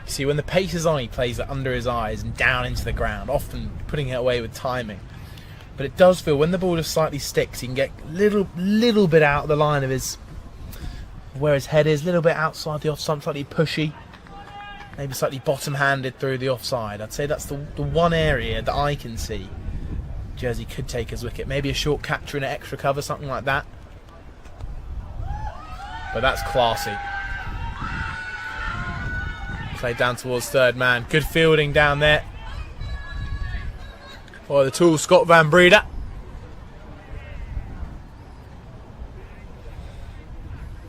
You see, when the pace is on, he plays it under his eyes and down into the ground, often putting it away with timing. But it does feel, when the ball just slightly sticks, he can get little bit out of the line of where his head is, a little bit outside the offside, slightly pushy, maybe slightly bottom-handed through the offside. I'd say that's the one area that I can see Jersey could take his wicket. Maybe a short capture in an extra cover, something like that. But that's classy. Played down towards third man. Good fielding down there by the tall Scott Van Breede.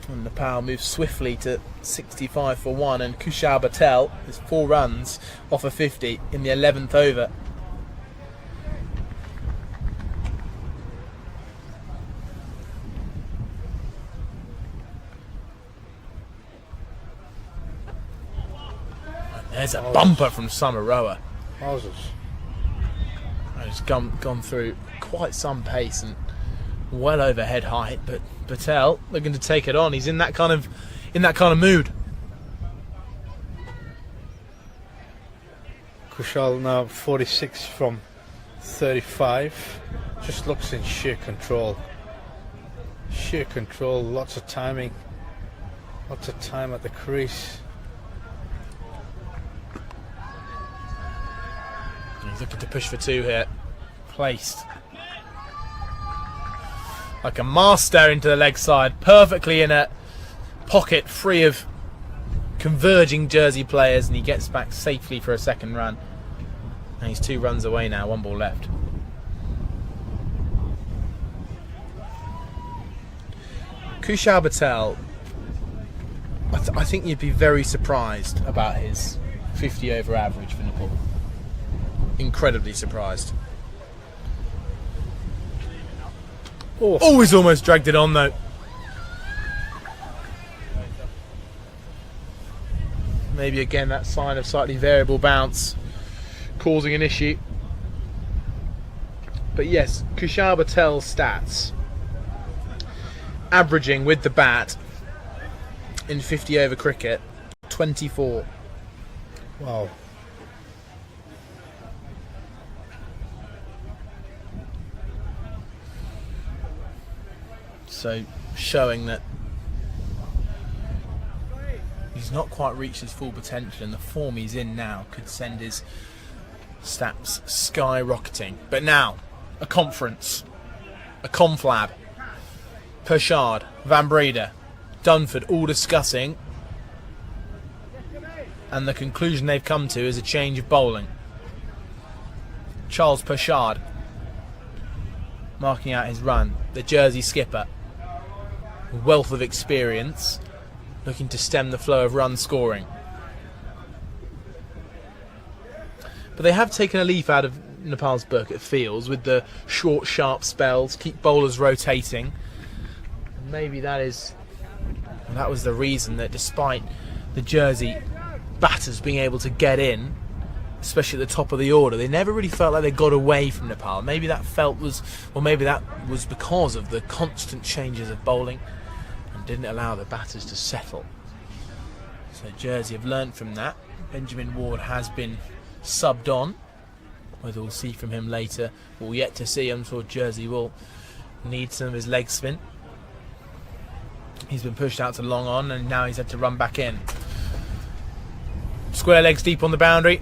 And Nepal moves swiftly to 65 for 1, and Kushal Patel is 4 runs off a 50 in the 11th over. There's a bumper from Samaroa. Moses. He's gone through quite some pace and well over head height, but Patel looking to take it on. He's in that kind of mood. Kushal now 46 from 35. Just looks in sheer control. Sheer control, lots of timing, lots of time at the crease. He's looking to push for 2 here. Placed like a master into the leg side, perfectly in a pocket free of converging Jersey players, and he gets back safely for a second run. And he's 2 runs away now, 1 ball left. Kushal Patel, I think you'd be very surprised about his 50 over average for Nepal. Incredibly surprised. Oh, he's almost dragged it on though. Maybe again that sign of slightly variable bounce causing an issue. But yes, Kushal Patel's stats, averaging with the bat in 50 over cricket, 24. Wow. So showing that he's not quite reached his full potential, and the form he's in now could send his stats skyrocketing. But now, a conference, a conflab, Pershard, Van Breede, Dunford all discussing, and the conclusion they've come to is a change of bowling. Charles Pershard marking out his run, the Jersey skipper, wealth of experience, looking to stem the flow of run scoring. But they have taken a leaf out of Nepal's book, it feels, with the short, sharp spells, keep bowlers rotating. And maybe that was the reason that despite the Jersey batters being able to get in, especially at the top of the order, they never really felt like they got away from Nepal. Maybe that was because of the constant changes of bowling and didn't allow the batters to settle. So Jersey have learned from that. Benjamin Ward has been subbed on. Whether we'll see from him later, we'll yet to see. I'm sure Jersey will need some of his leg spin. He's been pushed out to long on, and now he's had to run back in. Square legs deep on the boundary.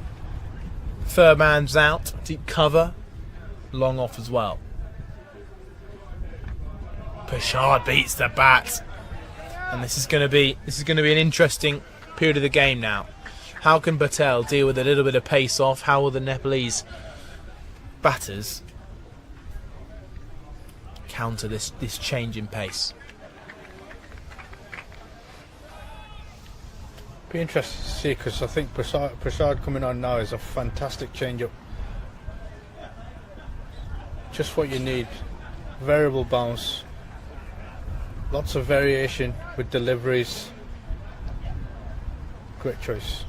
Third man's out, deep cover, long off as well. Pershard beats the bat, and this is going to be an interesting period of the game now. How can Patel deal with a little bit of pace off? How will the Nepalese batters counter this change in pace? Be interesting to see, because I think Prasad coming on now is a fantastic change-up. Just what you need. Variable bounce, lots of variation with deliveries. Great choice.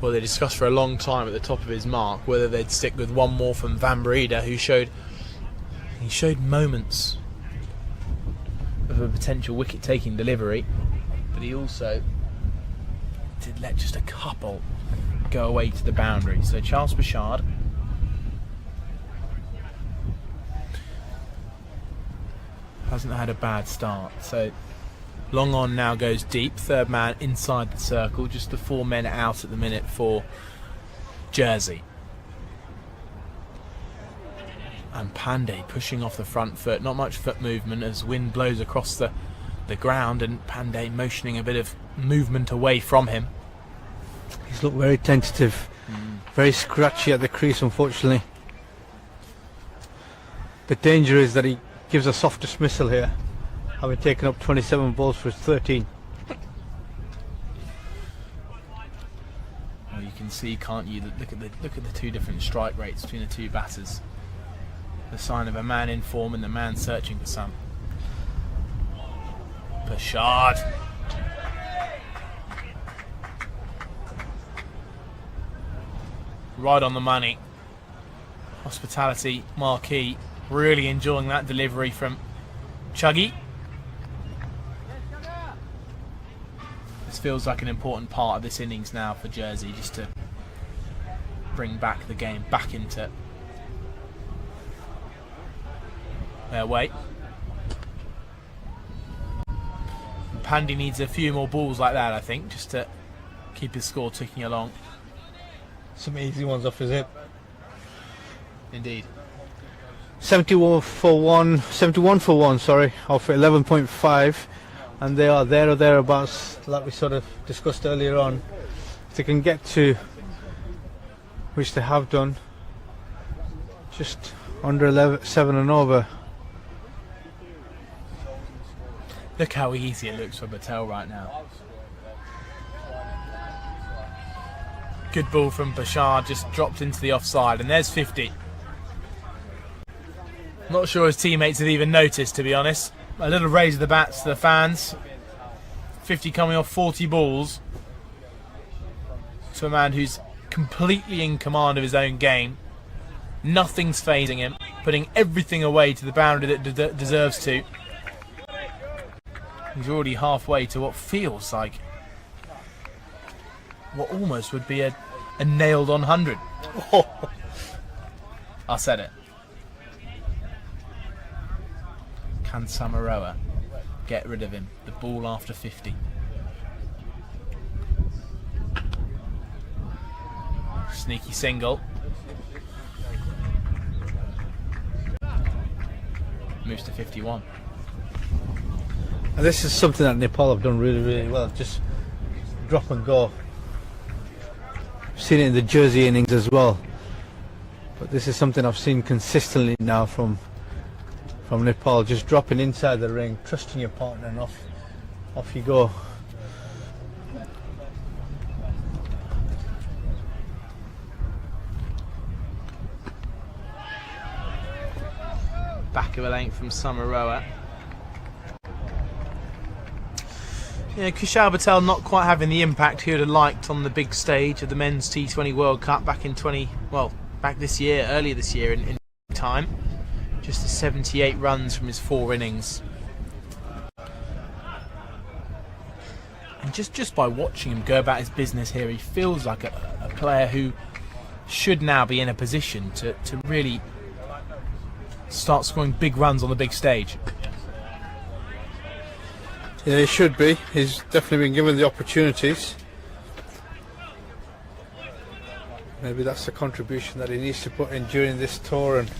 Well, they discussed for a long time at the top of his mark whether they'd stick with one more from Van Breede, who showed moments of a potential wicket-taking delivery. But he also did let just a couple go away to the boundary. So Charles Bouchard hasn't had a bad start. So long on now goes deep. Third man inside the circle. Just the 4 men out at the minute for Jersey. And Pandey pushing off the front foot. Not much foot movement as wind blows across the ground, and Pandey motioning a bit of movement away from him. He's looked very tentative, very scratchy at the crease, unfortunately. The danger is that he gives a soft dismissal here, having taken up 27 balls for his 13. Well, you can see, can't you, that look at the two different strike rates between the two batters. The sign of a man in form and the man searching for some. Bouchard. Right on the money. Hospitality marquee. Really enjoying that delivery from Chuggy. This feels like an important part of this innings now for Jersey, just to bring back the game back into their way. Pandey needs a few more balls like that, I think, just to keep his score ticking along. Some easy ones off his hip. Indeed. 71 for one, sorry, off 11.5, and they are there or thereabouts, like we sort of discussed earlier on. If they can get to, which they have done, just under 11, 7 and over. Look how easy it looks for Patel right now. Good ball from Bouchard, just dropped into the offside, and there's 50. Not sure his teammates have even noticed, to be honest. A little raise of the bats to the fans. 50 coming off 40 balls to a man who's completely in command of his own game. Nothing's phasing him, putting everything away to the boundary that deserves to. He's already halfway to what feels like what almost would be a nailed on 100. Oh. I said it. Can Samaroa get rid of him? The ball after 50. Sneaky single. Moves to 51. And this is something that Nepal have done really, really well. Just drop and go. I've seen it in the Jersey innings as well. But this is something I've seen consistently now from Nepal. Just dropping inside the ring, trusting your partner, and off you go. Back of a length from Samaroa. Yeah, Kushal Patel not quite having the impact he would have liked on the big stage of the men's T20 World Cup back in earlier this year in time. Just the 78 runs from his 4 innings. And just by watching him go about his business here, he feels like a player who should now be in a position to really start scoring big runs on the big stage. Yeah, he should be. He's definitely been given the opportunities. Maybe that's the contribution that he needs to put in during this tour and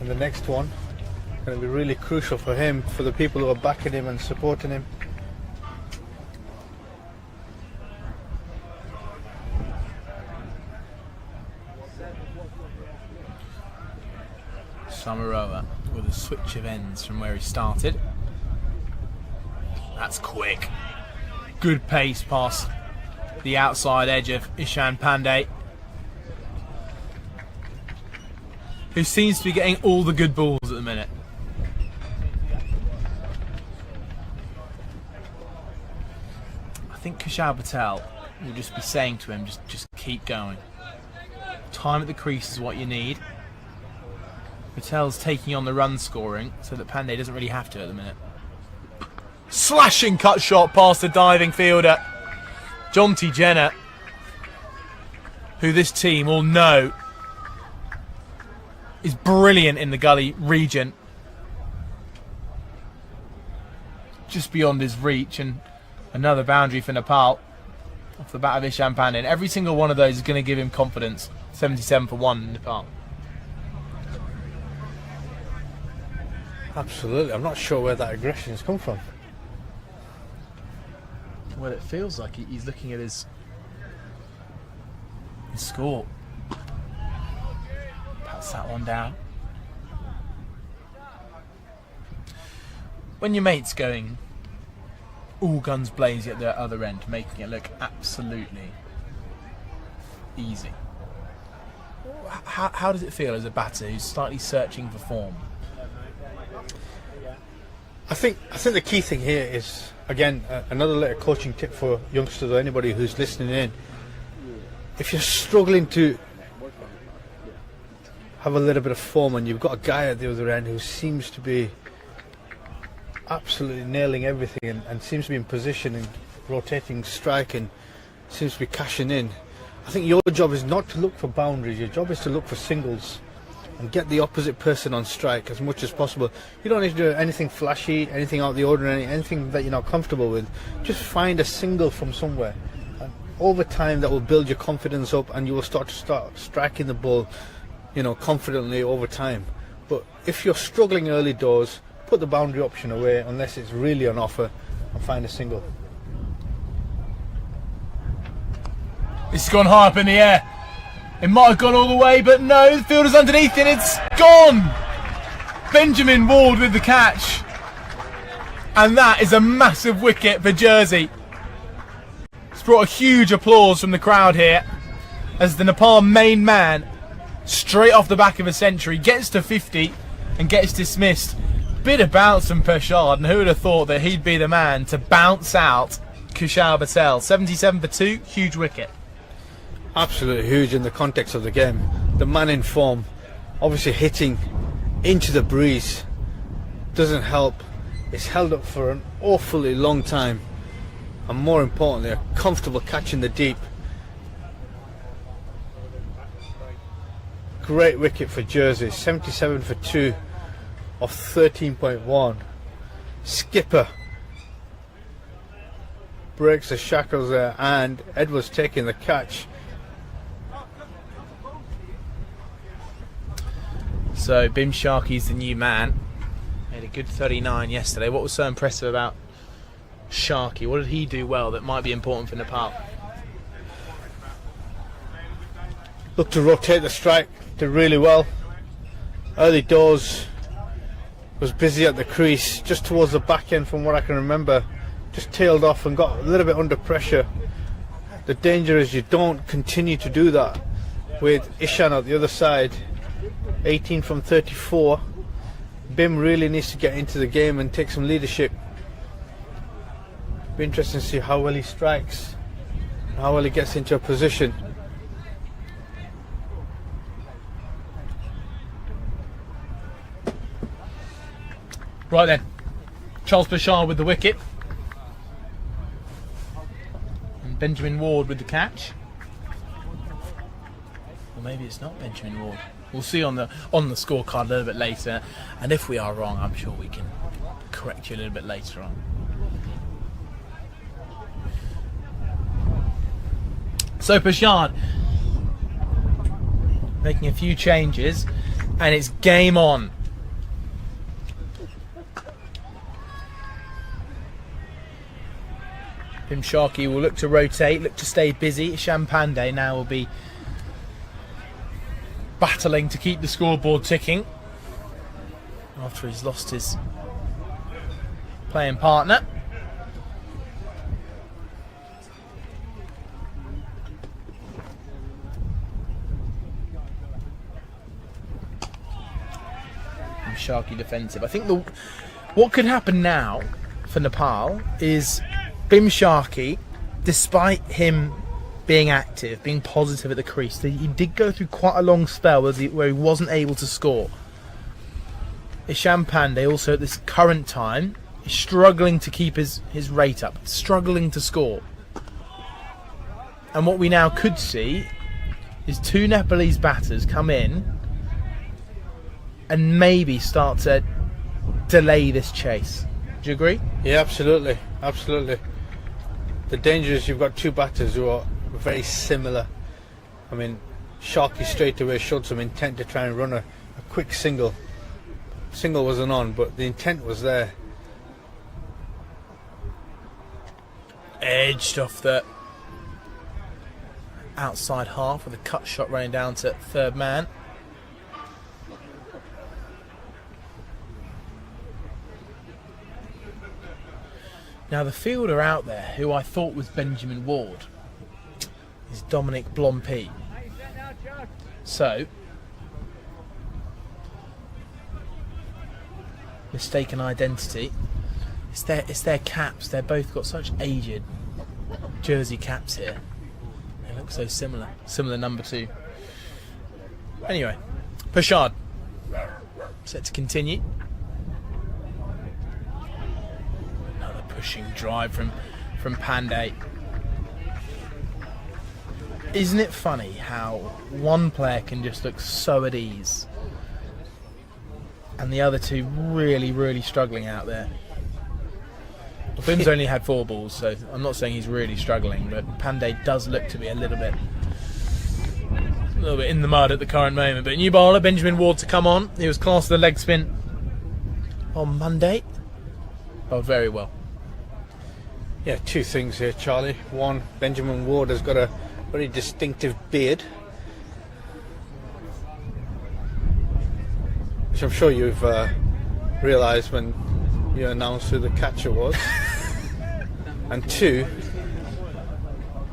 the next one. Going to be really crucial for him, for the people who are backing him and supporting him. Samaroa with a switch of ends from where he started. That's quick. Good pace past the outside edge of Ishan Pandey, who seems to be getting all the good balls at the minute. I think Kushal Patel will just be saying to him, just keep going. Time at the crease is what you need. Patel's taking on the run scoring so that Pandey doesn't really have to at the minute. Slashing cut shot past the diving fielder. Jonty Jenner, who this team all know is brilliant in the gully region, just beyond his reach, and another boundary for Nepal off the bat of Ishan Pandey. And every single one of those is going to give him confidence. 77 for 1 Nepal. Absolutely. I'm not sure where that aggression has come from. Well, it feels like he's looking at his score. Pats that one down. When your mate's going all guns blazing at the other end, making it look absolutely easy, how does it feel as a batter who's slightly searching for form? I think the key thing here is, again, another little coaching tip for youngsters or anybody who's listening in. If you're struggling to have a little bit of form and you've got a guy at the other end who seems to be absolutely nailing everything and seems to be in position and rotating strike and seems to be cashing in, I think your job is not to look for boundaries. Your job is to look for singles and get the opposite person on strike as much as possible. You don't need to do anything flashy, anything out of the ordinary, anything that you're not comfortable with. Just find a single from somewhere, and over time that will build your confidence up, and you will start striking the ball, confidently over time. But if you're struggling early doors, put the boundary option away unless it's really on offer, and find a single. It's gone high up in the air. It might have gone all the way, but no, the fielder's underneath it, it's gone! Benjamin Ward with the catch. And that is a massive wicket for Jersey. It's brought a huge applause from the crowd here as the Nepal main man, straight off the back of a century, gets to 50 and gets dismissed. Bit of bounce from Pershad, and who would have thought that he'd be the man to bounce out Kushal Patel. 77 for 2, huge wicket. Absolutely huge in the context of the game. The man in form, obviously hitting into the breeze, doesn't help. It's held up for an awfully long time, and more importantly, a comfortable catch in the deep. Great wicket for Jersey. 77 for 2 off 13.1. Skipper breaks the shackles there, and Edwards taking the catch. So Bim Sharkey's the new man. Made a good 39 yesterday. What was so impressive about Sharkey? What did he do well that might be important for Nepal? Looked to rotate the strike, did really well. Early doors, was busy at the crease, just towards the back end from what I can remember. Just tailed off and got a little bit under pressure. The danger is you don't continue to do that with Ishan at the other side. 18 from 34. Bim really needs to get into the game and take some leadership. Be interesting to see how well he strikes, how well he gets into a position. Right then, Charles Bashar with the wicket, and Benjamin Ward with the catch. Or maybe it's not Benjamin Ward. We'll see on the scorecard a little bit later, and if we are wrong, I'm sure we can correct you a little bit later on. So Prashad making a few changes, and it's game on. Bim Sharkey will look to rotate, look to stay busy. Ishan Pandey now will be battling to keep the scoreboard ticking after he's lost his playing partner. And Sharkey defensive. I think what could happen now for Nepal is Bim Sharkey, despite him being active, being positive at the crease, he did go through quite a long spell where he wasn't able to score. Ishan Pandey also at this current time is struggling to keep his rate up, struggling to score. And what we now could see is two Nepalese batters come in and maybe start to delay this chase. Do you agree? Yeah, absolutely, absolutely. The danger is you've got two batters who are very similar. I mean, Sharky straight away showed some intent to try and run a quick single. Single wasn't on, but the intent was there. Edged off the outside half with a cut shot running down to third man. Now the fielder out there, who I thought was Benjamin Ward, is Dominic Blompe. So, mistaken identity. It's their caps. They've both got such aged jersey caps here. They look so similar. Similar number 2. Anyway, Pershad set to continue. Another pushing drive from Pandey. Isn't it funny how one player can just look so at ease and the other two really, really struggling out there? Bim's only had 4 balls, so I'm not saying he's really struggling, but Pandey does look to be a little bit in the mud at the current moment. But new bowler, Benjamin Ward, to come on. He was classed with a leg spin on Monday. Bowled very well. Yeah, 2 things here, Charlie. One, Benjamin Ward has got a very distinctive beard, which I'm sure you've realised when you announced who the catcher was. And 2,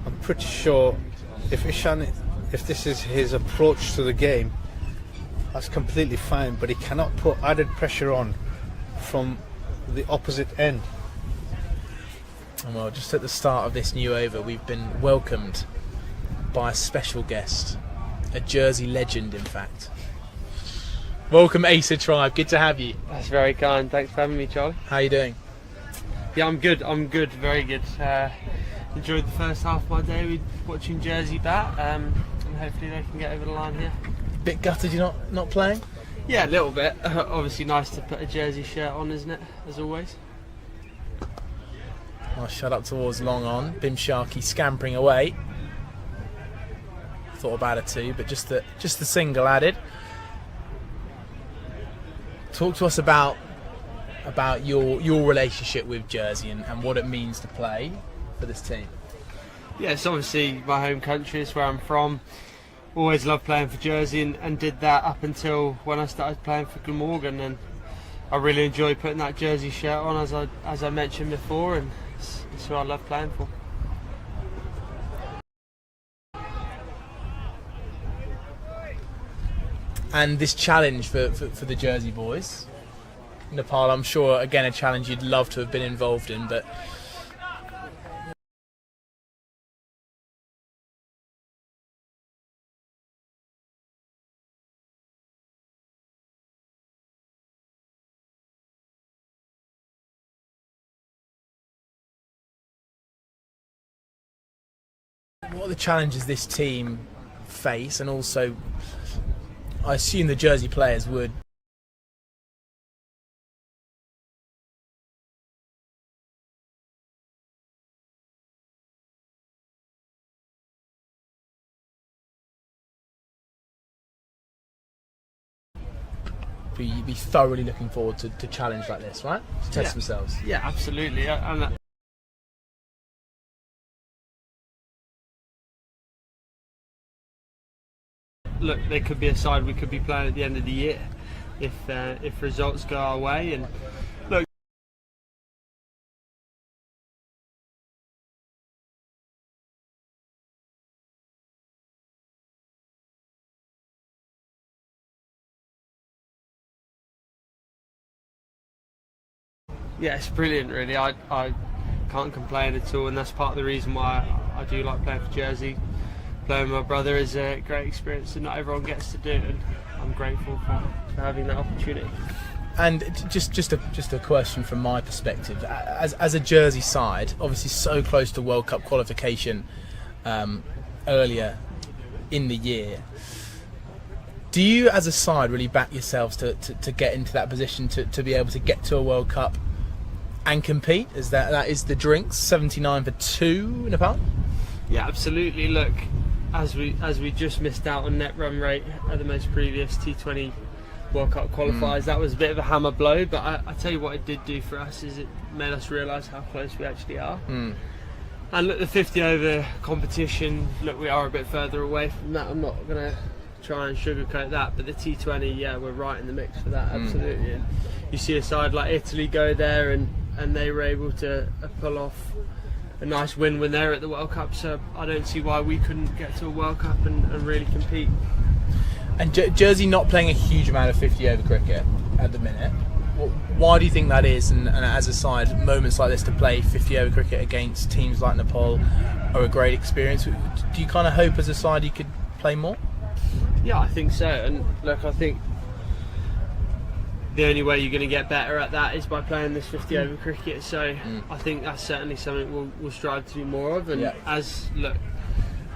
I'm pretty sure if this is his approach to the game, that's completely fine, but he cannot put added pressure on from the opposite end. And well, just at the start of this new over, we've been welcomed by a special guest, a Jersey legend, in fact. Welcome, Asa Tribe. Good to have you. That's very kind. Thanks for having me, Charlie. How are you doing? Yeah, I'm good. Very good. Enjoyed the first half of my day with watching Jersey bat, and hopefully they can get over the line here. Bit gutted you're not playing? Yeah, a little bit. Obviously nice to put a Jersey shirt on, isn't it? As always. I'll shut up towards long on. Bim Sharky scampering away. Thought about it too, but just the single added. Talk to us about your relationship with Jersey and what it means to play for this team. Yeah, it's obviously my home country. It's where I'm from. Always loved playing for Jersey and did that up until when I started playing for Glamorgan, and I really enjoy putting that Jersey shirt on, as I mentioned before, and it's who I love playing for. And this challenge for the Jersey boys, Nepal, I'm sure again a challenge you'd love to have been involved in, but what are the challenges this team face, and also I assume the Jersey players would be thoroughly looking forward to challenge like this, right? To test themselves. Yeah, absolutely. And look, there could be a side we could be playing at the end of the year if results go our way. And look, yeah, it's brilliant, really. I can't complain at all, and that's part of the reason why I do like playing for Jersey. Playing with my brother is a great experience that not everyone gets to do, and I'm grateful for having that opportunity. And just a question from my perspective, as a Jersey side, obviously so close to World Cup qualification, earlier in the year. Do you, as a side, really back yourselves to get into that position to be able to get to a World Cup and compete? Is that is the drinks 79 for 2 Nepal? Yeah, absolutely. Look, as we just missed out on net run rate at the most previous T20 World Cup qualifiers, that was a bit of a hammer blow. But I tell you what it did do for us is it made us realise how close we actually are. And look, the 50 over competition, look, we are a bit further away from that. I'm not going to try and sugarcoat that, but the T20, yeah, we're right in the mix for that, absolutely. And you see a side like Italy go there and they were able to pull off a nice win when they're at the World Cup, so I don't see why we couldn't get to a World Cup and really compete. And Jersey not playing a huge amount of 50 over cricket at the minute. Why do you think that is? And as a side, moments like this to play 50 over cricket against teams like Nepal are a great experience. Do you kind of hope as a side you could play more? Yeah, I think so. And look, I think the only way you're going to get better at that is by playing this 50 over cricket. So I think that's certainly something we'll strive to do more of. And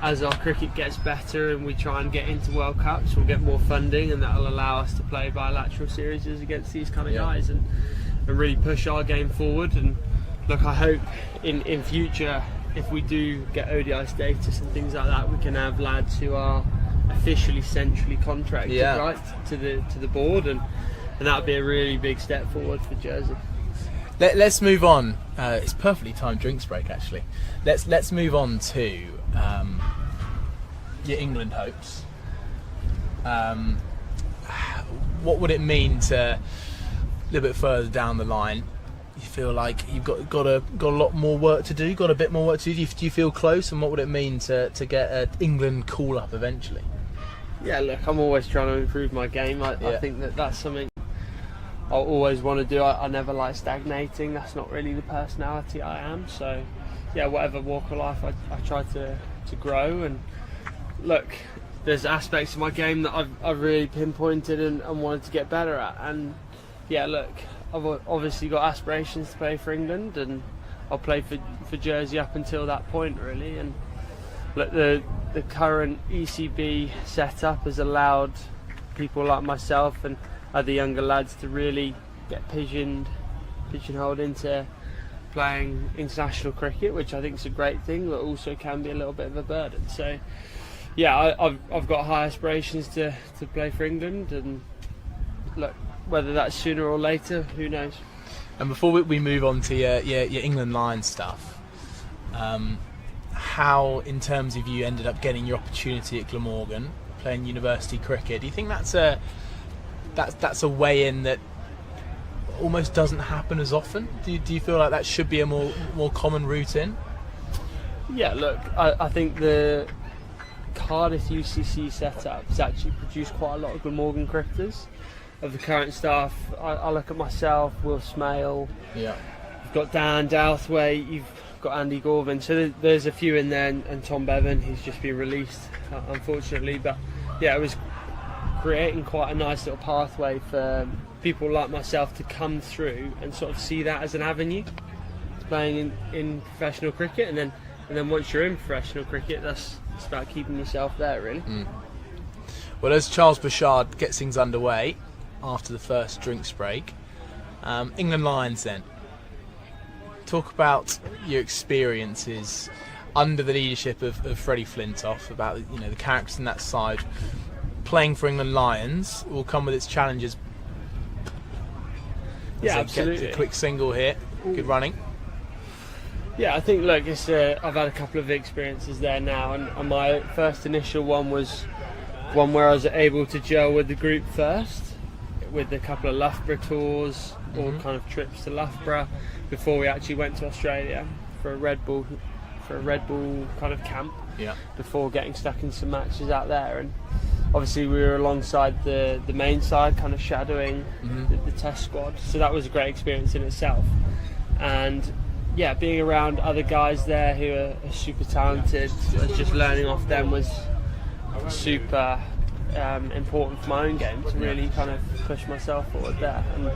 as our cricket gets better and we try and get into World Cups, we'll get more funding, and that'll allow us to play bilateral series against these kind of guys and really push our game forward. And look, I hope in future, if we do get ODI status and things like that, we can have lads who are officially centrally contracted right to the board, and that would be a really big step forward for Jersey. Let's move on. It's perfectly timed drinks break, actually. Let's move on to your England hopes. What would it mean to a little bit further down the line? You feel like you've got a lot more work to do, got a bit more work to do. Do you feel close? And what would it mean to get an England call up eventually? Yeah, look, I'm always trying to improve my game. I think that's something I'll always want to do. I never like stagnating. That's not really the personality I am. So, yeah, whatever walk of life, I try to grow. And look, there's aspects of my game that I've really pinpointed and wanted to get better at. And yeah, look, I've obviously got aspirations to play for England, and I'll play for Jersey up until that point, really. And look, the current ECB setup has allowed people like myself and other younger lads to really get pigeonholed into playing international cricket, which I think is a great thing, but also can be a little bit of a burden. So yeah, I've got high aspirations to play for England, and look, whether that's sooner or later, who knows. And before we move on to your England Lions stuff, how, in terms of you ended up getting your opportunity at Glamorgan, playing university cricket, do you think that's a way in that almost doesn't happen as often? Do you feel like that should be a more common route in? Yeah, look, I think the Cardiff UCC setup has actually produced quite a lot of Glamorgan cricketers. Of the current staff, I look at myself, Will Smale, you've got Dan Douthwaite, you've got Andy Gorvin, so there's a few in there, and Tom Bevan, who's just been released, unfortunately. But yeah, it was creating quite a nice little pathway for people like myself to come through and sort of see that as an avenue to playing in professional cricket, and then once you're in professional cricket, it's about keeping yourself there, really. Well, as Charles Bouchard gets things underway after the first drinks break, England Lions then. Talk about your experiences under the leadership of Freddie Flintoff, about the characters in that side. Playing for England Lions will come with its challenges. Yeah, so absolutely. Get a quick single here. Good running. Yeah, I think, look, I've had a couple of experiences there now, and my first initial one was one where I was able to gel with the group first, with a couple of Loughborough tours, or kind of trips to Loughborough, before we actually went to Australia for a Red Bull kind of camp. Before getting stuck in some matches out there, and obviously we were alongside the main side, kind of shadowing the test squad. So that was a great experience in itself. And yeah, being around other guys there who are super talented, just learning off them was super important for my own game, to really kind of push myself forward there. And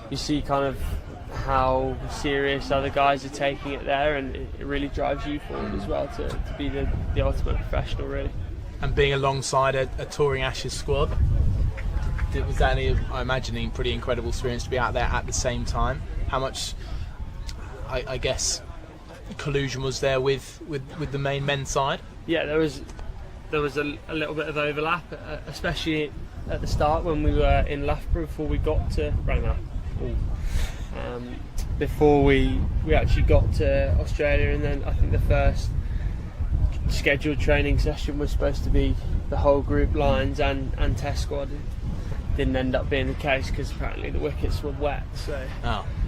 you see kind of how serious other guys are taking it there, and it really drives you forward as well to be the ultimate professional, really. And being alongside a touring Ashes squad, was that I'm imagining, pretty incredible experience to be out there at the same time? How much, I guess, collusion was there with the main men's side? Yeah, there was a little bit of overlap, especially at the start when we were in Loughborough before we got to before we actually got to Australia, and then I think the first scheduled training session was supposed to be the whole group, lines and test squad. It didn't end up being the case because apparently the wickets were wet, so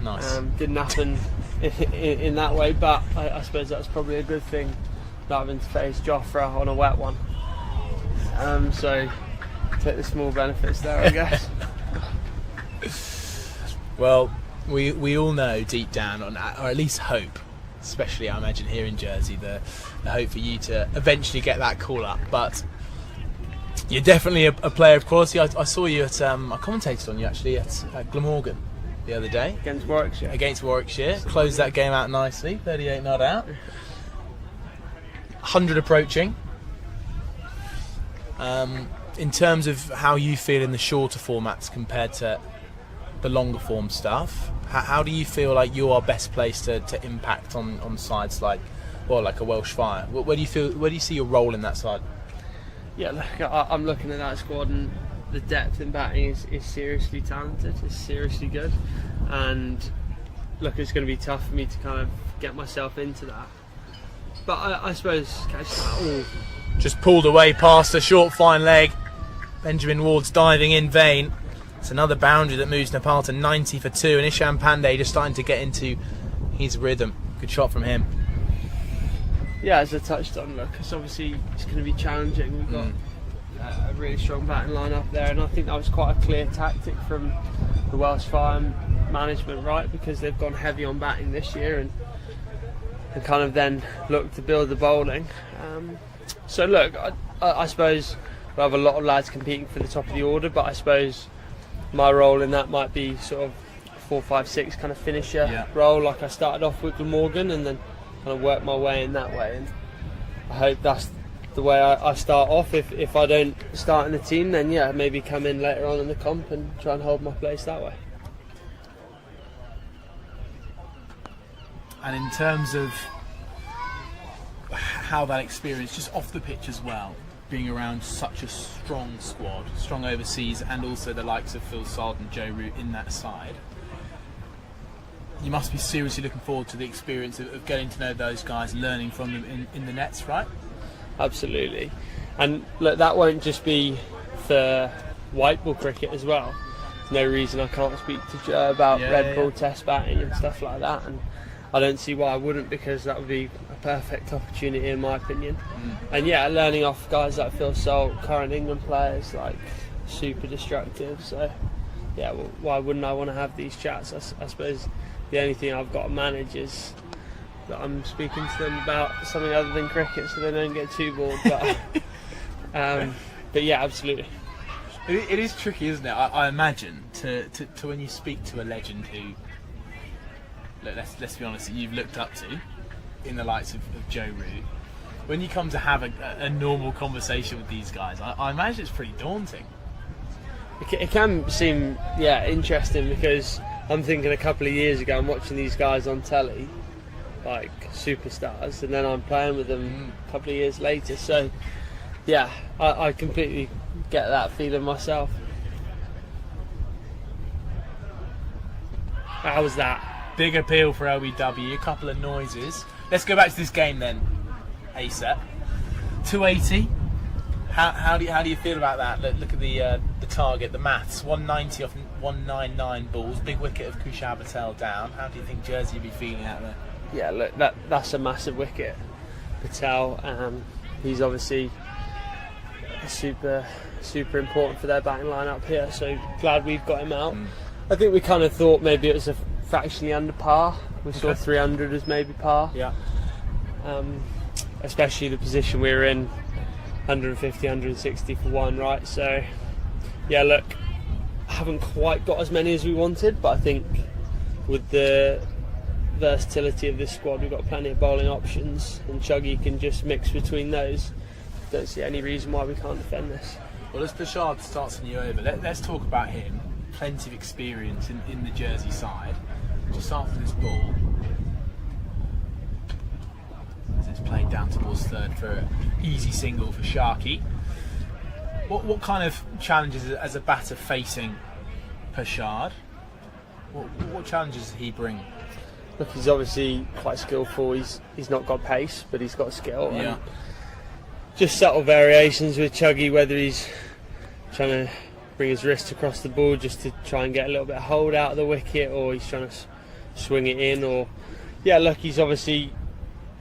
nice. Didn't happen in that way, but I suppose that's probably a good thing, not having to face Jofra on a wet one. So take the small benefits there, I guess. Well, we all know deep down, or at least hope, especially I imagine here in Jersey, the hope for you to eventually get that call up. But you're definitely a player of quality. I saw you at I commentated on you actually at Glamorgan the other day Against Warwickshire. Closed that game out nicely, 38 not out, 100 approaching. In terms of how you feel in the shorter formats compared to the longer form stuff, how do you feel like you are best placed to impact on sides like a Welsh Fire? Where do you see your role in that side? Yeah, look, I'm looking at that squad, and the depth in batting is seriously talented, it's seriously good, and look, it's going to be tough for me to kind of get myself into that. But I suppose catch that. Just pulled away past a short fine leg. Benjamin Ward's diving in vain. It's another boundary that moves Nepal to 90 for 2, and Ishan Pandey just starting to get into his rhythm. Good shot from him. Yeah, as I touched on, look, it's going to be challenging. We've got a really strong batting line up there, and I think that was quite a clear tactic from the Welsh Fire management, right? Because they've gone heavy on batting this year and kind of then looked to build the bowling. So look, I suppose we'll have a lot of lads competing for the top of the order, but I suppose my role in that might be sort of 4, 5, 6 kind of finisher role, like I started off with Glamorgan, and then kind of work my way in that way. And I hope that's the way I start off. If I don't start in the team, then maybe come in later on in the comp and try and hold my place that way. And in terms of how that experience, just off the pitch as well, being around such a strong squad, strong overseas, and also the likes of Phil Sard and Joe Root in that side, you must be seriously looking forward to the experience of getting to know those guys, learning from them in the nets, right? Absolutely. And look, that won't just be for white ball cricket as well. There's no reason I can't speak to Joe about red ball test batting and stuff like that, and I don't see why I wouldn't, because that would be a perfect opportunity in my opinion. And learning off guys like Phil Salt, current England players, like super destructive. So why wouldn't I want to have these chats? I suppose the only thing I've got to manage is that I'm speaking to them about something other than cricket, so they don't get too bored. But yeah, absolutely. It is tricky, isn't it? I imagine to when you speak to a legend who, let's be honest, that you've looked up to, in the likes of Joe Root, when you come to have a normal conversation with these guys, I imagine it's pretty daunting. It can seem interesting, because I'm thinking a couple of years ago I'm watching these guys on telly like superstars, and then I'm playing with them a couple of years later. So I completely get that feeling myself. How was that? Big appeal for LBW, a couple of noises. Let's go back to this game then, ASAP. 280. How do you feel about that? Look at the target, the maths. 190 off 199 balls. Big wicket of Kushal Patel down. How do you think Jersey will be feeling out there? Yeah, look, that's a massive wicket. Patel, he's obviously super important for their batting line up here. So glad we've got him out. I think we kind of thought maybe it was a fractionally under par. We saw 300 as maybe par. Yeah. Especially the position we were in, 150, 160 for one, right? So, yeah, look, I haven't quite got as many as we wanted, but I think with the versatility of this squad, we've got plenty of bowling options, and Chuggy can just mix between those. Don't see any reason why we can't defend this. Well, as Bashard starts a new over, let's talk about him. Plenty of experience in the Jersey side. Just after this ball, as it's played down towards third for an easy single for Sharky. What kind of challenges as a batter facing Bashard? What challenges does he bring? Look, he's obviously quite skillful. He's not got pace, but he's got skill. Yeah. And just subtle variations with Chuggy, whether he's trying to bring his wrist across the ball just to try and get a little bit of hold out of the wicket, or he's trying to swing it in, or look, he's obviously,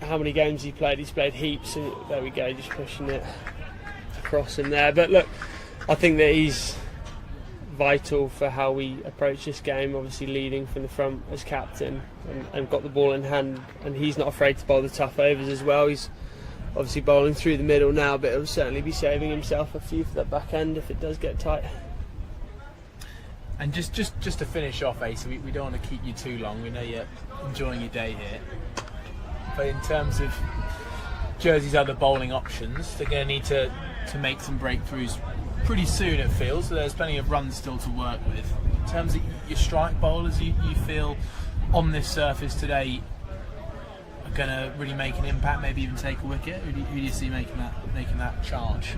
how many games he played? He's played heaps, and there we go, just pushing it across in there. But look, I think that he's vital for how we approach this game, obviously leading from the front as captain, and got the ball in hand, and he's not afraid to bowl the tough overs as well. He's obviously bowling through the middle now, but he'll certainly be saving himself a few for that back end if it does get tight. And just to finish off, Ace, we don't want to keep you too long. We know you're enjoying your day here. But in terms of Jersey's other bowling options, they're going to need to make some breakthroughs pretty soon, it feels. So there's plenty of runs still to work with. In terms of your strike bowlers, you feel on this surface today are going to really make an impact, maybe even take a wicket? Who do you see making that charge?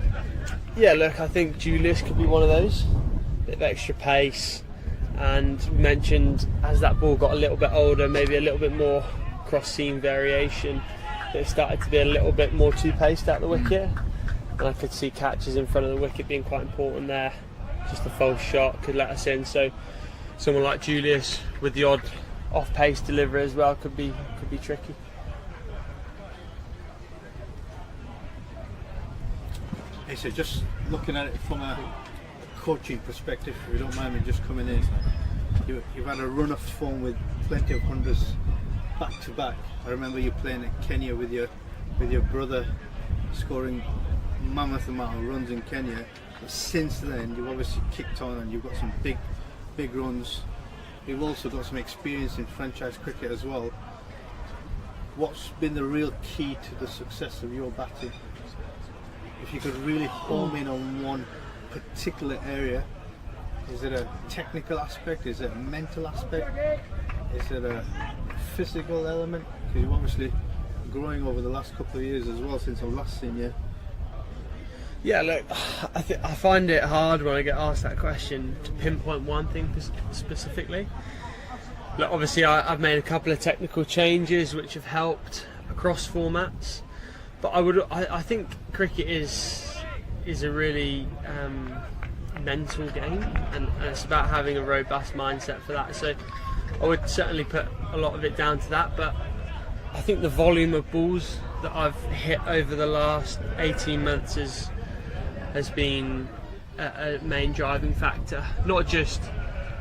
Yeah, look, I think Julius could be one of those. Bit of extra pace, and mentioned as that ball got a little bit older, maybe a little bit more cross-seam variation, it started to be a little bit more two-paced out the wicket, and I could see catches in front of the wicket being quite important there. Just a false shot could let us in, so someone like Julius with the odd off-pace delivery as well could be tricky. Hey, so just looking at it from a coaching perspective, if you don't mind me just coming in, you've had a run of form with plenty of hundreds back to back. I remember you playing at Kenya with your brother, scoring mammoth amount of runs in Kenya. But since then, you've obviously kicked on and you've got some big runs. You've also got some experience in franchise cricket as well. What's been the real key to the success of your batting? If you could really home in on one particular area, is it a technical aspect? Is it a mental aspect? Is it a physical element? Because you're obviously growing over the last couple of years as well since I've last seen you. Yeah, look, I find it hard when I get asked that question to pinpoint one thing specifically. Look, obviously I've made a couple of technical changes which have helped across formats, but I think cricket is a really mental game, and it's about having a robust mindset for that. So I would certainly put a lot of it down to that, but I think the volume of balls that I've hit over the last 18 months has been a main driving factor. Not just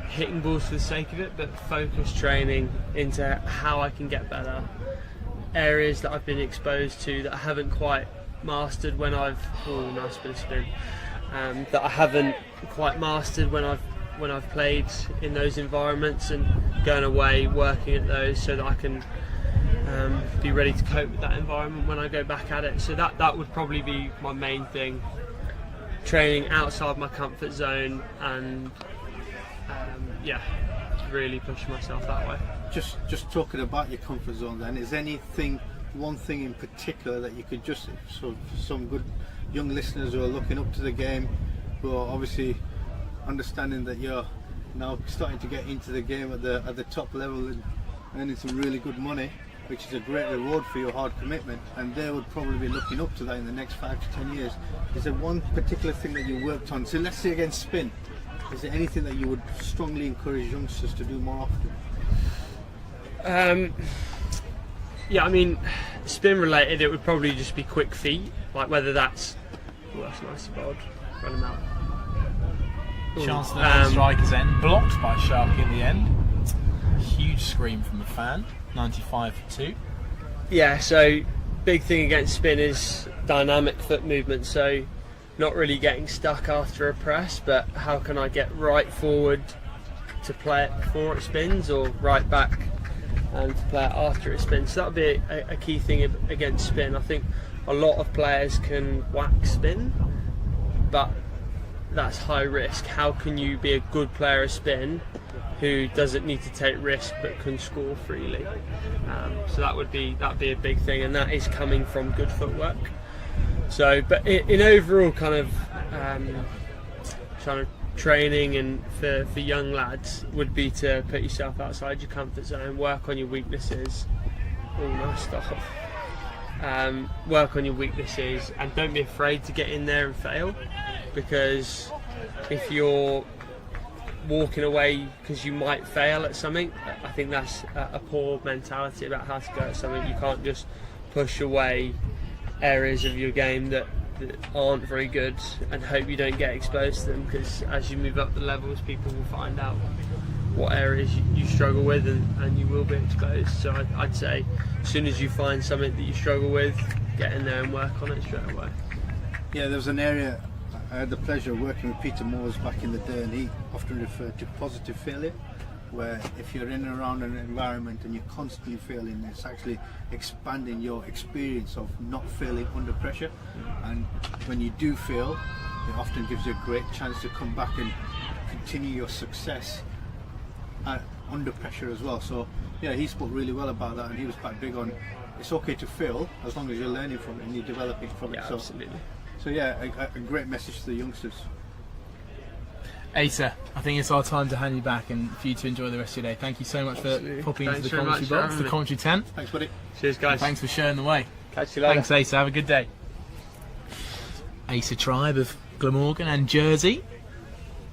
hitting balls for the sake of it, but focus training into how I can get better. Areas that I've been exposed to that I haven't quite mastered when nice bit of spin. That I haven't quite mastered when I've played in those environments, and going away, working at those so that I can be ready to cope with that environment when I go back at it. So that would probably be my main thing. Training outside my comfort zone, and really push myself that way. Just talking about your comfort zone then, is one thing in particular that you could just, so some good young listeners who are looking up to the game, who are obviously understanding that you're now starting to get into the game at the top level and earning some really good money, which is a great reward for your hard commitment, and they would probably be looking up to that in the next 5 to 10 years. Is there one particular thing that you worked on? So let's say against spin, is there anything that you would strongly encourage youngsters to do more often? I mean, spin related, it would probably just be quick feet, like whether that's nicely bowled, run them out. Chance at strikers end, blocked by Sharky in the end. Huge scream from the fan, 95 for 2. Yeah, so big thing against spin is dynamic foot movement, so not really getting stuck after a press, but how can I get right forward to play it before it spins or right back and to play it after it spins. So that would be a key thing against spin. I think a lot of players can whack spin, but that's high risk. How can you be a good player of spin who doesn't need to take risk but can score freely? So that would be a big thing, and that is coming from good footwork. So, but in overall kind of training and for young lads would be to put yourself outside your comfort zone, work on your weaknesses. Oh, nice stuff. Work on your weaknesses and don't be afraid to get in there and fail, because if you're walking away because you might fail at something, I think that's a poor mentality about how to go at something. You can't just push away areas of your game that aren't very good and hope you don't get exposed to them, because as you move up the levels, people will find out what areas you struggle with, and you will be exposed. So I'd say as soon as you find something that you struggle with, get in there and work on it straight away. Yeah, there was an area I had the pleasure of working with Peter Moores back in the day, and he often referred to positive failure, where if you're in and around an environment and you're constantly failing, it's actually expanding your experience of not failing under pressure. And when you do fail, it often gives you a great chance to come back and continue your success under pressure as well. So yeah, he spoke really well about that, and he was quite big on it's okay to fail as long as you're learning from it and you're developing from it. So, Absolutely. So yeah, a great message to the youngsters. Asa, I think it's our time to hand you back and for you to enjoy the rest of your day. Thank you so much for popping into the commentary box, the commentary tent. Thanks, buddy. Cheers, guys. And thanks for showing the way. Catch you later. Thanks, Asa. Have a good day. Asa Tribe of Glamorgan and Jersey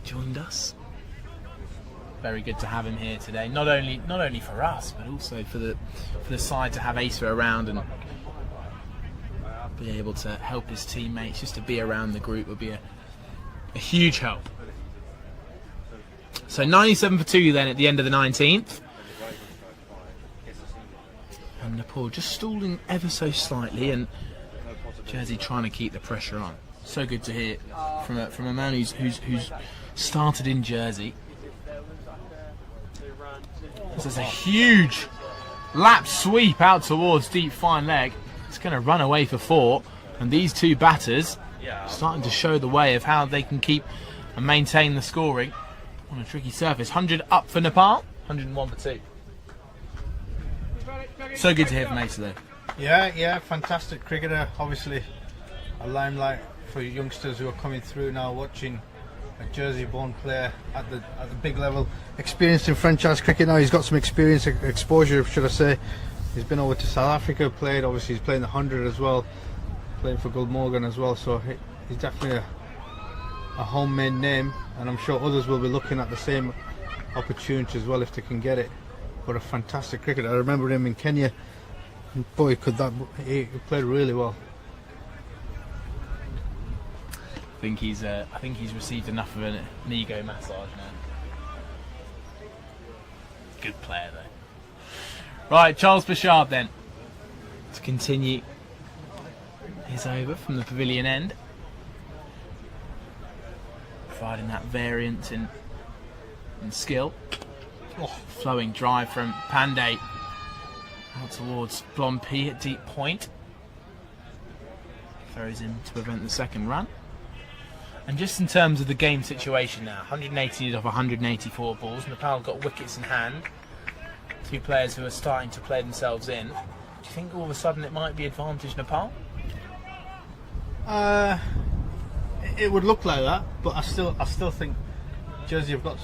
joined us. Very good to have him here today. Not only for us, but also for the side, to have Asa around and be able to help his teammates. Just to be around the group would be a huge help. So 97 for 2 then at the end of the 19th. And Nepal just stalling ever so slightly, and Jersey trying to keep the pressure on. So good to hear from a man who's started in Jersey. This is a huge lap sweep out towards deep fine leg. It's going to run away for 4, and these two batters starting to show the way of how they can keep and maintain the scoring on a tricky surface. 100 up for Nepal, 101 for 2. So good to hear from Asa though. Yeah, fantastic cricketer. Obviously a limelight for youngsters who are coming through now, watching a Jersey-born player at the big level, experienced in franchise cricket now. He's got some experience, exposure, should I say. He's been over to South Africa, played. Obviously he's playing the 100 as well, playing for Glamorgan as well. So he's definitely a homemade name, and I'm sure others will be looking at the same opportunity as well if they can get it. But a fantastic cricketer. I remember him in Kenya. Boy, he played really well. I think he's received enough of an ego massage now. Good player though. Right, Charles Bashard then to continue his over from the pavilion end, providing that variance in skill. Flowing drive from Pandey out towards Blompi at deep point. Throws in to prevent the second run. And just in terms of the game situation now, 180 off 184 balls. Nepal got wickets in hand. Two players who are starting to play themselves in. Do you think all of a sudden it might be advantage Nepal? It would look like that, but I still think Jersey have got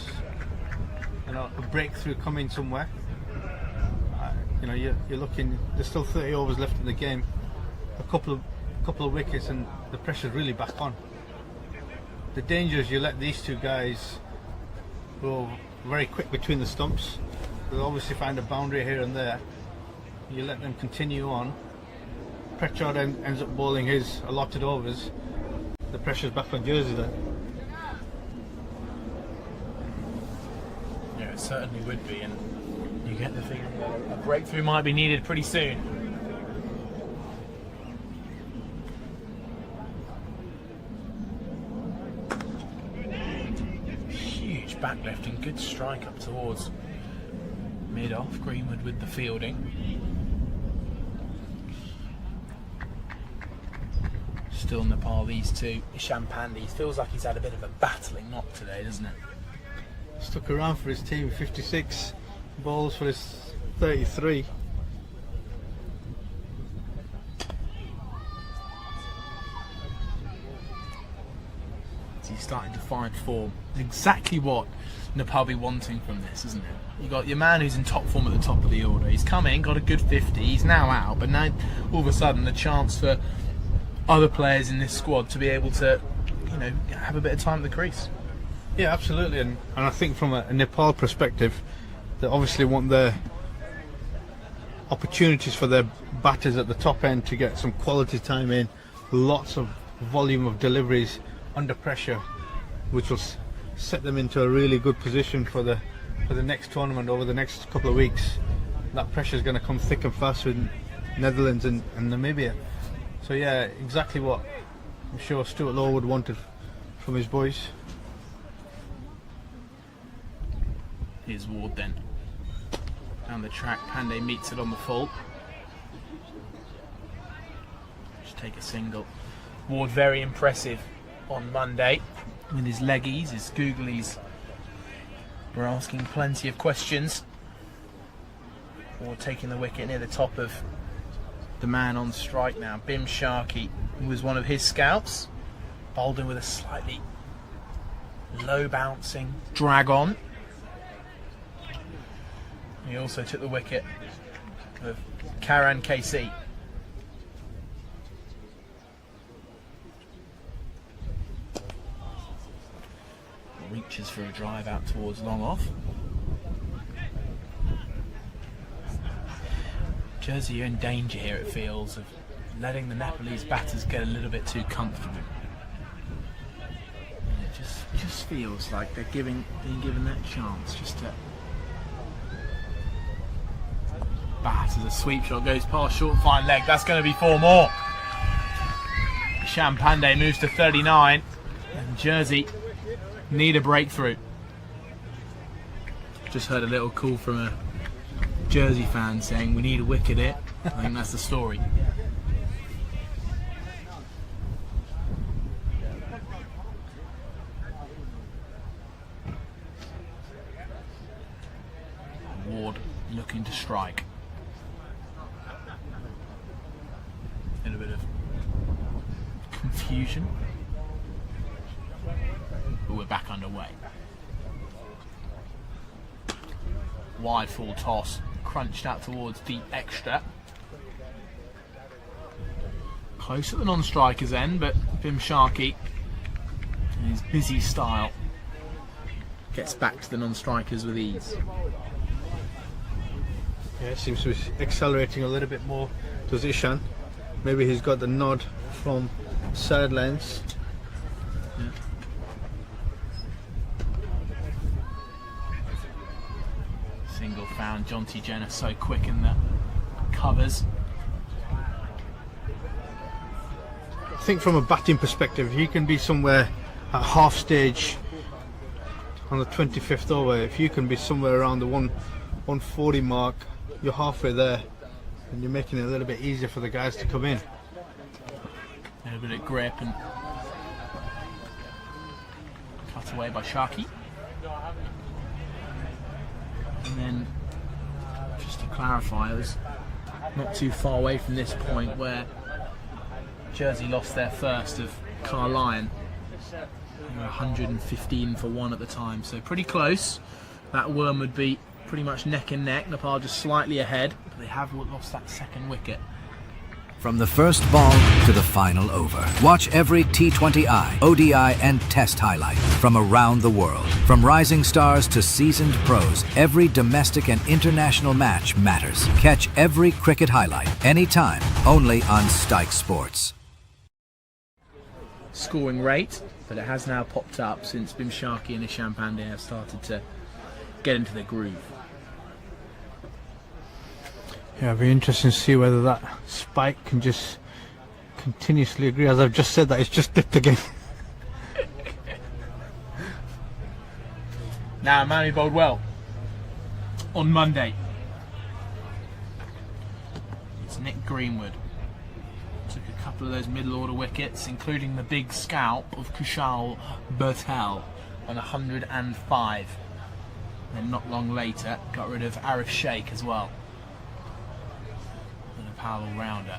a breakthrough coming somewhere. You're looking. There's still 30 overs left in the game. A couple of wickets, and the pressure's really back on. The danger is you let these two guys go very quick between the stumps. They'll obviously find a boundary here and there. You let them continue on. Pritchard ends up bowling his allotted overs. The pressure's back on Jersey then. Yeah, it certainly would be, and you get the feeling that a breakthrough might be needed pretty soon. Huge backlift and good strike up towards mid-off. Greenwood with the fielding. Still Nepal, these two. Ishan Pandey feels like he's had a bit of a battling knock today, doesn't it? Stuck around for his team, 56 balls for his 33. He's starting to find form. Exactly what Nepal be wanting from this, isn't it? You got your man who's in top form at the top of the order. He's come in, got a good 50. He's now out, but now all of a sudden the chance for other players in this squad to be able to, you know, have a bit of time at the crease. Yeah, absolutely, and I think from a Nepal perspective, they obviously want their opportunities for their batters at the top end to get some quality time in, lots of volume of deliveries under pressure, which will set them into a really good position for the next tournament over the next couple of weeks. That pressure is going to come thick and fast with Netherlands and Namibia. So yeah, exactly what I'm sure Stuart Lawwood wanted from his boys. Here's Ward then. Down the track, Pandey meets it on the full. Just take a single. Ward very impressive on Monday with his leggies, his googlies. We're asking plenty of questions. Ward taking the wicket near the top of the man on strike now. Bim Sharkey, who was one of his scouts, bowled in with a slightly low bouncing drag on. He also took the wicket of Karan KC. Reaches for a drive out towards long off. Jersey are in danger here, it feels, of letting the Nepalese batters get a little bit too comfortable. And it just feels like they're being given that chance just to bat as a sweep shot goes past short fine leg. That's going to be 4 more. Ishan Pandey moves to 39 and Jersey need a breakthrough. Just heard a little call from a Jersey fan saying we need a wicket here. I think that's the story. Ward looking to strike. A little bit of confusion. But we're back underway. Wide full toss, crunched out towards deep extra. Close at the non-striker's end, but Bim Sharkey, in his busy style, gets back to the non-strikers with ease. Yeah, it seems to be accelerating a little bit more. Does Ishan? Maybe he's got the nod from sidelines. Yeah. Single found. Jonty Jenner so quick in the covers. I think from a batting perspective, he can be somewhere at half stage on the 25th over. If you can be somewhere around the 140 mark, you're halfway there, and you're making it a little bit easier for the guys to come in. A little bit of grip and cut away by Sharkey. And then, just to clarify, I was not too far away from this point where Jersey lost their first of Carlyon. They were 115 for 1 at the time, so pretty close. That worm would be pretty much neck and neck. Nepal just slightly ahead, but they have lost that second wicket. From the first ball to the final over. Watch every T20I, ODI and Test highlight from around the world. From rising stars to seasoned pros, every domestic and international match matters. Catch every cricket highlight, anytime, only on Stike Sports. Scoring rate, but it has now popped up since Bim Sharkey and Ishan Pandey have started to get into the groove. Yeah, it'll be interesting to see whether that spike can just continuously agree. As I've just said, that it's just dipped again. Now, a man who bowled well on Monday. It's Nick Greenwood. Took a couple of those middle order wickets, including the big scalp of Kushal Bertel on 105. And not long later, got rid of Arif Sheikh as well. And a Nepal all-rounder.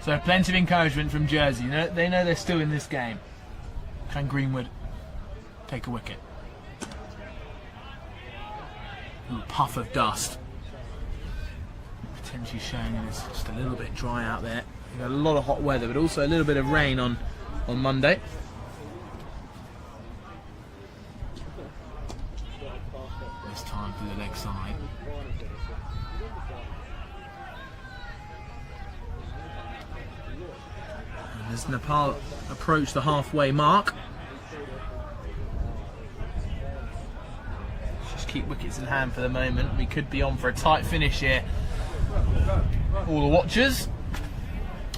So plenty of encouragement from Jersey. They know they're still in this game. Can Greenwood take a wicket? A little puff of dust. Potentially showing it's just a little bit dry out there. We've got a lot of hot weather, but also a little bit of rain on Monday. This time for the leg side. And as Nepal approach the halfway mark, just keep wickets in hand for the moment. We could be on for a tight finish here. All the watchers,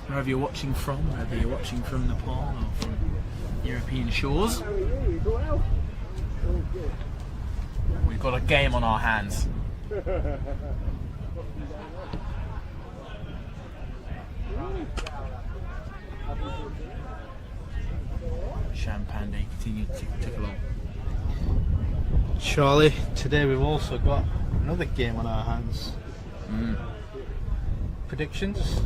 wherever you're watching from, whether you're watching from Nepal or from European shores, we've got a game on our hands. Champagne continue to tick along. Charlie, today we've also got another game on our hands. Predictions?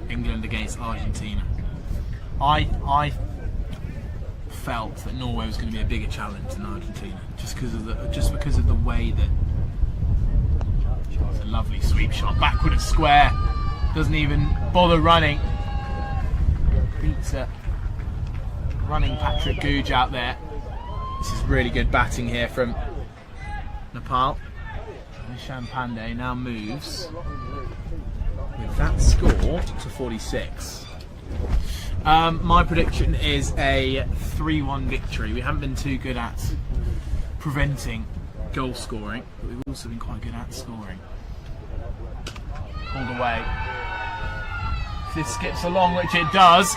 England against Argentina. I felt that Norway was going to be a bigger challenge than Argentina, just because of the way that it's a lovely sweep shot, backward of square, doesn't even bother running. Beats a running Patrick Googe out there. This is really good batting here from Nepal. Champagne now moves with that score to 46. My prediction is a 3-1 victory. We haven't been too good at preventing goal scoring, but we've also been quite good at scoring. All the way. If this skips along, which it does,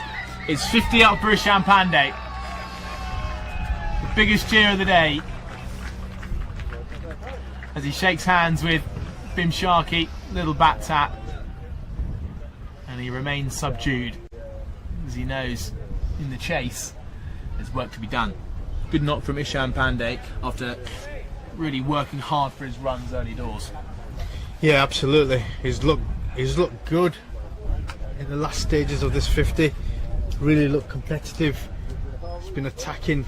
it's 50 up for Champagne. The biggest cheer of the day as he shakes hands with Bim Sharkey, little bat tap, and he remains subdued as he knows in the chase there's work to be done. Good knock from Ishan Pandey after really working hard for his runs early doors. Yeah, absolutely. He's looked good in the last stages of this 50. Really looked competitive. He's been attacking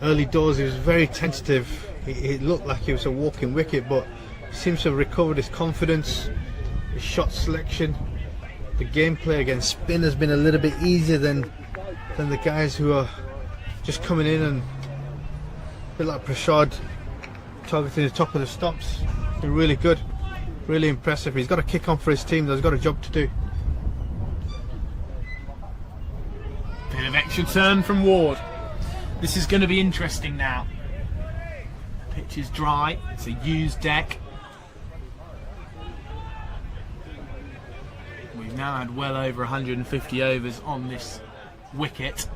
early doors. He was very tentative. It looked like he was a walking wicket, but he seems to have recovered his confidence, his shot selection. The gameplay against spin has been a little bit easier than the guys who are just coming in, and a bit like Prashad targeting the top of the stumps. Been really good, really impressive. He's got to kick on for his team. He's got a job to do. Bit of extra turn from Ward. This is going to be interesting now. The pitch is dry. It's a used deck. We've now had well over 150 overs on this wicket.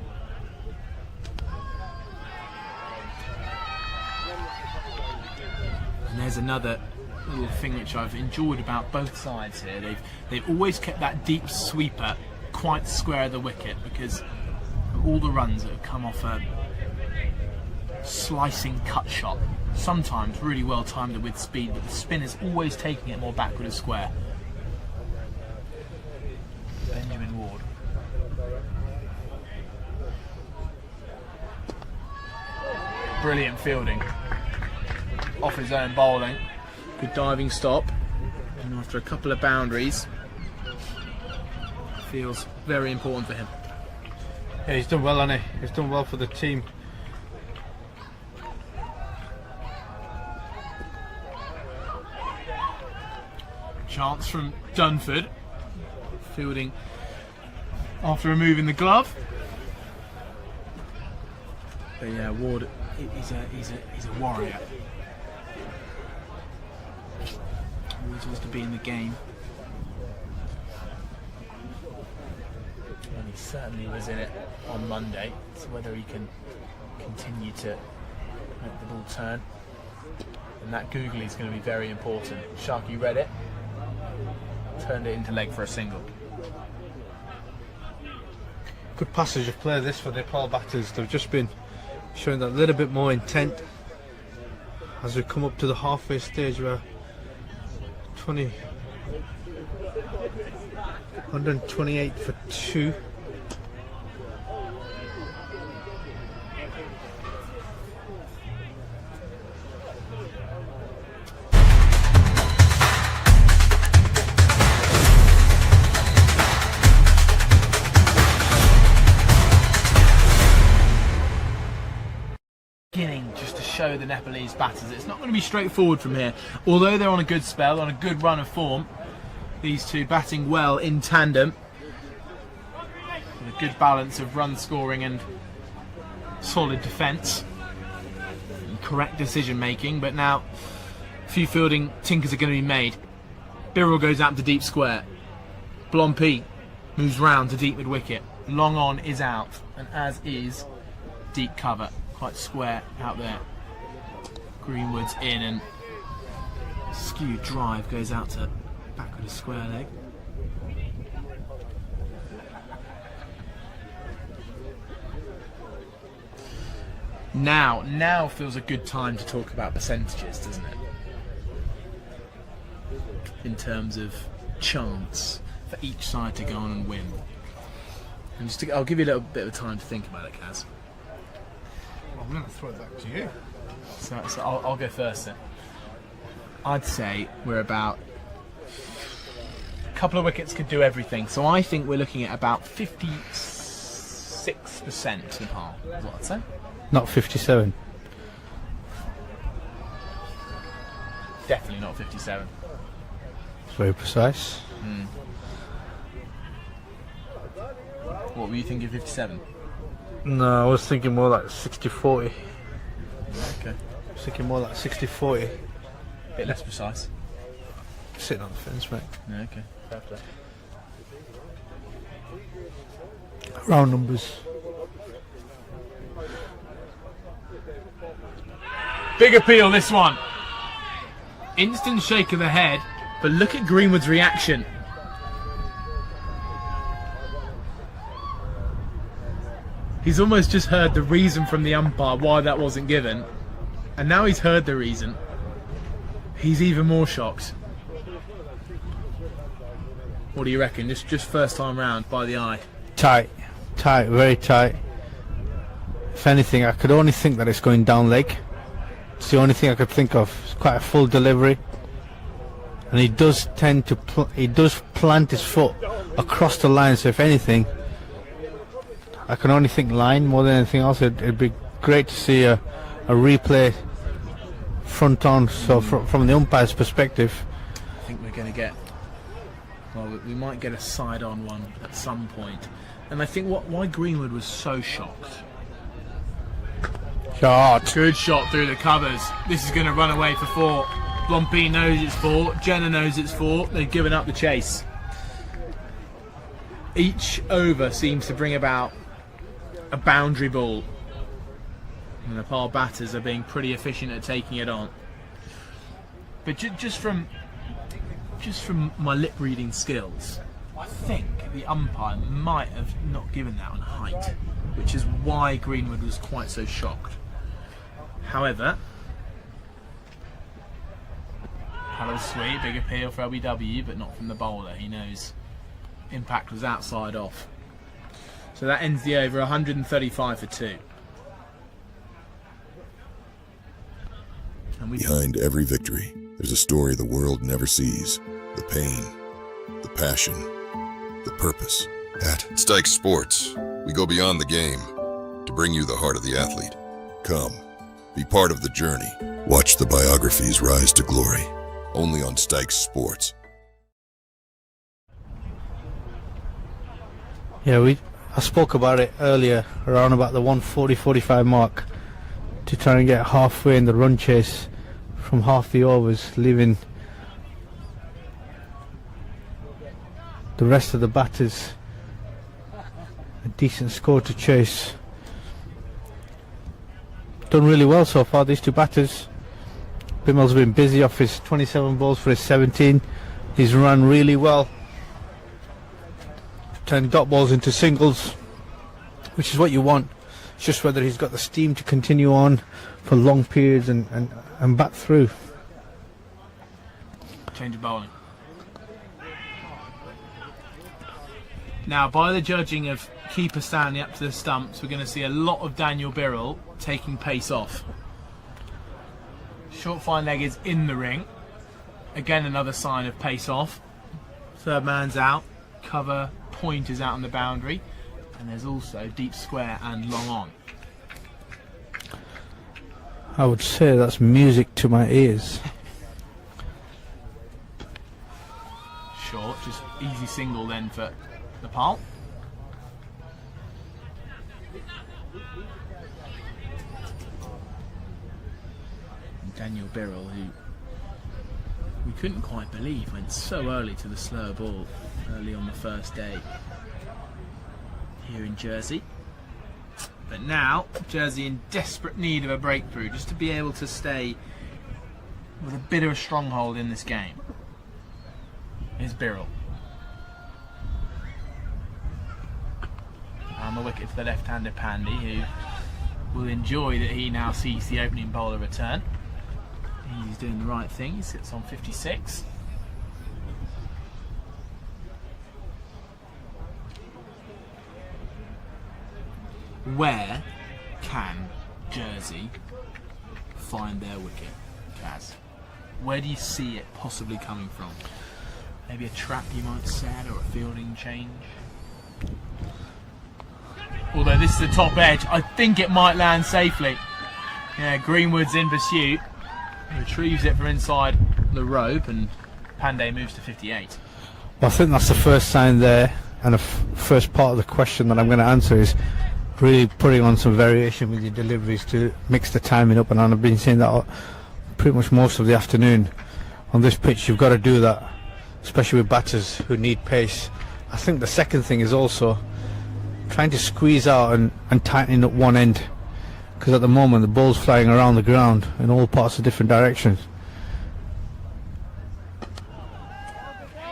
And there's another little thing which I've enjoyed about both sides here. They've always kept that deep sweeper quite square of the wicket, because all the runs that have come off a slicing cut shot, sometimes really well timed with speed, but the spin is always taking it more backward of square. Benjamin Ward. Brilliant fielding off his own bowling. Good diving stop, and after a couple of boundaries, feels very important for him. Yeah, he's done well, hasn't he? He's done well for the team. Chance from Dunford, fielding after removing the glove. But yeah, Ward, he's a warrior. just to be in the game. And he certainly was in it on Monday, so whether he can continue to make the ball turn. And that googly is going to be very important. Sharky read it, turned it into leg for a single. Good passage of play this for Nepal batters. They've just been showing that little bit more intent as we come up to the halfway stage where 128 for 2. Just to show the Nepalese batters it's not going to be straightforward from here. Although they're on a good spell, on a good run of form, these two batting well in tandem with a good balance of run scoring and solid defence and correct decision making. But now a few fielding tinkers are going to be made. Birrell goes out to deep square. Blompi moves round to deep mid wicket. Long on is out, and as is deep cover. Quite square out there. Greenwood's in, and skewed drive goes out to back with a square leg. Now feels a good time to talk about percentages, doesn't it? In terms of chance for each side to go on and win. And I'll give you a little bit of time to think about it, Kaz. I'm going to throw it back to you. So I'll go first then. I'd say we're about a couple of wickets could do everything. So I think we're looking at about 56% Nepal, is what I'd say. Not 57. Definitely not 57. It's very precise. What were you thinking, 57? No, I was thinking more like 60-40. Okay. I was thinking more like 60-40. A bit less precise. Sitting on the fence, mate. Yeah, okay. Fair play. Round numbers. Big appeal, this one. Instant shake of the head, but look at Greenwood's reaction. He's almost just heard the reason from the umpire why that wasn't given, and now he's heard the reason. He's even more shocked. What do you reckon? Just first time round by the eye. Tight, very tight. If anything, I could only think that it's going down leg. It's the only thing I could think of. It's quite a full delivery, and he does tend to plant his foot across the line. So if anything, I can only think line more than anything else. It'd be great to see a replay front on. So from the umpire's perspective, I think we're going to get. Well, we might get a side on one at some point, and I think why Greenwood was so shocked. shot. Good shot through the covers. This is going to run away for 4. Blompi knows it's 4. Jenner knows it's 4. They've given up the chase. Each over seems to bring about a boundary ball. And the Nepal batters are being pretty efficient at taking it on. But just from my lip reading skills, I think the umpire might have not given that on height, which is why Greenwood was quite so shocked. However, hello sweet, big appeal for LBW, but not from the bowler. He knows impact was outside off. So that ends the over, 135 for 2. And behind every victory, there's a story the world never sees. The pain, the passion, the purpose. At Stike Sports, we go beyond the game to bring you the heart of the athlete. Come, be part of the journey. Watch the biographies rise to glory, only on Stike Sports. Yeah, I spoke about it earlier, around about the 140-45 mark, to try and get halfway in the run chase from half the overs, leaving the rest of the batters a decent score to chase. Done really well so far, these two batters. Bimmel's been busy off his 27 balls for his 17. He's run really well, turned dot balls into singles, which is what you want. It's just whether he's got the steam to continue on for long periods and back through. Change of bowling. Now, by the judging of keeper Stanley up to the stumps, we're going to see a lot of Daniel Birrell taking pace off. Short fine leg is in the ring. Again, another sign of pace off. Third man's out. Cover point is out on the boundary. And there's also deep square and long on. I would say that's music to my ears. Short, just easy single then for Nepal. And Daniel Birrell, who we couldn't quite believe went so early to the slower ball early on the first day here in Jersey. But now, Jersey in desperate need of a breakthrough, just to be able to stay with a bit of a stronghold in this game. Here's Birrell. On the wicket for the left-handed Pandey, who will enjoy that he now sees the opening bowler return. He's doing the right thing, he sits on 56. Where can Jersey find their wicket, Kaz? Where do you see it possibly coming from? Maybe a trap, you might have said, or a fielding change? Although this is the top edge, I think it might land safely. Yeah, Greenwood's in pursuit. Retrieves it from inside the rope, and Pandey moves to 58. Well, I think that's the first sign there, and the first part of the question that I'm going to answer is really putting on some variation with your deliveries to mix the timing up, and I've been saying that pretty much most of the afternoon. On this pitch, you've got to do that, especially with batters who need pace. I think the second thing is also trying to squeeze out and tightening up one end, because at the moment the ball's flying around the ground in all parts of different directions.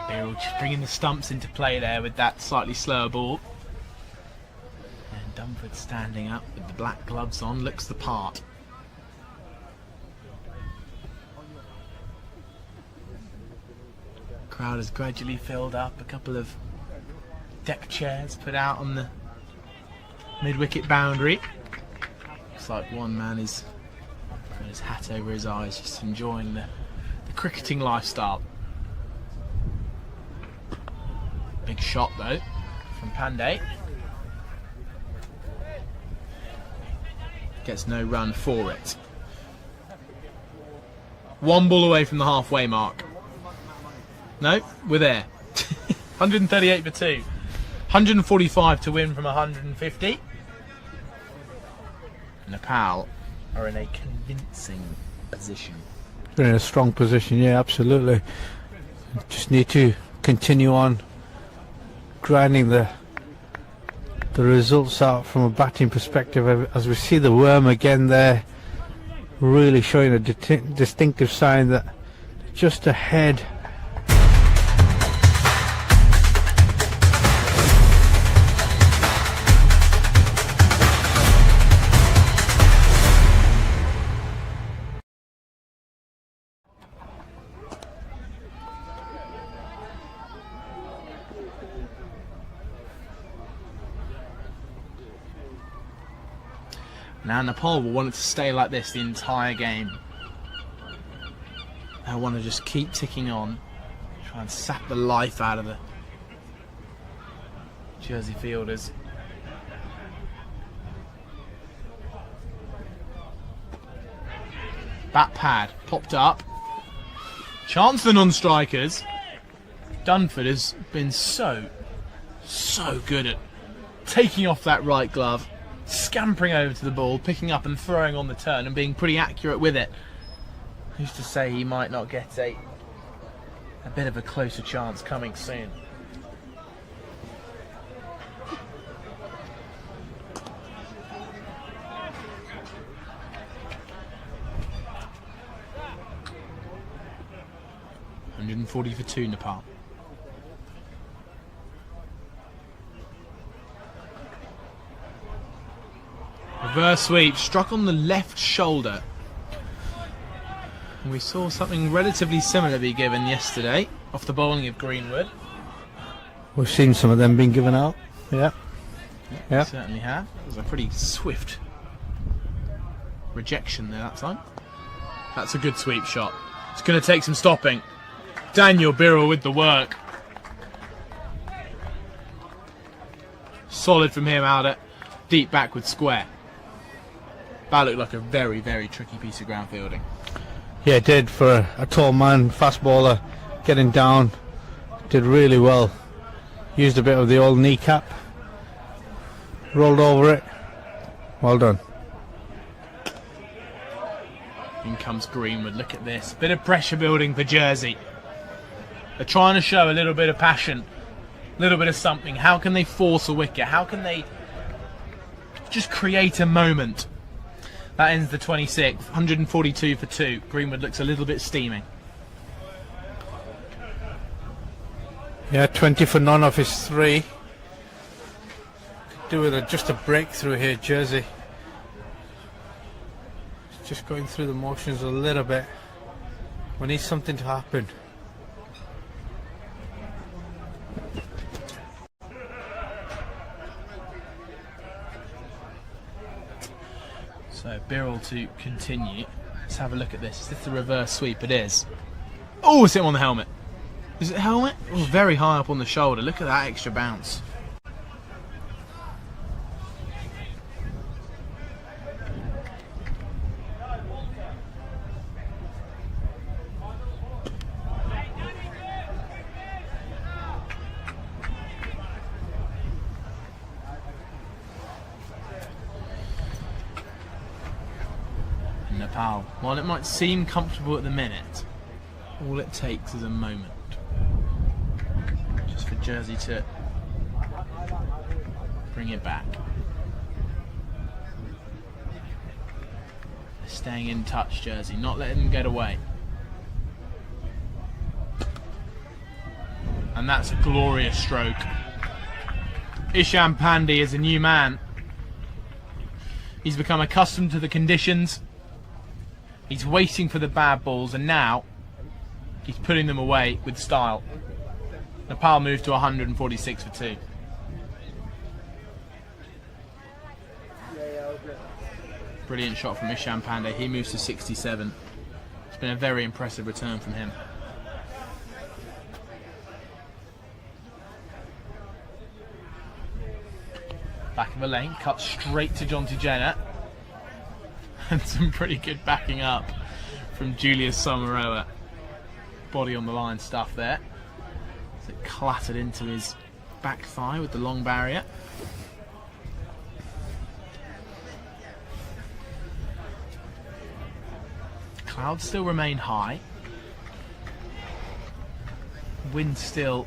Birrell just bringing the stumps into play there with that slightly slower ball. And Dunford standing up with the black gloves on, looks the part. Crowd has gradually filled up, a couple of deck chairs put out on the mid-wicket boundary. Looks like one man is got his hat over his eyes, just enjoying the cricketing lifestyle. Big shot though from Pandey. Gets no run for it. One ball away from the halfway mark. No, we're there. 138 for 2. 145 to win from 150. Nepal are in a convincing position. They're in a strong position, yeah, absolutely. Just need to continue on grinding the results out from a batting perspective, as we see the worm again there, really showing a distinctive sign that just ahead. Now Nepal will want it to stay like this the entire game. They'll want to just keep ticking on, try and sap the life out of the Jersey fielders. Bat pad popped up. Chance for non-strikers. Dunford has been so good at taking off that right glove, scampering over to the ball, picking up and throwing on the turn and being pretty accurate with it. Who's to say he might not get a bit of a closer chance coming soon? 140 for 2, Nepal. Reverse sweep, struck on the left shoulder. And we saw something relatively similar be given yesterday off the bowling of Greenwood. We've seen some of them being given out. Yeah. We certainly have. It was a pretty swift rejection there that time. That's a good sweep shot. It's going to take some stopping. Daniel Birrell with the work. Solid from him out at deep backward square. That looked like a very, very tricky piece of ground fielding. Yeah, it did for a tall man, fast bowler, getting down. Did really well. Used a bit of the old kneecap. Rolled over it. Well done. In comes Greenwood. Look at this. Bit of pressure building for Jersey. They're trying to show a little bit of passion. A little bit of something. How can they force a wicket? How can they just create a moment? That ends the 26th. 142 for 2. Greenwood looks a little bit steaming. Yeah, 20 for none off his 3. Could do with just a breakthrough here, Jersey. Just going through the motions a little bit. We need something to happen. So Birrell to continue. Let's have a look at this. Is this the reverse sweep? It is. Oh, it's hit on the helmet. Is it helmet? Oh, very high up on the shoulder. Look at that extra bounce. Nepal, while it might seem comfortable at the minute, all it takes is a moment just for Jersey to bring it back. They're staying in touch, Jersey, not letting them get away. And that's a glorious stroke. Ishan Pandey is a new man. He's become accustomed to the conditions. He's waiting for the bad balls, and now he's putting them away with style. Nepal moved to 146 for 2. Brilliant shot from Ishan Pandey. He moves to 67. It's been a very impressive return from him. Back of the lane, cut straight to Jonty Jenner. And some pretty good backing up from Julius Samaroa. Body on the line stuff there. So it clattered into his back thigh with the long barrier. Clouds still remain high. Wind still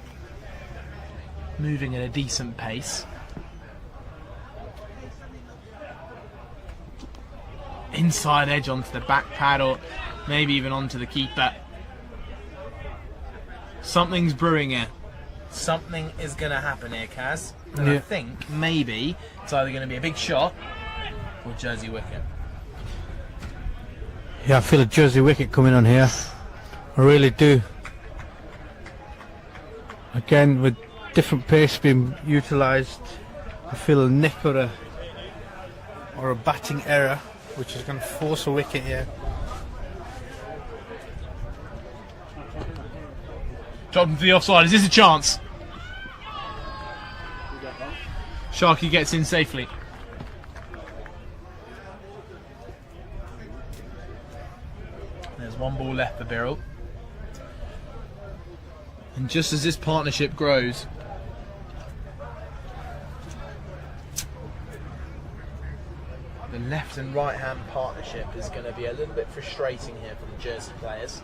moving at a decent pace. Inside edge onto the back pad, or maybe even onto the keeper. Something's brewing here. Something is going to happen here, Kaz. And I think maybe it's either going to be a big shot or Jersey wicket. Yeah, I feel a Jersey wicket coming on here. I really do. Again, with different pace being utilised, I feel a nick or a batting error, which is going to force a wicket here. Dropped into the offside. Is this a chance? Sharky gets in safely. There's one ball left for Birrell. And just as this partnership grows, the left and right hand partnership is going to be a little bit frustrating here for the Jersey players.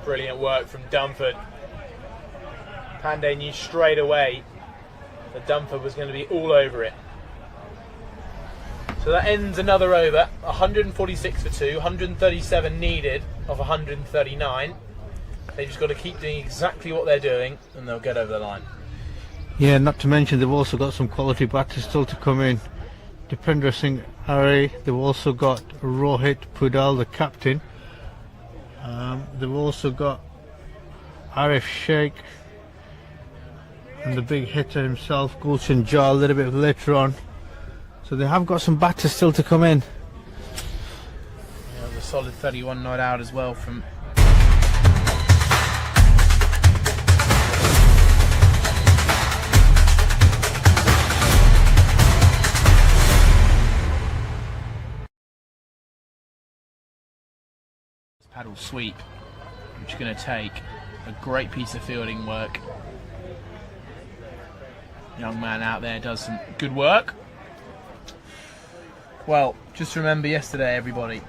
Brilliant work from Dunford. Pandey knew straight away that Dunford was going to be all over it. So that ends another over. 146 for 2, 137 needed of 139. They just got to keep doing exactly what they're doing, and they'll get over the line. Yeah, not to mention they've also got some quality batters still to come in. Dipendra Singh Arey, they've also got Rohit Pudal, the captain. They've also got Arif Sheikh and the big hitter himself, Gulshan Jha, a little bit later on. So they have got some batters still to come in. Yeah, a solid 31 not out as well from. Paddle sweep, which is going to take a great piece of fielding work. Young man out there does some good work. Well, just remember yesterday, everybody,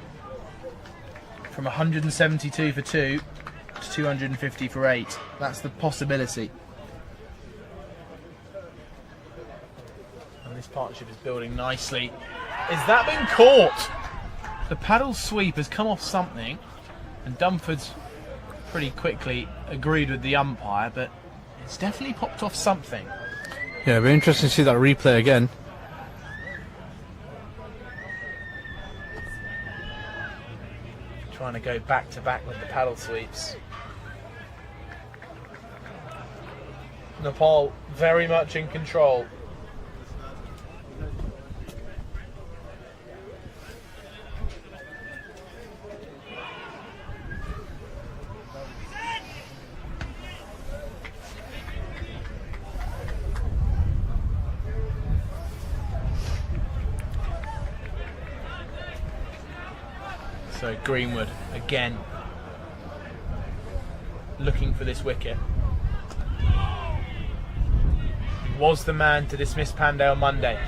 from 172 for 2 to 250 for 8. That's the possibility. And this partnership is building nicely. Is that been caught? The paddle sweep has come off something, and Dunford's pretty quickly agreed with the umpire, but it's definitely popped off something. Yeah, it'll be interesting to see that replay again. Trying to go back to back with the paddle sweeps. Nepal very much in control. So Greenwood again looking for this wicket. He was the man to dismiss Pandey on Monday.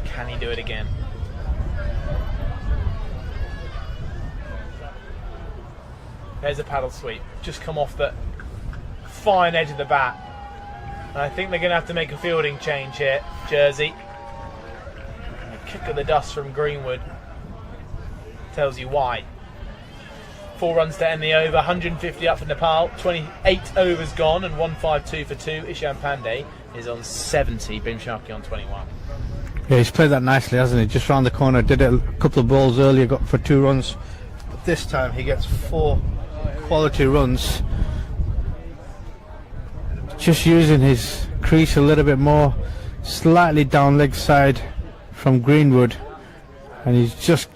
Can he do it again? There's a paddle sweep. Just come off the fine edge of the bat. And I think they're going to have to make a fielding change here, Jersey. And a kick of the dust from Greenwood tells you why. 4 runs to end the over, 150 up for Nepal, 28 overs gone and 152 for 2. Ishan Pandey is on 70, Bim Sharkey on 21. Yeah, he's played that nicely, hasn't he? Just round the corner, did it a couple of balls earlier, got for 2 runs. But this time he gets 4 quality runs. Just using his crease a little bit more, slightly down leg side from Greenwood, and he's just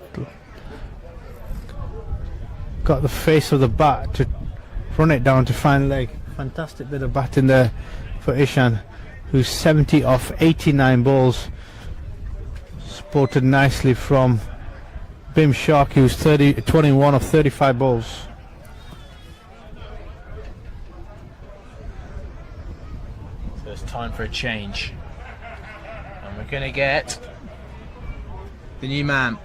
got the face of the bat to run it down to fine leg. Fantastic bit of batting there for Ishan, who's 70 off 89 balls. Supported nicely from Bim Sharkey, who's 21 of 35 balls. It's time for a change, and we're going to get the new man,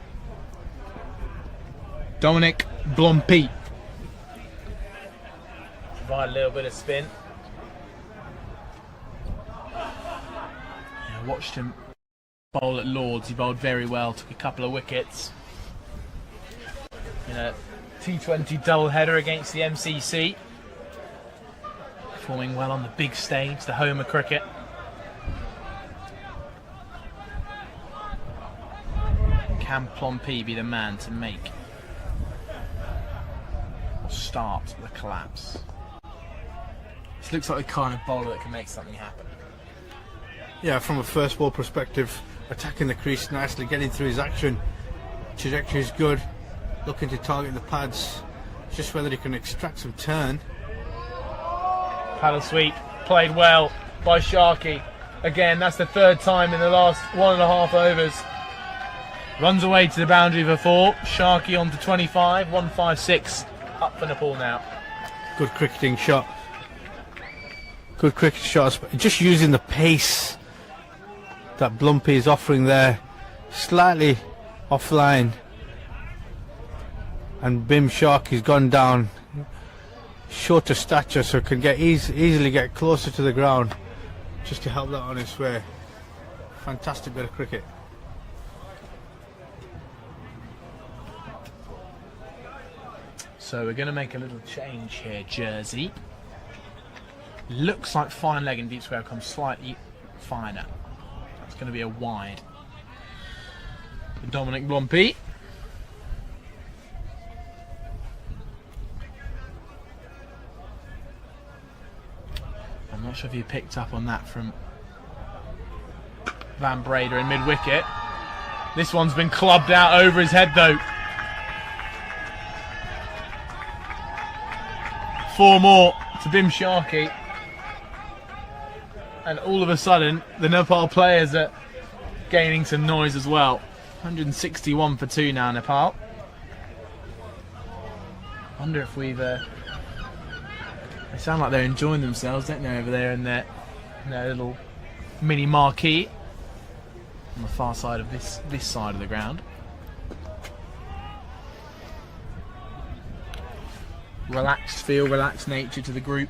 Dominic Blompi. Provide a little bit of spin. I watched him bowl at Lords. He bowled very well, took a couple of wickets in a T20 doubleheader against the MCC. Performing well on the big stage, the home of cricket. Can Plompi be the man to make or start the collapse? This looks like the kind of bowler that can make something happen. Yeah, from a first ball perspective, attacking the crease nicely, getting through his action. Trajectory is good, looking to target the pads. Just whether he can extract some turn. Paddle sweep, played well by Sharkey. Again, that's the 3rd time in the last 1.5 overs. Runs away to the boundary for 4. Sharkey on to 25, 156 up for Nepal now. Good cricketing shot. Good cricket shots, just using the pace that Blumpy is offering there. Slightly offline. And Bim Sharkey's gone down. shorter stature, so can get easily get closer to the ground, just to help that on its way. Fantastic bit of cricket. So we're going to make a little change here, Jersey. Looks like fine leg and deep square comes slightly finer. It's going to be a wide. Dominic Blompe. I'm not sure if you picked up on that from Van Breda in mid-wicket. This one's been clubbed out over his head though. 4 more to Bim Sharkey. And all of a sudden, the Nepal players are gaining some noise as well. 161 for 2 now, Nepal. Wonder if we've... They sound like they're enjoying themselves, don't they, over there in their little mini marquee on the far side of this side of the ground. Relaxed feel, relaxed nature to the group.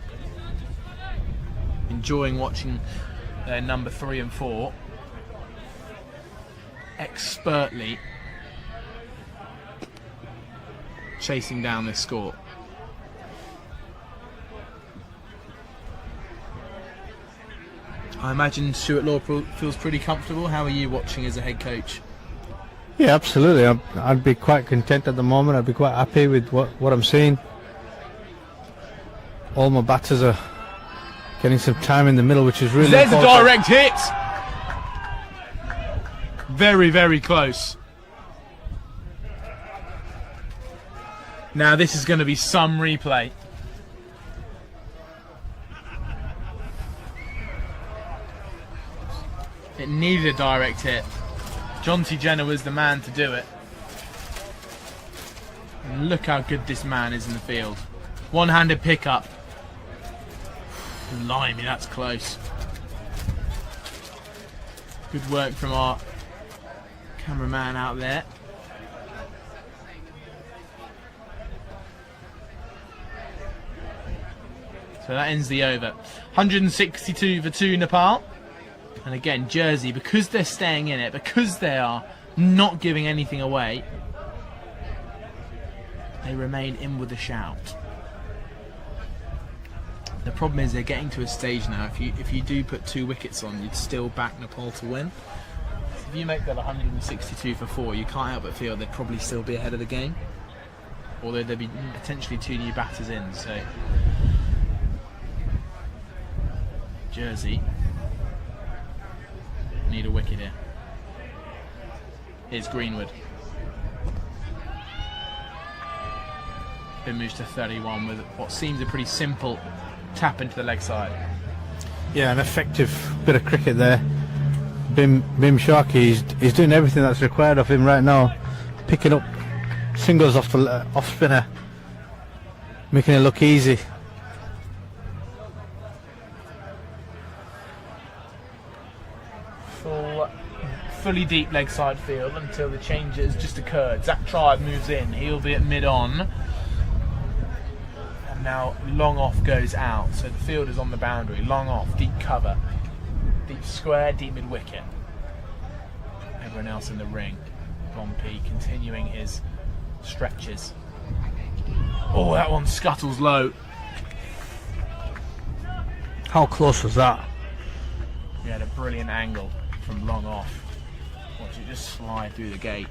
Enjoying watching their number 3 and 4 expertly chasing down this score. I imagine Stuart Law feels pretty comfortable. How are you watching as a head coach? Yeah, absolutely. I'd be quite content at the moment. I'd be quite happy with what I'm seeing. All my batters are getting some time in the middle, which is really There's important. a direct hit. Very, very close. Now this is going to be some replay. It needed a direct hit. Jonty Jenner was the man to do it. And look how good this man is in the field. One-handed pickup. Blimey, that's close. Good work from our cameraman out there. So that ends the over. 162 for 2 Nepal. And again, Jersey, because they're staying in it, because they are not giving anything away, they remain in with a shout. The problem is they're getting to a stage now, if you do put 2 wickets on, you'd still back Nepal to win. So if you make that 162 for 4, you can't help but feel they'd probably still be ahead of the game. Although there'd be potentially 2 new batters in, so... Jersey need a wicket here. Here's Greenwood. It moves to 31 with what seems a pretty simple tap into the leg side. Yeah, an effective bit of cricket there. Bim Sharkey, he's doing everything that's required of him right now, picking up singles off the off spinner, making it look easy. Fully deep leg side field until the change has just occurred. Zach Tribe moves in, he'll be at mid-on. And now long off goes out, so the field is on the boundary. Long off, deep cover, deep square, deep mid-wicket. Everyone else in the ring. Blompe continuing his stretches. Oh, that one scuttles low. How close was that? He had a brilliant angle from long off. Watch it just slide through the gate.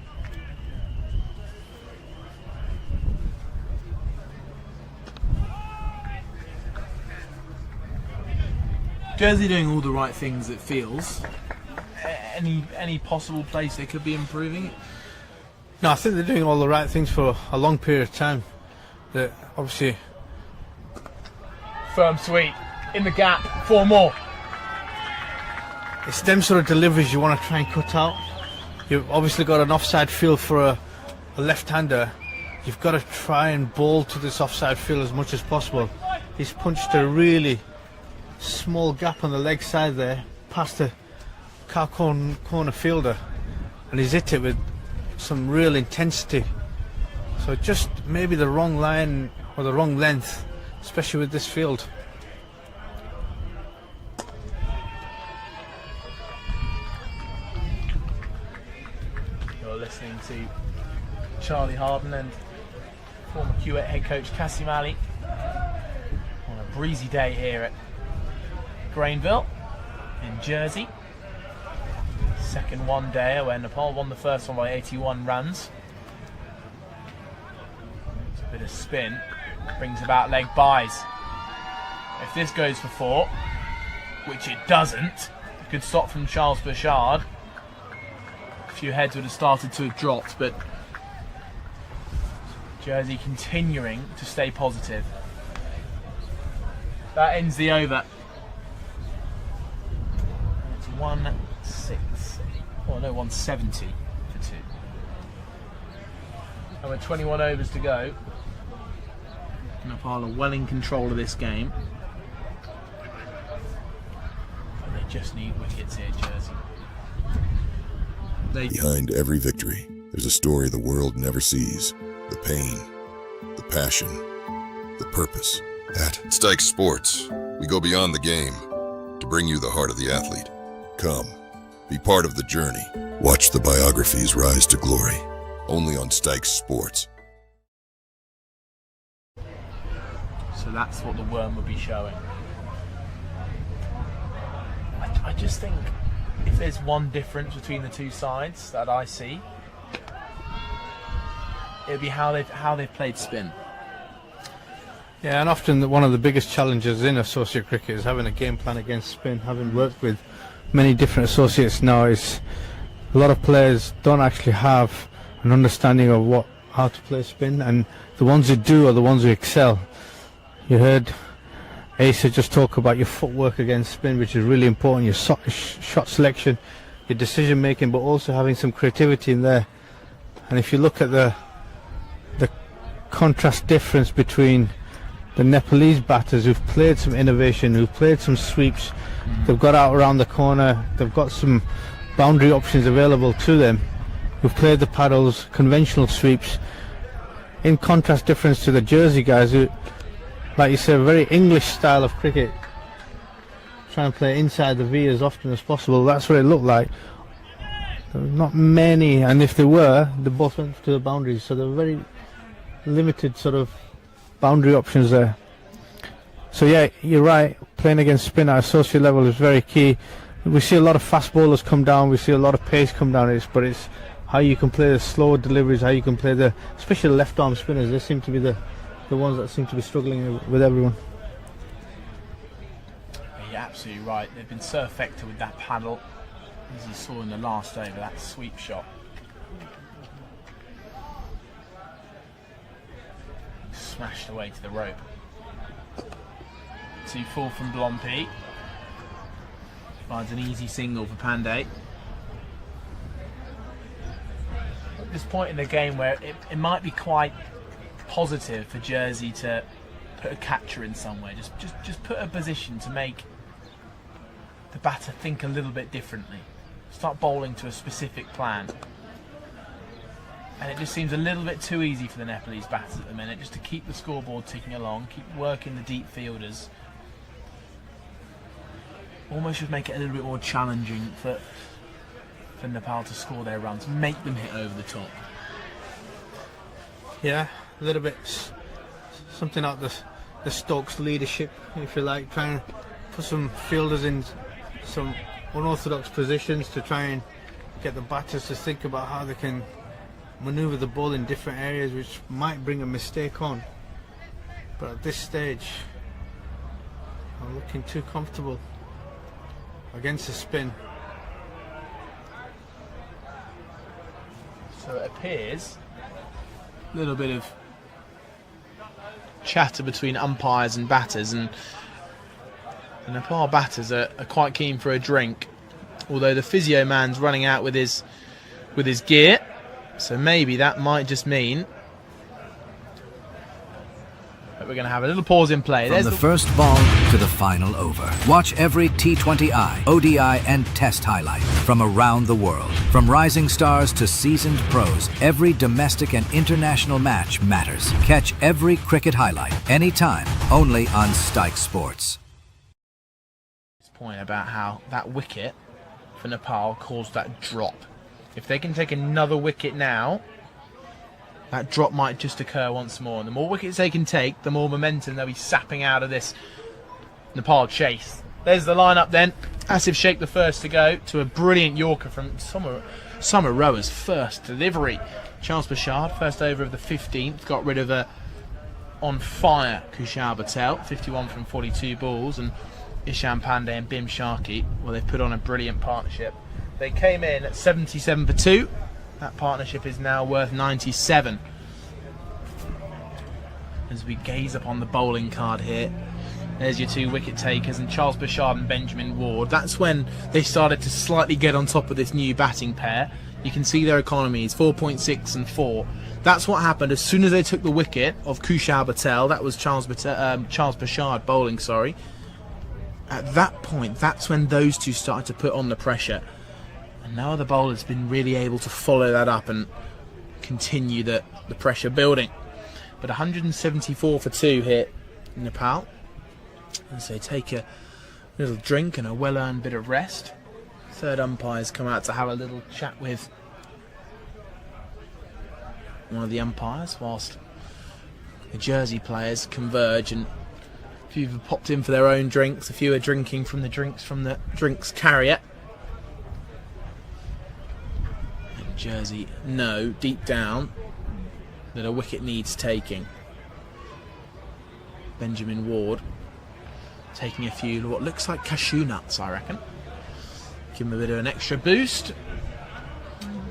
Jersey doing all the right things, it feels. Any possible place they could be improving? No, I think they're doing all the right things for a long period of time. They're obviously... Firm sweep, in the gap, 4 more. It's them sort of deliveries you want to try and cut out. You've obviously got an offside field for a left-hander. You've got to try and bowl to this offside field as much as possible. He's punched a really small gap on the leg side there, past the corner fielder, and he's hit it with some real intensity. So just maybe the wrong line or the wrong length especially with this field. You're listening to Charlie Harden and former Kuwait head coach Kassim Ali on a breezy day here at Grainville in Jersey. Second one day where Nepal won the first one by 81 runs. It's a bit of spin, brings about leg buys. If this goes for 4, which it doesn't, good stop from Charles Bouchard. A few heads would have started to have dropped, but Jersey continuing to stay positive. That ends the over. It's 170 for 2. And with 21 overs to go, Nepal are well in control of this game. And they just need wickets here, Jersey. Behind every victory, there's a story the world never sees. The pain, the passion, the purpose. At Stike Sports, we go beyond the game to bring you the heart of the athlete. Come, be part of the journey. Watch the biographies rise to glory, only on Stike Sports. So that's what the worm would be showing. I just think if there's one difference between the two sides that I see, it would be how they've played spin. Yeah, and often one of the biggest challenges in associate cricket is having a game plan against spin. Having worked with many different associates now, is a lot of players don't actually have an understanding of how to play spin, and the ones who do are the ones who excel. You heard Asa just talk about your footwork against spin, which is really important, your shot selection, your decision making, but also having some creativity in there. And if you look at the contrast difference between the Nepalese batters who've played some innovation, who've played some sweeps, they've got out around the corner, they've got some boundary options available to them, who've played the paddles, conventional sweeps, in contrast difference to the Jersey guys who, like you said, a very English style of cricket, try and play inside the V as often as possible. That's what it looked like. There were not many, and if there were, they both went to the boundaries, so there were very limited sort of boundary options there. So yeah, you're right, playing against spin at associate level is very key. We see a lot of fast bowlers come down, we see a lot of pace come down, but it's how you can play the slower deliveries, how you can play especially the left arm spinners. They seem to be the ones that seem to be struggling with everyone. You're absolutely right, they've been so effective with that paddle, as you saw in the last over, that sweep shot. Smashed away to the rope. 2-4 from Blompi. Finds an easy single for Pandey. At this point in the game where it might be quite positive for Jersey to put a catcher in somewhere, just put a position to make the batter think a little bit differently. Start bowling to a specific plan. And it just seems a little bit too easy for the Nepalese batters at the minute, just to keep the scoreboard ticking along, keep working the deep fielders. Almost should make it a little bit more challenging for Nepal to score their runs, make them hit over the top. Yeah, a little bit something like the Stokes leadership, if you like, trying to put some fielders in some unorthodox positions to try and get the batters to think about how they can manoeuvre the ball in different areas, which might bring a mistake on. But at this stage, I'm looking too comfortable against the spin. So it appears a little bit of chatter between umpires and batters, and the Nepal batters are quite keen for a drink, although the physio man's running out with his gear, so maybe that might just mean that we're going to have a little pause in play. From the first ball to the final over. Watch every T20I, ODI and Test highlight from around the world. From rising stars to seasoned pros, every domestic and international match matters. Catch every cricket highlight, anytime, only on Stike Sports. Point about how that wicket for Nepal caused that drop. If they can take another wicket now, that drop might just occur once more. And the more wickets they can take, the more momentum they'll be sapping out of this Nepal chase. There's the lineup then. Asif Sheikh the first to go, to a brilliant Yorker from Summer Rower's first delivery. Charles Bashard, first over of the 15th, got rid of a on fire Kushal Patel, 51 from 42 balls, and Ishan Pandey and Bim Sharkey, well, they've put on a brilliant partnership. They came in at 77 for 2. That partnership is now worth 97. As we gaze upon the bowling card here, there's your two wicket takers, and Charles Bashard and Benjamin Ward. That's when they started to slightly get on top of this new batting pair. You can see their economies, 4.6 and 4. That's what happened as soon as they took the wicket of Kushal Patel. That was Charles Bashard bowling, sorry. At that point, that's when those two started to put on the pressure. And now the bowler's been really able to follow that up and continue the pressure building. But 174 for 2 here in Nepal. As they take a little drink and a well-earned bit of rest. Third umpire's come out to have a little chat with one of the umpires whilst the Jersey players converge, and a few have popped in for their own drinks, a few are drinking from the drinks carrier. And Jersey know deep down that a wicket needs taking. Benjamin Ward taking a few what looks like cashew nuts, I reckon. Give him a bit of an extra boost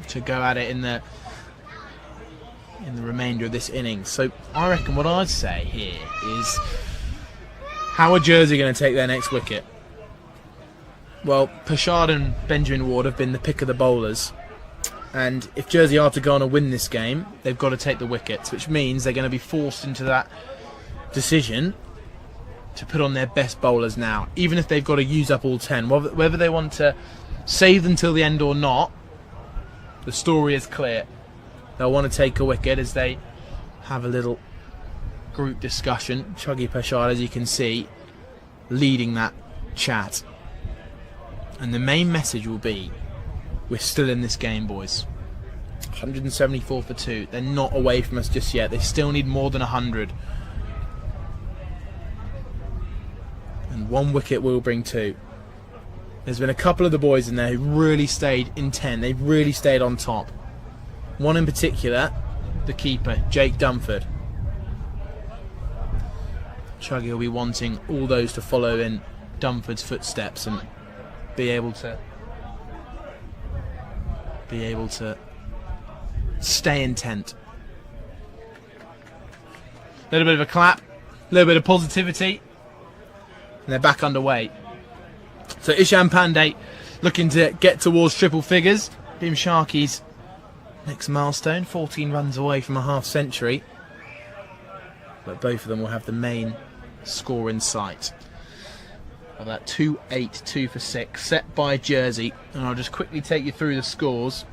to go at it in the remainder of this innings. So I reckon what I'd say here is, how are Jersey going to take their next wicket? Well, Pashard and Benjamin Ward have been the pick of the bowlers, and if Jersey are to go on and win this game, they've got to take the wickets, which means they're going to be forced into that decision to put on their best bowlers now, even if they've got to use up all 10. Whether they want to save them till the end or not, the story is clear. They'll want to take a wicket as they have a little group discussion. Chuggy Pashard, as you can see, leading that chat. And the main message will be, we're still in this game, boys. 174 for 2. They're not away from us just yet. They still need more than 100. And one wicket will bring 2. There's been a couple of the boys in there who really stayed intent. They've really stayed on top. One in particular, the keeper, Jake Dunford. Chuggy will be wanting all those to follow in Dunford's footsteps and be able to stay intent. A little bit of a clap, a little bit of positivity, and they're back underway. So Ishan Pandey looking to get towards triple figures. Bim Sharkey's next milestone, 14 runs away from a half century. But both of them will have the main score in sight. Of that 2-8, 2 for 6, set by Jersey. And I'll just quickly take you through the scores.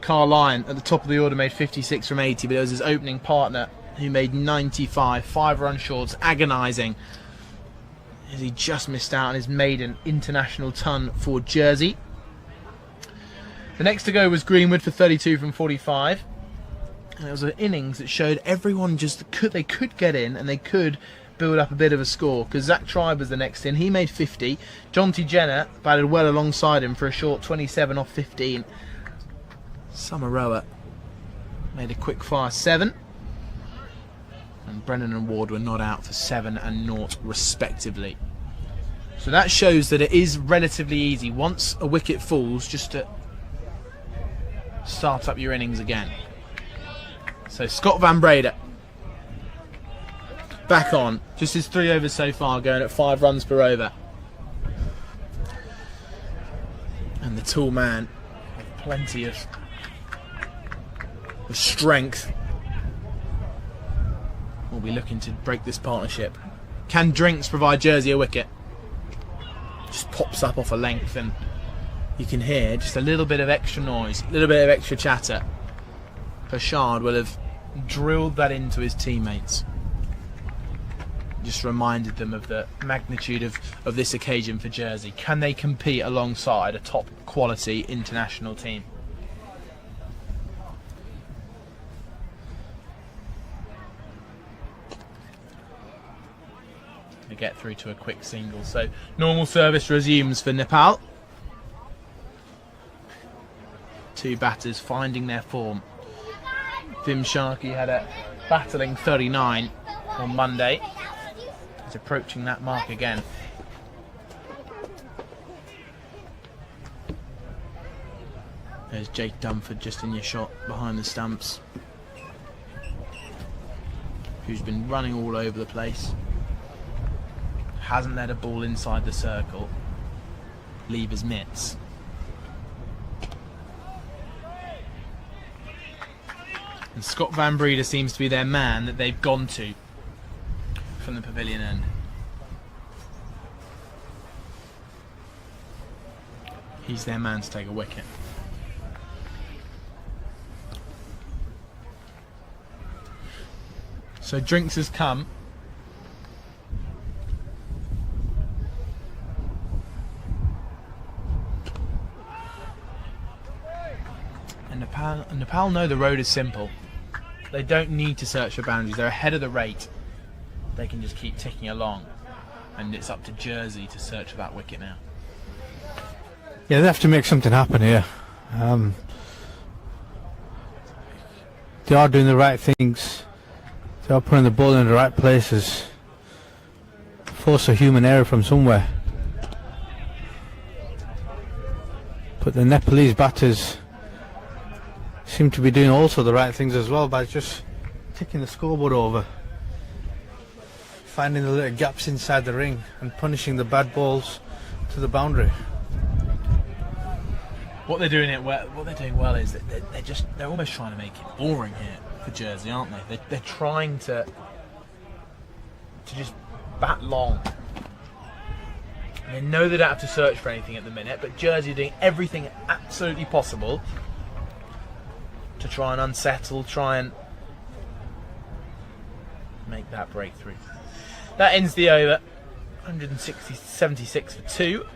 Carl Lyon at the top of the order made 56 from 80, but it was his opening partner who made 95, 5 run shorts, agonising, as he just missed out on his maiden international ton for Jersey. The next to go was Greenwood for 32 from 45. And it was an innings that showed everyone they could get in and they could build up a bit of a score, because Zach Tribe was the next in. He made 50. Jonty Jenner batted well alongside him for a short 27 off 15. Summeroa made a quick fire 7. And Brennan and Ward were not out for 7 and 0 respectively. So that shows that it is relatively easy once a wicket falls just to start up your innings again. So Scott Van Breda back on, just his 3 overs so far, going at 5 runs per over. And the tall man, plenty of strength, will be looking to break this partnership. Can Drinks provide Jersey a wicket? Just pops up off a length, and you can hear just a little bit of extra noise, a little bit of extra chatter. Pashard will have drilled that into his teammates. just reminded them of the magnitude of this occasion for Jersey. Can they compete alongside a top quality international team? They get through to a quick single. So normal service resumes for Nepal. Two batters finding their form. Vim Sharkey had a battling 39 on Monday. He's approaching that mark again. There's Jake Dunford just in your shot behind the stumps, who's been running all over the place. Hasn't let a ball inside the circle leave his mitts. And Scott Van Breeder seems to be their man that they've gone to from the pavilion end. He's their man to take a wicket. So drinks has come. And Nepal know the road is simple. They don't need to search for boundaries. They're ahead of the rate. They can just keep ticking along. And it's up to Jersey to search for that wicket now. Yeah, they have to make something happen here. They are doing the right things. They are putting the ball in the right places. Force a human error from somewhere. But the Nepalese batters seem to be doing also the right things as well by just ticking the scoreboard over, finding the little gaps inside the ring and punishing the bad balls to the boundary. What they're doing well is that they're almost trying to make it boring here for Jersey, aren't they? They're trying to just bat long. And they know they don't have to search for anything at the minute, but Jersey are doing everything absolutely possible to try and unsettle, try and make that breakthrough. That ends the over. 176 for 2.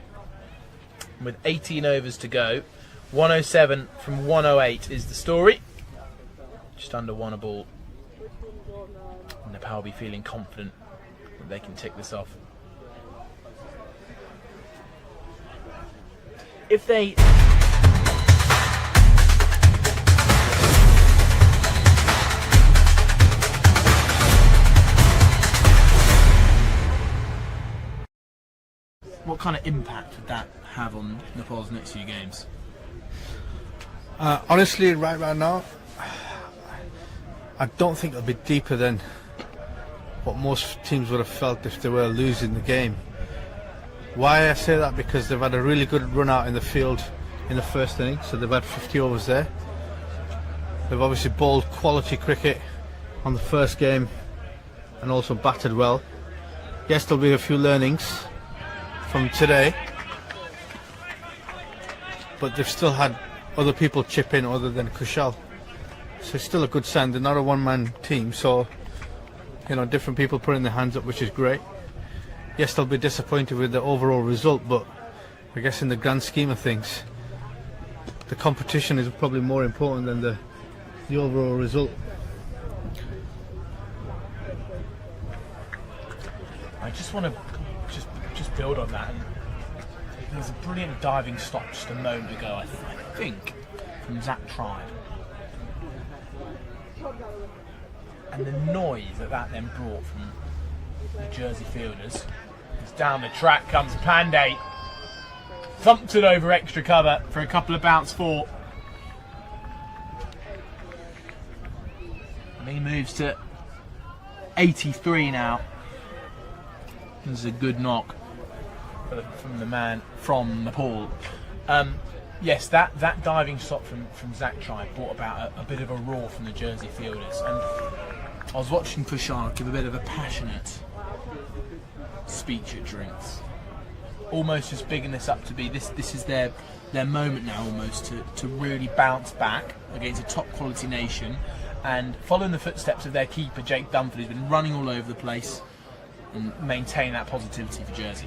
With 18 overs to go. 107 from 108 is the story. Just under one a ball. Nepal will be feeling confident that they can tick this off. If they... What kind of impact would that have on Nepal's next few games? Honestly, right now, I don't think it'll be deeper than what most teams would have felt if they were losing the game. Why I say that? Because they've had a really good run out in the field in the first inning, so they've had 50 overs there. They've obviously bowled quality cricket on the first game and also batted well. Yes, there'll be a few learnings from today, but they've still had other people chip in other than Kushal, so it's still a good sign. They're not a one-man team, so you know, different people putting their hands up, which is great. Yes, they'll be disappointed with the overall result, but I guess in the grand scheme of things, the competition is probably more important than the overall result. I just want to just build on that. And there was a brilliant diving stop just a moment ago, I think, from Zach Tribe. And the noise that then brought from the Jersey fielders. As down the track comes Pandey. Thumped it over extra cover for a couple of bounce 4. And he moves to 83 now. This is a good knock from the man from Nepal. Yes, that diving shot from Zach Tribe brought about a bit of a roar from the Jersey fielders. And I was watching Kushal give a bit of a passionate speech at drinks, almost just bigging this up to be this is their moment now, almost to really bounce back against a top quality nation and following the footsteps of their keeper Jake Dunford, who's been running all over the place. and maintain that positivity for Jersey.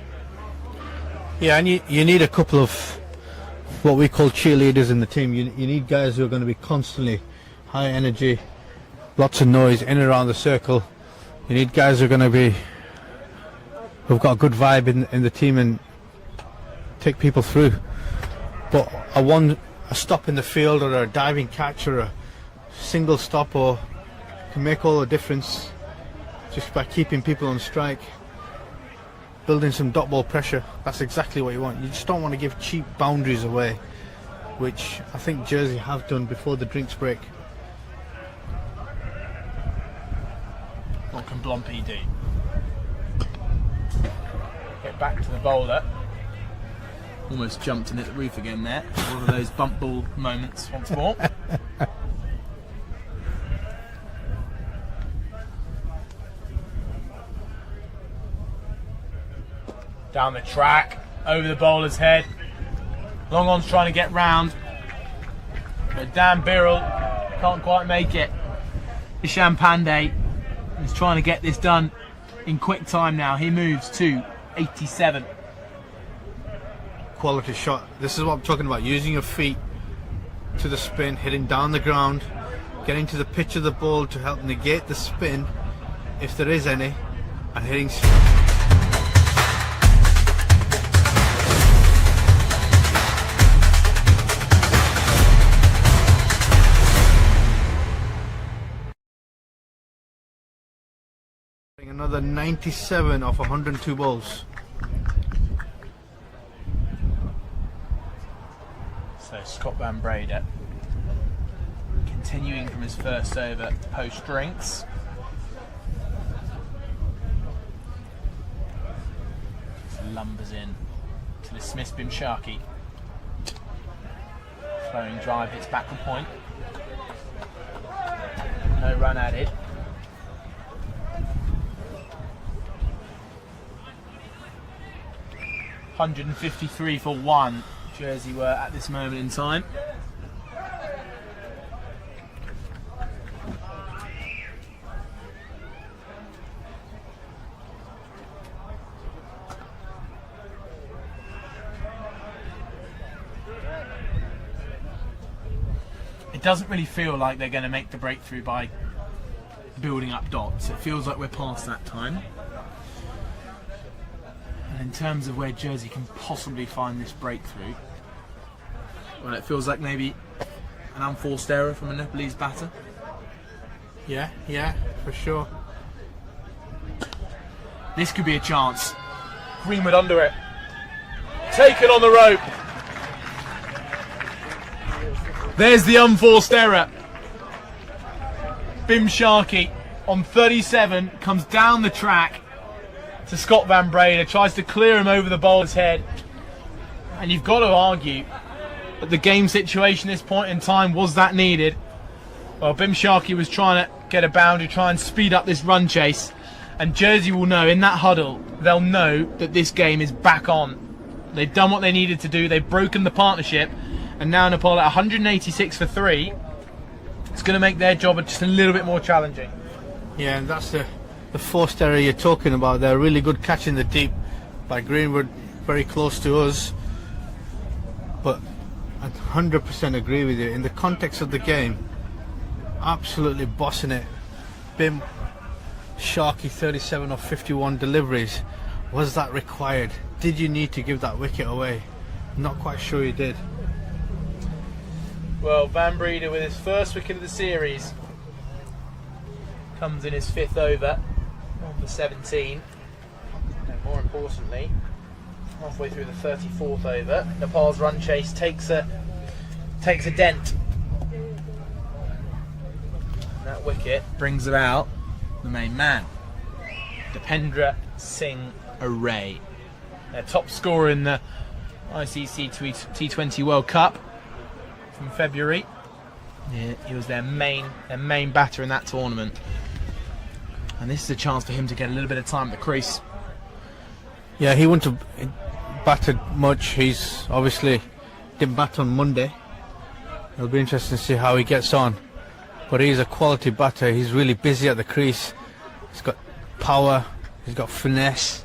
Yeah, and you need a couple of what we call cheerleaders in the team. You need guys who are going to be constantly high energy, lots of noise in and around the circle. You need guys who are going to be, who've got a good vibe in the team and take people through. But a stop in the field or a diving catch or a single stop or can make all the difference just by keeping people on strike, building some dot ball pressure. That's exactly what you want. You just don't want to give cheap boundaries away, which I think Jersey have done before the drinks break. What can Blom P do? Get back to the boulder. Almost jumped and hit the roof again there. One of those bump ball moments once more. Down the track, over the bowler's head. Long on's trying to get round, but Dan Birrell can't quite make it. Ishan Pandey is trying to get this done in quick time now. He moves to 87. Quality shot. This is what I'm talking about, using your feet to the spin, hitting down the ground, getting to the pitch of the ball to help negate the spin if there is any, and hitting another 97 off 102 balls. So Scott Van Breda continuing from his first over post drinks. Lumbers in to dismiss BNB-CREATION. Flowing drive hits back on point. No run added. $153 for one. Jersey were at this moment in time. It doesn't really feel like they're going to make the breakthrough by building up dots. It feels like we're past that time. And in terms of where Jersey can possibly find this breakthrough, well, it feels like maybe an unforced error from a Nepalese batter. Yeah, for sure. This could be a chance. Greenwood under it. Taken on the rope. There's the unforced error. BNB-CREATION on 37 comes down the track to Scott Van Breda, tries to clear him over the bowler's head, and you've got to argue that the game situation at this point in time was that needed. Well, BNB-CREATION was trying to get a boundary, try and speed up this run chase, and Jersey will know in that huddle, they'll know that this game is back on. They've done what they needed to do, they've broken the partnership, and now Nepal at 186 for 3. It's going to make their job just a little bit more challenging. Yeah, and that's the forced error you're talking about. They're really good catch in the deep by Greenwood, very close to us. But I 100% agree with you. In the context of the game, absolutely bossing it. BNB-CREATION 37 of 51 deliveries. Was that required? Did you need to give that wicket away? Not quite sure you did. Well, Van Breda with his first wicket of the series comes in his 5th over on the 17. And more importantly, halfway through the 34th over, Nepal's run chase takes a dent. And that wicket brings about the main man, Dipendra Singh Array, their top scorer in the ICC T20 World Cup from February. Yeah, he was their main batter in that tournament, and this is a chance for him to get a little bit of time at the crease. Yeah, he wouldn't have batted much. He's obviously didn't bat on Monday. It'll be interesting to see how he gets on, but he's a quality batter. He's really busy at the crease. He's got power, He's got finesse.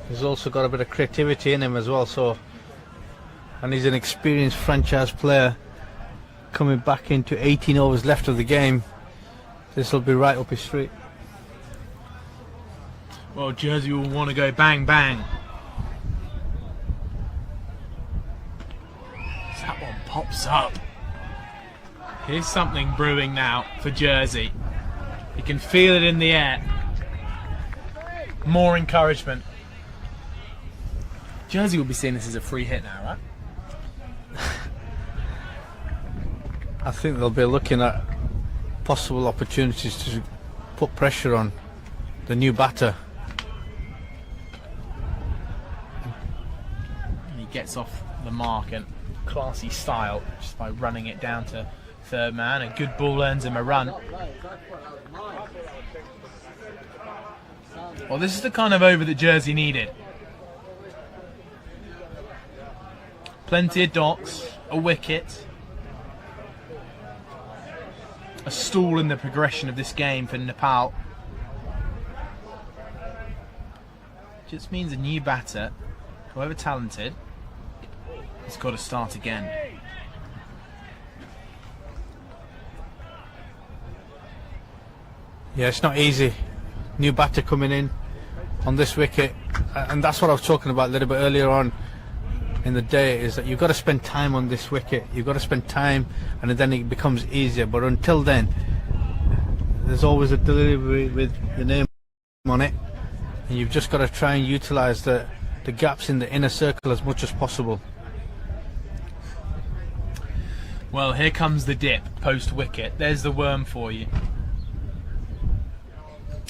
He's also got a bit of creativity in him as well. So, and he's an experienced franchise player coming back into 18 overs left of the game. This will be right up his street. Well, Jersey will want to go bang bang. That one pops up. Here's something brewing now for Jersey. You can feel it in the air. More encouragement. Jersey will be seeing this as a free hit now, right? I think they'll be looking at possible opportunities to put pressure on the new batter. He gets off the mark in classy style just by running it down to third man. A good ball earns him a run. Well, this is the kind of over that Jersey needed. Plenty of dots, a wicket, a stall in the progression of this game for Nepal. Just means a new batter, however talented, has got to start again. Yeah, it's not easy. New batter coming in on this wicket, and that's what I was talking about a little bit earlier on in the day, is that you've got to spend time on this wicket. You've got to spend time, and then it becomes easier. But until then, there's always a delivery with the name on it, and you've just got to try and utilise the gaps in the inner circle as much as possible. Well, here comes the dip post wicket. There's the worm for you.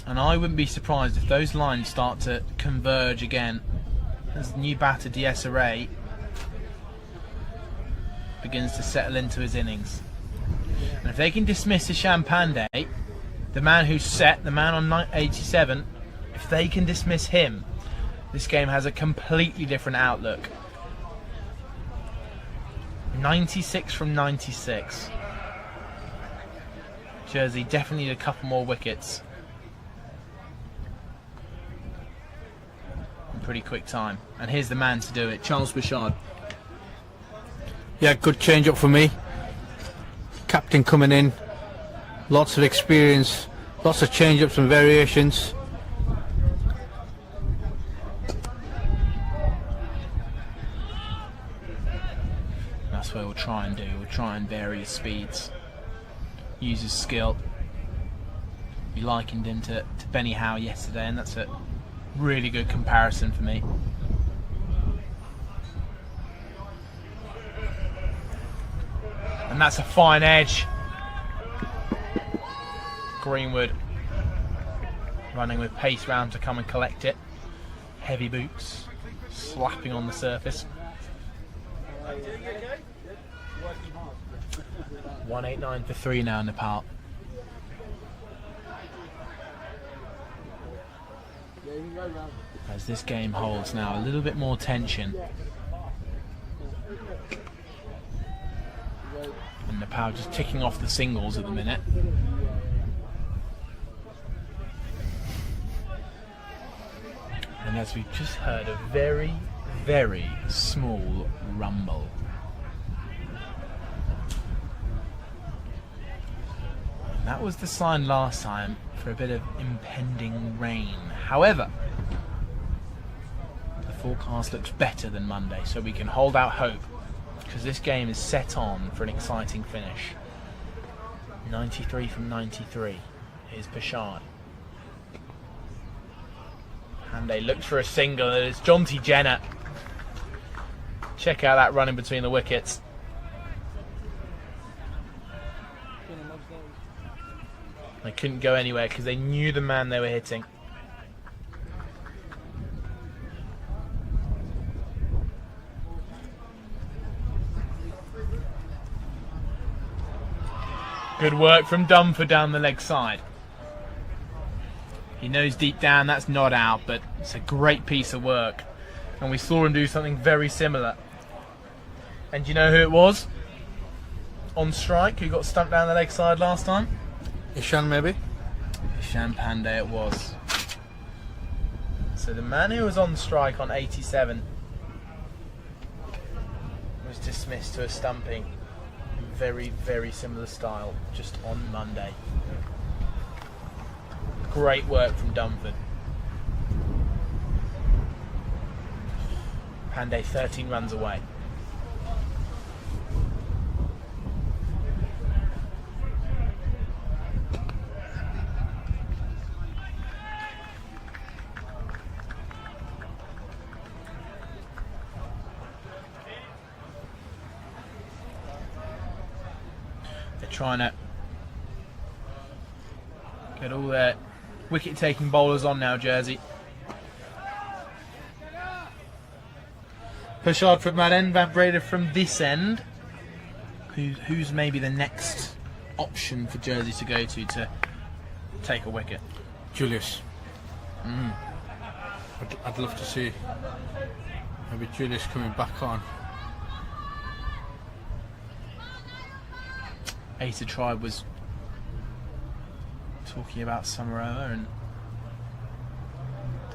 And I wouldn't be surprised if those lines start to converge again as the new batter Array begins to settle into his innings. And if they can dismiss Ishan Pandey, the man who's set, the man on 87, if they can dismiss him, this game has a completely different outlook. 96 from 96. Jersey definitely need a couple more wickets. Pretty quick time, and here's the man to do it, Charles Bouchard. Yeah, good change up for me. Captain coming in, lots of experience, lots of change ups and variations. That's what we'll try and do. We'll try and vary his speeds, use his skill. We likened him to Benny Howe yesterday, and that's a really good comparison for me. And that's a fine edge. Greenwood running with pace round to come and collect it. Heavy boots slapping on the surface. 189 for 3 now, Nepal. As this game holds now a little bit more tension. And Nepal just ticking off the singles at the minute. And as we've just heard, a very, very small rumble. That was the sign last time for a bit of impending rain. However, the forecast looks better than Monday, so we can hold out hope, because this game is set on for an exciting finish. 93 from 93 is Pashad. Hande looks for a single, and it's Jonty Jenner. Check out that run in between the wickets. They couldn't go anywhere because they knew the man they were hitting. Good work from Dunford down the leg side. He knows deep down that's not out, but it's a great piece of work. And we saw him do something very similar. And do you know who it was? On strike, who got stumped down the leg side last time? Ishan, maybe? Ishan Pandey it was. So the man who was on strike on 87 was dismissed to a stumping in very, very similar style just on Monday. Great work from Dunford. Pandey 13 runs away. They're trying to get all their wicket-taking bowlers on now, Jersey. Push hard from that end, Van Breda from this end. Who's maybe the next option for Jersey to go to take a wicket? Julius. I'd love to see maybe Julius coming back on. Asa Tribe was talking about Samaroa and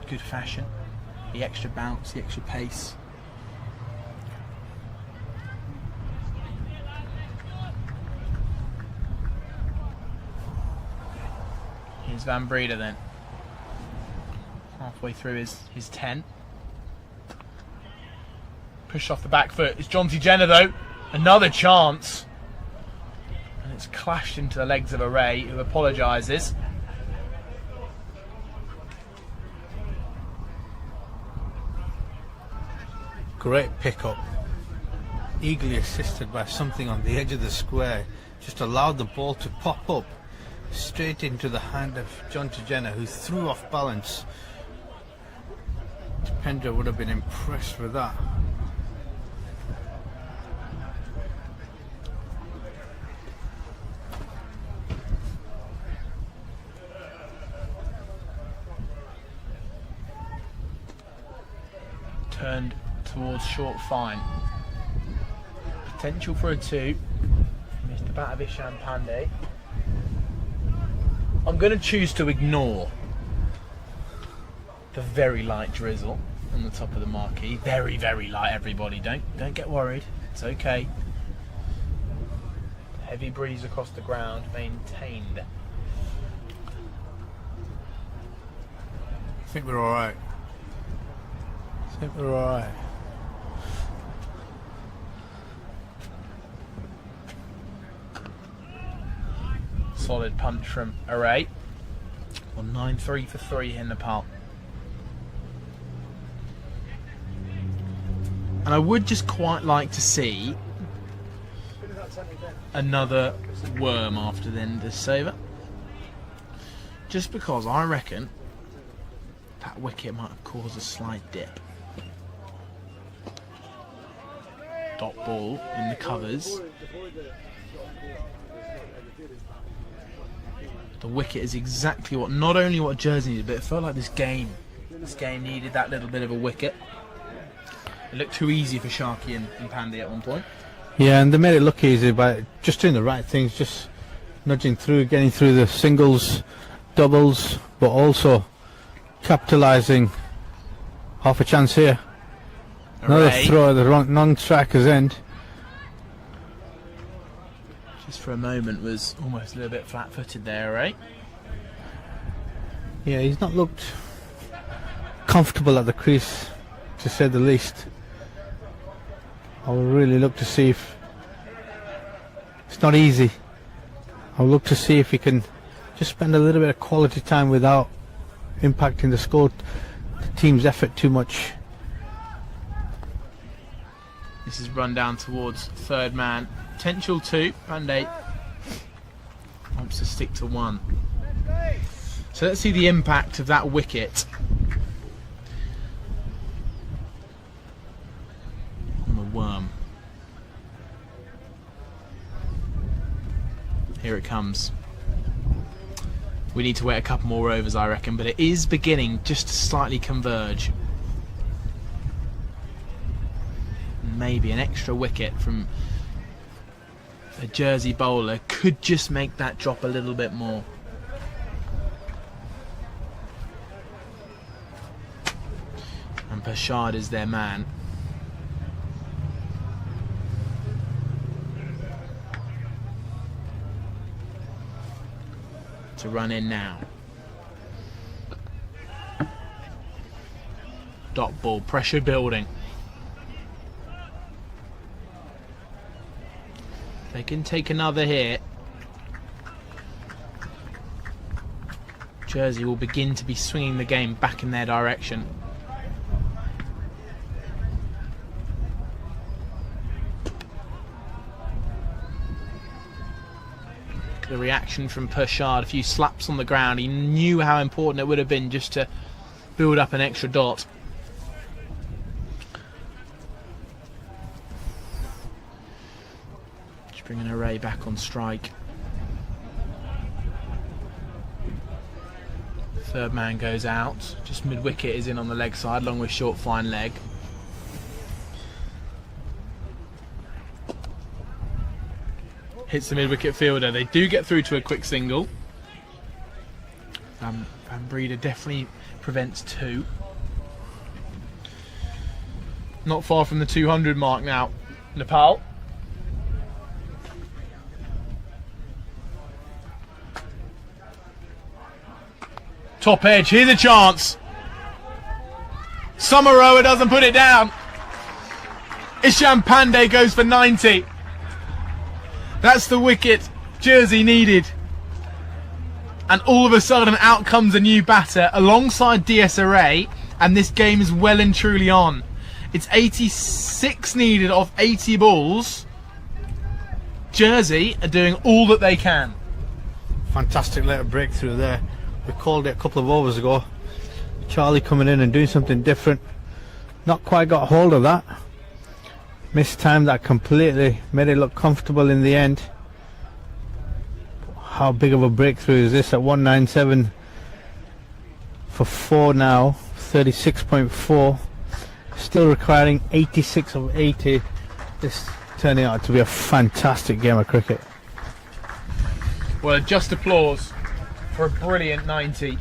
good fashion, the extra bounce, the extra pace. Here's Van Breda then, halfway through his 10. Pushed off the back foot. It's Jonty Jenner though, another chance. And it's clashed into the legs of Array, who apologises. Great pickup. Eagerly assisted by something on the edge of the square. Just allowed the ball to pop up straight into the hand of Jonty Jenner, who threw off balance. Dipendra would have been impressed with that. Turned towards short fine. Potential for a 2. Missed the bat of Ishan Pandey. I'm going to choose to ignore the very light drizzle on the top of the marquee. Very, very light, everybody. Don't get worried. It's okay. Heavy breeze across the ground, maintained. I think we're alright. I think we're alright. Solid punch from Array. On 9-3 for 3 in Nepal. And I would just quite like to see another worm after the end of this over. Just because I reckon that wicket might have caused a slight dip. Dot ball in the covers. The wicket is exactly what, not only what Jersey needed, but it felt like this game needed that little bit of a wicket. It looked too easy for Sharky and Pandey at one point. Yeah, and they made it look easy by just doing the right things, just nudging through, getting through the singles, doubles, but also capitalising. Half a chance here. Another throw at the wrong striker's end. Just for a moment was almost a little bit flat-footed there, right? Yeah, he's not looked comfortable at the crease, to say the least. I will really look to see if it's not easy. I'll look to see if he can just spend a little bit of quality time without impacting the score, the team's effort too much. This is run down towards third man. Potential 2. Pandey wants to stick to 1. So let's see the impact of that wicket on the worm. Here it comes. We need to wait a couple more overs, I reckon, but it is beginning just to slightly converge. Maybe an extra wicket from a Jersey bowler could just make that drop a little bit more. And Pershad is their man. To run in now. Dot ball, pressure building. They can take another hit. Jersey will begin to be swinging the game back in their direction. The reaction from Pershad, a few slaps on the ground. He knew how important it would have been just to build up an extra dot. Just bringing Array back on strike. Third man goes out. Just mid-wicket is in on the leg side, along with short fine leg. Hits the mid-wicket fielder. They do get through to a quick single. Van Breeder definitely prevents 2. Not far from the 200 mark now. Nepal. Top edge. Here's a chance. Samaroa doesn't put it down. Isham Pandey goes for 90. That's the wicket Jersey needed. And all of a sudden out comes a new batter alongside DS Array, and this game is well and truly on. It's 86 needed off 80 balls. Jersey are doing all that they can. Fantastic little breakthrough there. We called it a couple of overs ago. Charlie coming in and doing something different. Not quite got hold of that. Mistimed that completely, made it look comfortable in the end. How big of a breakthrough is this at 197 for 4 now, 36.4. Still requiring 86 of 80. This turning out to be a fantastic game of cricket. Well, just applause for a brilliant 90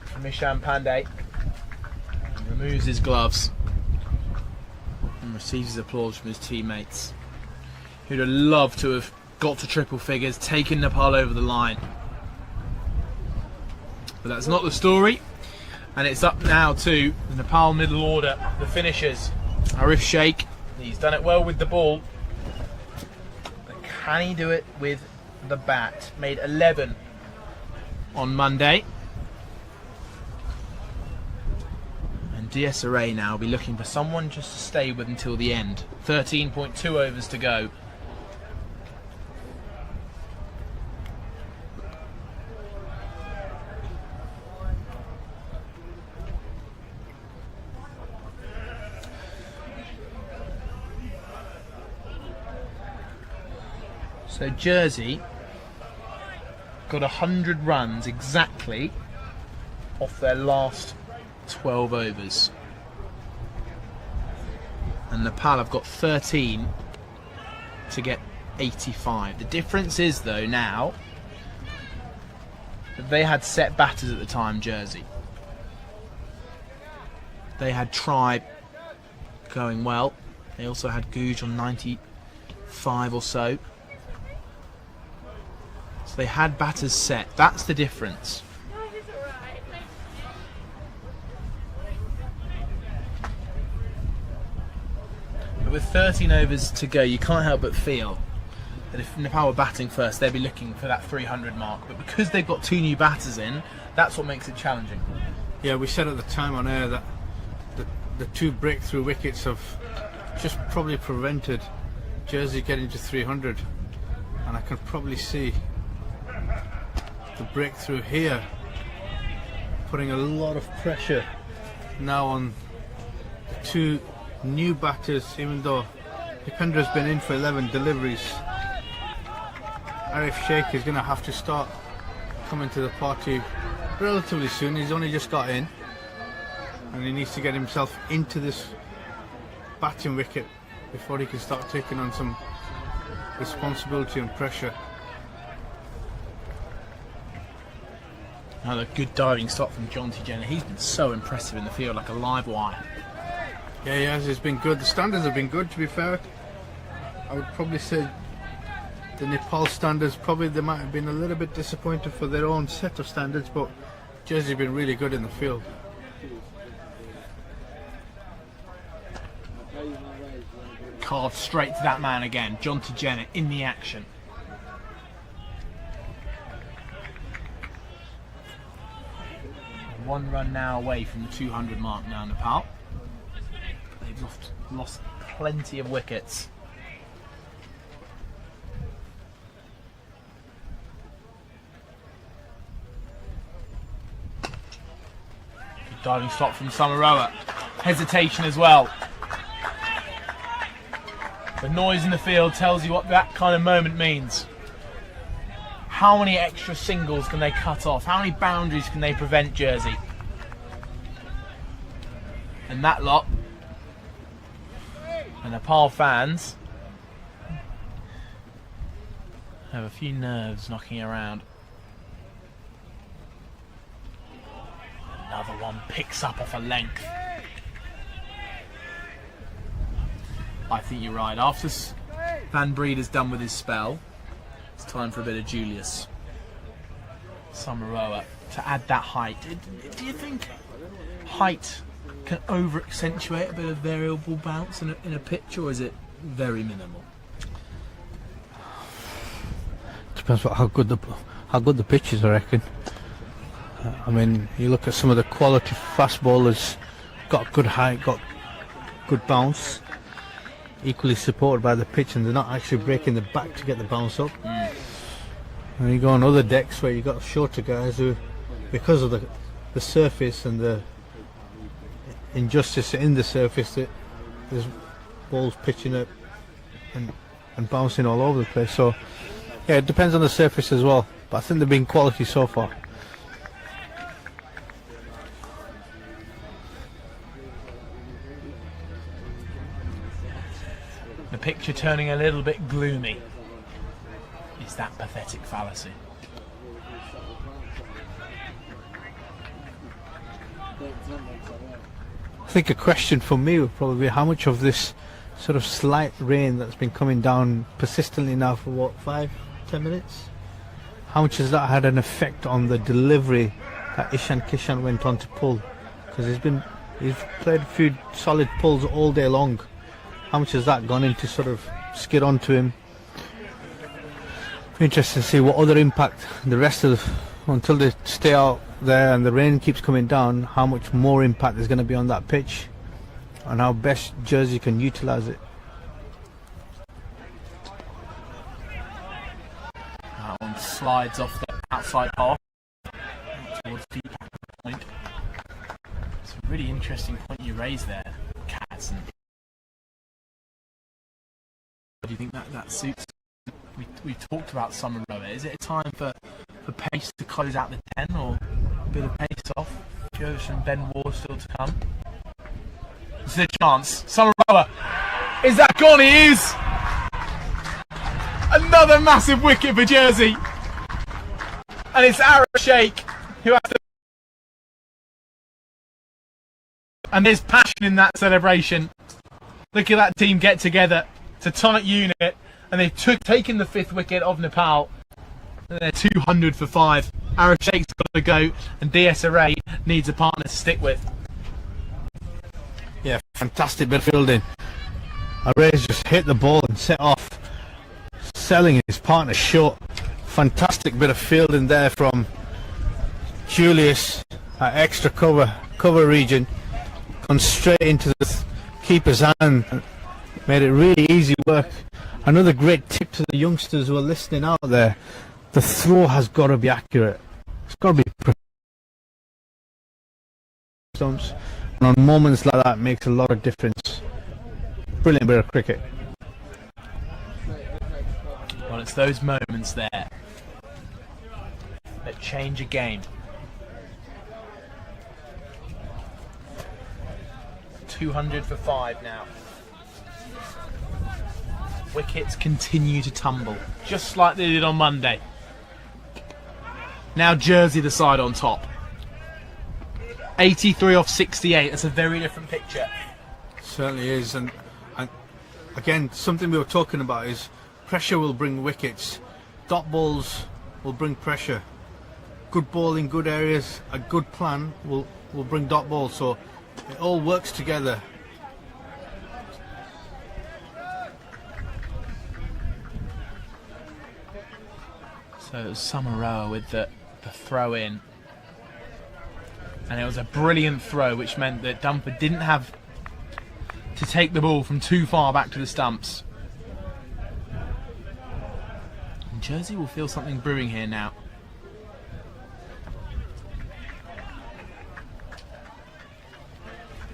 from Isham Pandey. He removes his gloves and receives his applause from his teammates, who'd have loved to have got to triple figures, taken Nepal over the line. But that's not the story, and it's up now to the Nepal middle order, the finishers. Arif Sheikh, he's done it well with the ball, but can he do it with the bat? Made 11 on Monday. DS Array now will be looking for someone just to stay with until the end. 13.2 overs to go. So Jersey got 100 runs exactly off their last 12 overs, and Nepal have got 13 to get 85. The difference is though now that they had set batters at the time, Jersey. They had Tribe going well. They also had Googe on 95 or so. So they had batters set. That's the difference. With 13 overs to go, you can't help but feel that if Nepal were batting first, they'd be looking for that 300 mark. But because they've got 2 new batters in, that's what makes it challenging. Yeah, we said at the time on air that the 2 breakthrough wickets have just probably prevented Jersey getting to 300, and I can probably see the breakthrough here putting a lot of pressure now on the 2 new batters, even though Dipendra's been in for 11 deliveries. Arif Sheikh is going to have to start coming to the party relatively soon. He's only just got in, and he needs to get himself into this batting wicket before he can start taking on some responsibility and pressure. Another good diving stop from Jonty Jenner. He's been so impressive in the field, like a live wire. Yeah, he has. It's been good. The standards have been good, to be fair. I would probably say the Nepal standards, probably they might have been a little bit disappointed for their own set of standards, but Jersey have been really good in the field. Carved straight to that man again. John Tejena in the action. One run now away from the 200 mark now, Nepal. They've lost plenty of wickets. Good diving stop from Samaroa. Hesitation as well. The noise in the field tells you what that kind of moment means. How many extra singles can they cut off? How many boundaries can they prevent, Jersey? And that lot, the Nepal fans, have a few nerves knocking around. Another one picks up off a length. I think you're right. After Van Breeder's done with his spell, it's time for a bit of Julius Samaroa to add that height. Do you think height can over-accentuate a bit of variable bounce in a pitch, or is it very minimal? Depends how good the pitch is, I reckon. I mean, you look at some of the quality fast bowlers, got good height, got good bounce, equally supported by the pitch, and they're not actually breaking the back to get the bounce up. And you go on other decks where you got shorter guys who, because of the surface and the injustice in the surface, that there's balls pitching up and bouncing all over the place. So yeah, it depends on the surface as well, but I think they've been quality so far. The picture turning a little bit gloomy. Is that pathetic fallacy? I think a question for me would probably be how much of this sort of slight rain that's been coming down persistently now for what, 5-10 minutes? How much has that had an effect on the delivery that Ishan Kishan went on to pull? Because he's played a few solid pulls all day long. How much has that gone into sort of skid onto him? Interesting to see what other impact the rest of until they stay out there and the rain keeps coming down, how much more impact there's going to be on that pitch and how best Jersey can utilise it. That one slides off the outside half towards the point. It's a really interesting point you raised there, Kaz. Do you think that suits? We talked about Samaroa. Is it a time for pace to close out the 10, or a bit of pace off? Josh and Ben Ward still to come. This is a chance. Samaroa. Is that gone? He is! Another massive wicket for Jersey. And it's Arif Sheikh who has to... And there's passion in that celebration. Look at that team get together. It's a tight unit. And they've taken the 5th wicket of Nepal. And they're 200 for 5. Arif Sheikh's got to go, and DS Array needs a partner to stick with. Yeah, fantastic bit of fielding. Array's just hit the ball and set off, selling his partner short. Fantastic bit of fielding there from Julius at extra cover region. Gone straight into the keeper's hand. Made it really easy work. Another great tip to the youngsters who are listening out there: the throw has got to be accurate. It's got to be stumps, and on moments like that, it makes a lot of difference. Brilliant bit of cricket. Well, it's those moments there that change a game. 200 for 5 now. Wickets continue to tumble, just like they did on Monday. Now Jersey the side on top. 83 off 68, that's a very different picture. certainly is, and again, something we were talking about is pressure will bring wickets. Dot balls will bring pressure. Good ball in good areas, a good plan will bring dot balls. So it all works together. So it was Samaroa with the throw in. And it was a brilliant throw, which meant that Dumford didn't have to take the ball from too far back to the stumps. And Jersey will feel something brewing here now.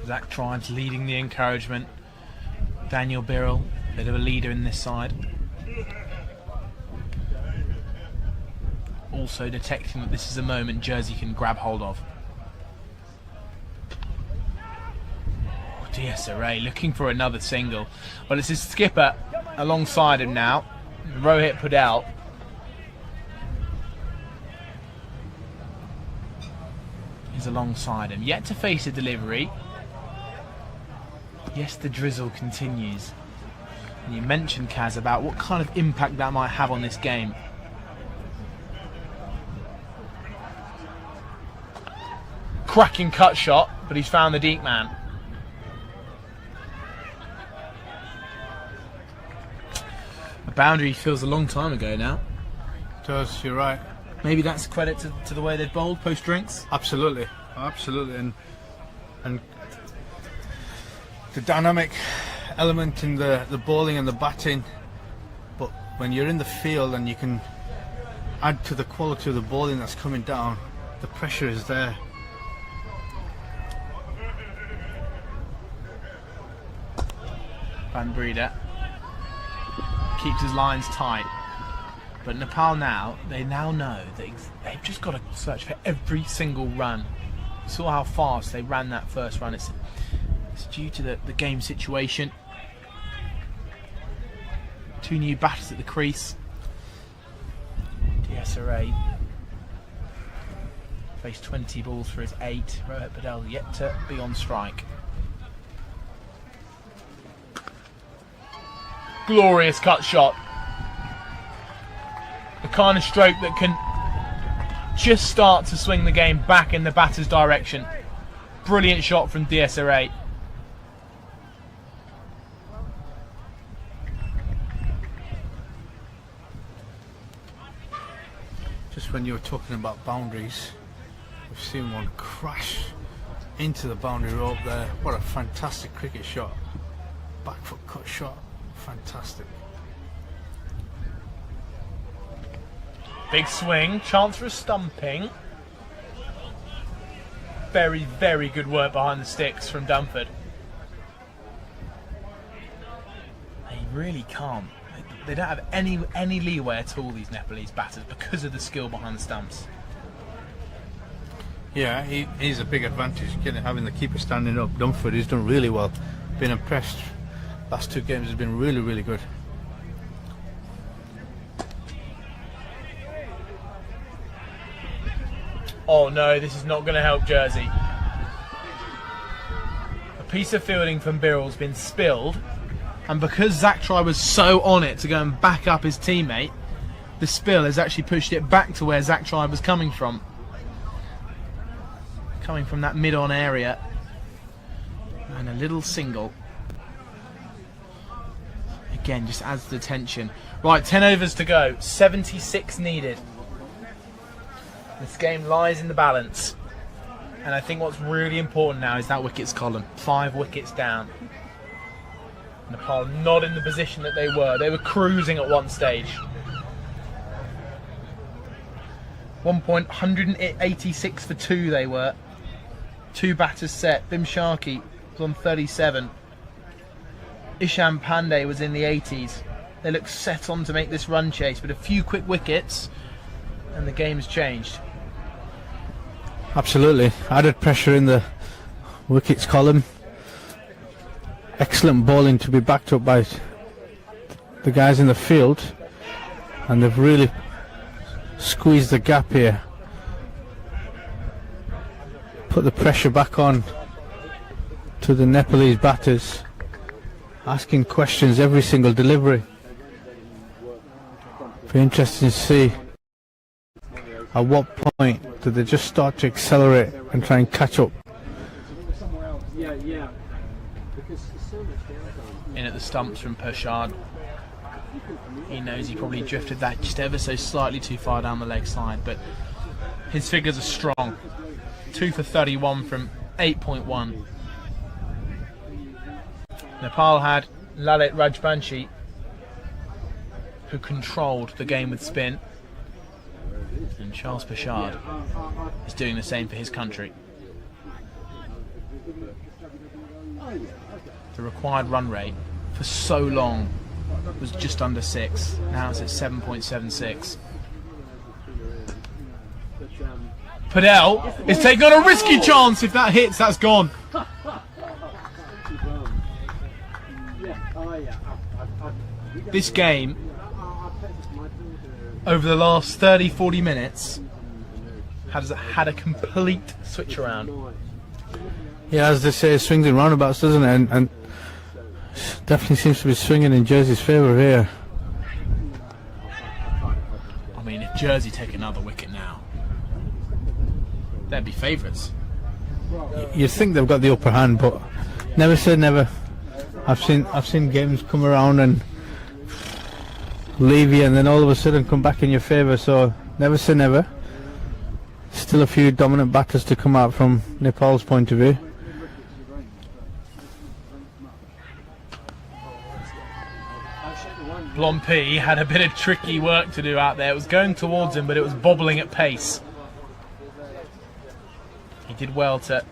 Zach Tribe's leading the encouragement. Daniel Birrell, bit of a leader in this side. Also detecting that this is a moment Jersey can grab hold of. DSRA looking for another single. Well, it's his skipper alongside him now, Rohit Padel. He's alongside him, yet to face a delivery. Yes, the drizzle continues. And you mentioned, Kaz, about what kind of impact that might have on this game. Cracking cut shot, but he's found the deep man. A boundary feels a long time ago now. It does, you're right. Maybe that's credit to the way they've bowled post drinks. Absolutely, and the dynamic element in the bowling and the batting. But when you're in the field and you can add to the quality of the bowling that's coming down, the pressure is there. Van Breeder keeps his lines tight, but Nepal they now know that they've just got to search for every single run. You saw how fast they ran that first run. It's due to the game situation. Two new batters at the crease. DSRA faced 20 balls for his 8. Rohit Padel yet to be on strike. Glorious cut shot. The kind of stroke that can just start to swing the game back in the batter's direction. Brilliant shot from DSRA. Just when you were talking about boundaries, we've seen one crash into the boundary rope there. What a fantastic cricket shot. Back foot cut shot. Fantastic. Big swing, chance for a stumping. Very, very good work behind the sticks from Dumford. They really can't. They don't have any leeway at all, these Nepalese batters, because of the skill behind the stumps. Yeah, he's a big advantage, having the keeper standing up. Dumford, he's done really well. Been impressed. Last 2 games has been really, really good. Oh no, this is not going to help Jersey. A piece of fielding from Birrell's been spilled, and because Zach Try was so on it to go and back up his teammate, the spill has actually pushed it back to where Zach Try was coming from. Coming from that mid-on area. And a little single. Again, just adds to the tension. Right, 10 overs to go, 76 needed. This game lies in the balance. And I think what's really important now is that wickets column. 5 wickets down. Nepal not in the position that they were. They were cruising at one stage. 186 for 2 they were. 2 batters set. Bim Sharkey was on 37. Ishan Pandey was in the 80s. They looked set on to make this run chase, but a few quick wickets and the game's changed. Absolutely. Added pressure in the wickets column. Excellent bowling to be backed up by the guys in the field, and they've really squeezed the gap here. Put the pressure back on to the Nepalese batters. asking questions every single delivery. Be interesting to see at what point do they just start to accelerate and try and catch up. In at the stumps from Pershard. He knows he probably drifted that just ever so slightly too far down the leg side, but his figures are strong. 2 for 31 from 8.1. Nepal had Lalit Rajbanshi, who controlled the game with spin, and Charles Pershard is doing the same for his country. The required run rate for so long was just under 6. Now it's at 7.76. Padel is taking on a risky chance. If that hits, that's gone. This game, over the last 30-40 minutes, has had a complete switch around. Yeah, as they say, it swings in roundabouts, doesn't it? And definitely seems to be swinging in Jersey's favour here. I mean, if Jersey take another wicket now, they'd be favourites. You'd think they've got the upper hand, but never say never. I've seen games come around and leave you, and then all of a sudden come back in your favour. So never say never. Still a few dominant batters to come out from Nepal's point of view. Blompi had a bit of tricky work to do out there. It was going towards him, but it was bobbling at pace. He did well to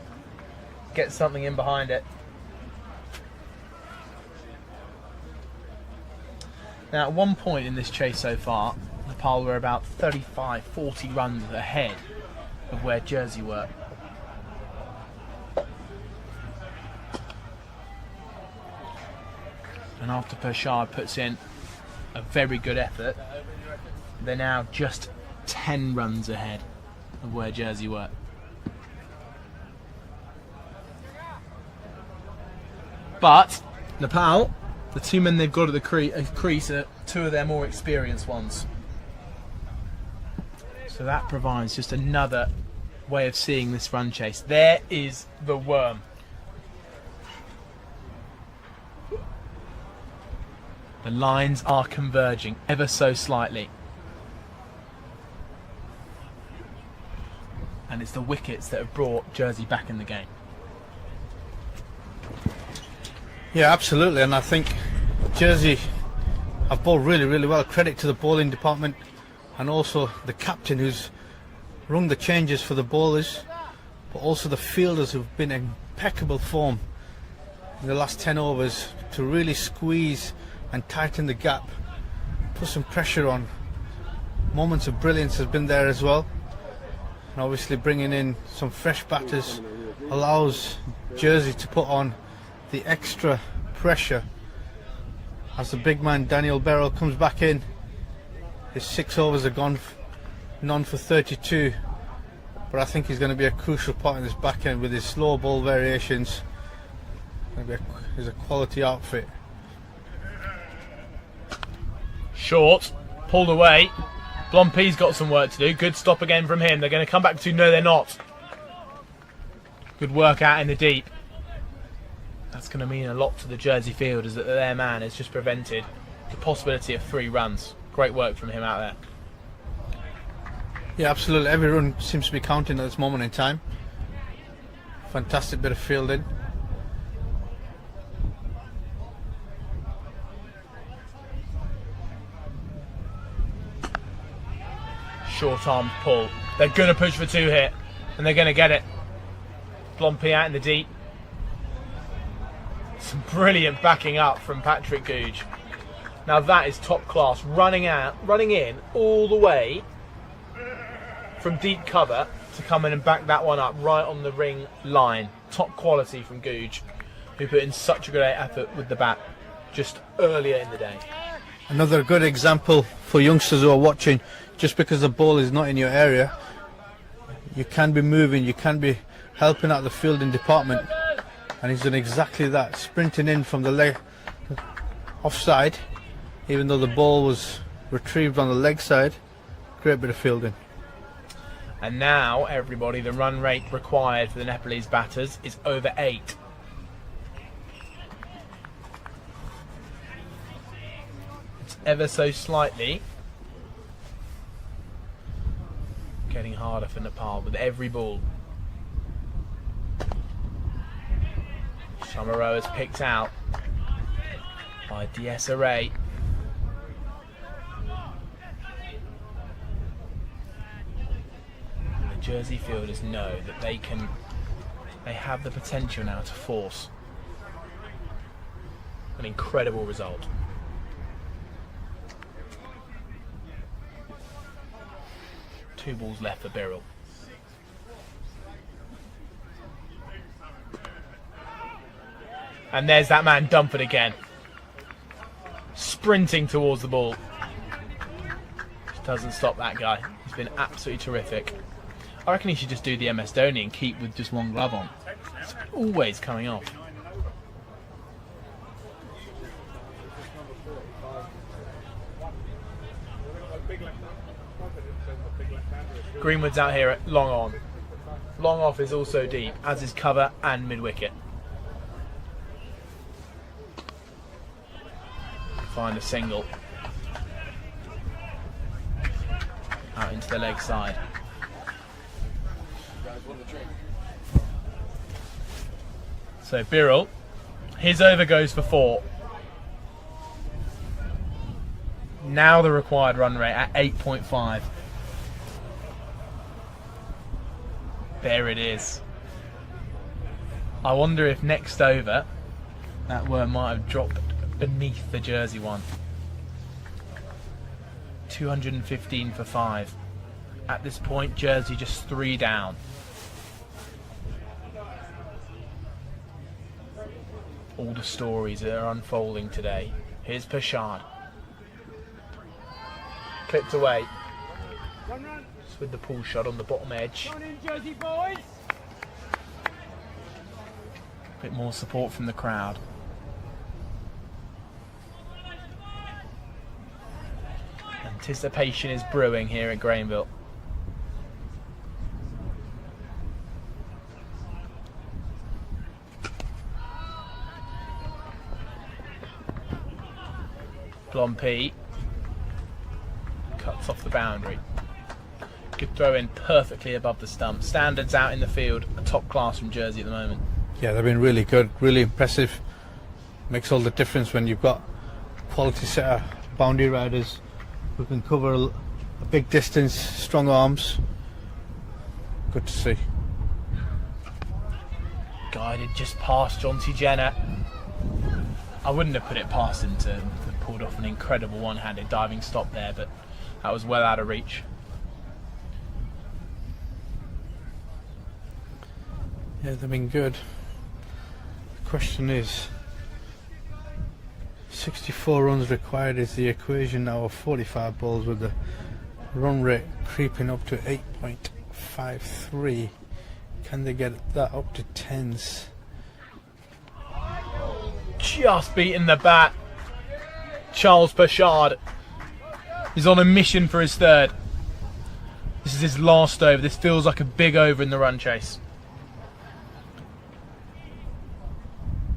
get something in behind it. Now, at one point in this chase so far, Nepal were about 35-40 runs ahead of where Jersey were. And after Pershard puts in a very good effort, they're now just 10 runs ahead of where Jersey were. But Nepal, the two men they've got at the crease are two of their more experienced ones. So that provides just another way of seeing this run chase. There is the worm. The lines are converging ever so slightly. And it's the wickets that have brought Jersey back in the game. Yeah, absolutely, and I think Jersey have bowled really, really well. Credit to the bowling department and also the captain who's rung the changes for the bowlers, but also the fielders who've been in impeccable form in the last 10 overs to really squeeze and tighten the gap, put some pressure on. Moments of brilliance has been there as well, and obviously bringing in some fresh batters allows Jersey to put on the extra pressure as the big man Daniel Beryl comes back in. His 6 overs are gone, none for 32, but I think he's going to be a crucial part in this back end with his slow ball variations. He's a quality outfit. Short, pulled away. Blompi's got some work to do. Good stop again from him. They're going to come back to no, they're not. Good work out in the deep. That's going to mean a lot to the Jersey fielders that their man has just prevented the possibility of 3 runs. Great work from him out there. Yeah, absolutely. Every run seems to be counting at this moment in time. Fantastic bit of fielding. Short arm pull. They're going to push for 2 here, and they're going to get it. Blompi out in the deep. Some brilliant backing up from Patrick Googe. Now that is top class. Running in all the way from deep cover to come in and back that one up right on the ring line. Top quality from Googe, who put in such a great effort with the bat just earlier in the day. Another good example for youngsters who are watching. Just because the ball is not in your area, you can be moving, you can be helping out the fielding department, and he's done exactly that, sprinting in from the offside, even though the ball was retrieved on the leg side. Great bit of fielding. And now, everybody, the run rate required for the Nepalese batters is over 8. It's ever so slightly getting harder for Nepal with every ball. Chamorro is picked out by Desiree. The Jersey fielders know that they have the potential now to force an incredible result. Two balls left for Birrell. And there's that man Dunford again, sprinting towards the ball. Just doesn't stop that guy. He's been absolutely terrific. I reckon he should just do the MS Dhoni and keep with just one glove on. It's always coming off. Greenwood's out here at long on. Long off is also deep, as is cover and mid-wicket. Find a single. Out into the leg side. So Birrell, his over goes for 4. Now the required run rate at 8.5. There it is. I wonder if next over that worm might have dropped beneath the Jersey one. 215 for 5. At this point, Jersey just 3 down. All the stories that are unfolding today. Here's Pershad. Clipped away. Just with the pull shot on the bottom edge. Come on in, Jersey boys. Bit more support from the crowd. Anticipation is brewing here at Grainville. Blompe cuts off the boundary. Good throw in perfectly above the stump. Standards out in the field, a top class from Jersey at the moment. Yeah, they've been really good, really impressive. Makes all the difference when you've got quality setter boundary riders who can cover a big distance, strong arms. Good to see. Guided just past Jonty Jenner. I wouldn't have put it past him to have pulled off an incredible one-handed diving stop there, but that was well out of reach. Yeah, they've been good. The question is, 64 runs required is the equation now of 45 balls, with the run rate creeping up to 8.53. Can they get that up to 10s? Just beating the bat. Charles Pershad is on a mission for his 3rd. This is his last over. This feels like a big over in the run chase.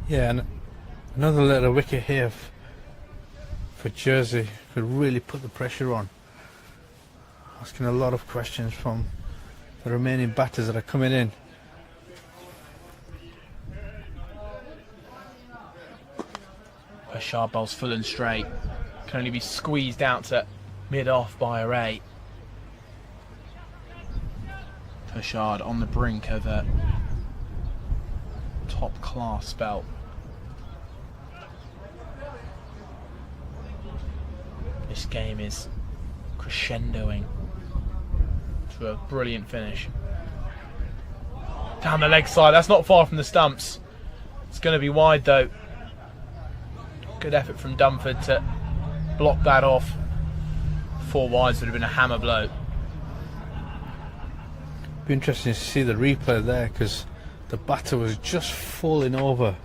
Yeah, and another little wicket here for Jersey could really put the pressure on. Asking a lot of questions from the remaining batters that are coming in. Pershad bowls full and straight. Can only be squeezed out to mid-off by a 8. Pershad on the brink of a top-class spell. This game is crescendoing to a brilliant finish. Down the leg side, that's not far from the stumps. It's going to be wide though. Good effort from Dunford to block that off. 4 wides would have been a hammer blow. Be interesting to see the replay there, because the batter was just falling over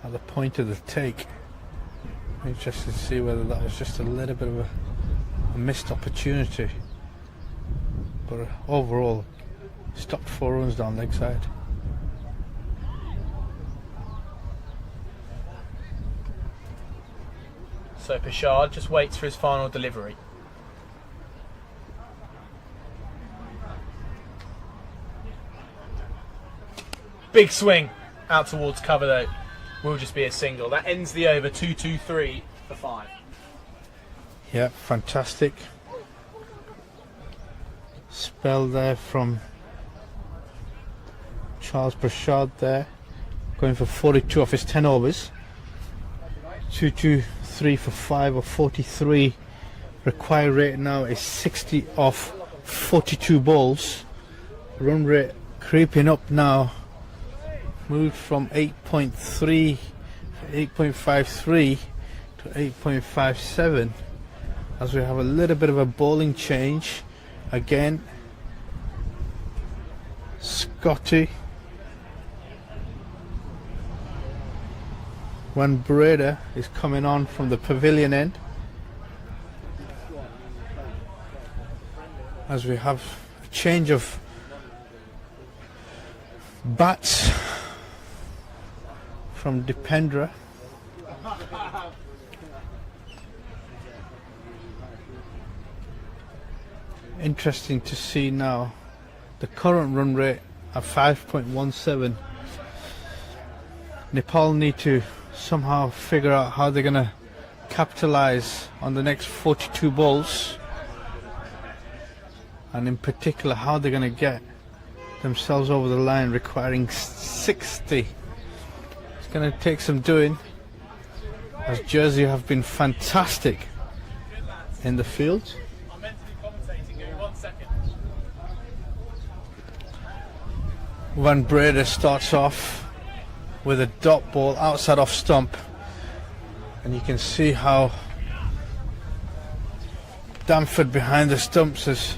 at the point of the take. Interested to see whether that was just a little bit of a missed opportunity. But overall, stopped 4 runs down leg side. So Pichard just waits for his final delivery. Big swing out towards cover though. Will just be a single. That ends the over 2-2-3 for 5. Yeah, fantastic spell there from Charles Pichard there, going for 42 off his 10 overs. 2-2-3 for 5 or 43. Required rate now is 60 off 42 balls. Run rate creeping up now. Moved from 8.3, 8.53 to 8.57 as we have a little bit of a bowling change again. Scotty Van Breda is coming on from the pavilion end as we have a change of bats from Dipendra. Interesting to see now the current run rate at 5.17. Nepal need to somehow figure out how they're going to capitalize on the next 42 balls, and in particular how they're going to get themselves over the line, requiring 60. It's going to take some doing, as Jersey have been fantastic in the field. I'm mentally commentating. Give me 1 second. Van Breda starts off with a dot ball outside off stump, and you can see how Damford behind the stumps has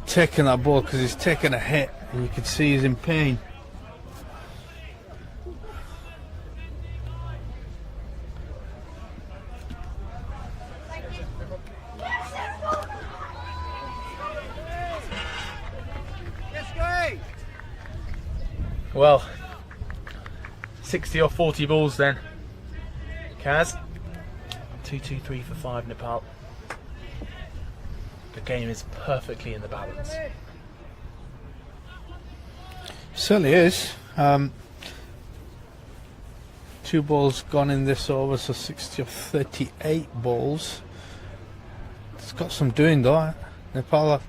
taken that ball because he's taken a hit, and you can see he's in pain. Well, 60 or 40 balls then. Kaz, 2-2-3 for 5 Nepal. The game is perfectly in the balance. Certainly is. 2 balls gone in this over, so 60 or 38 balls. It's got some doing though. Nepal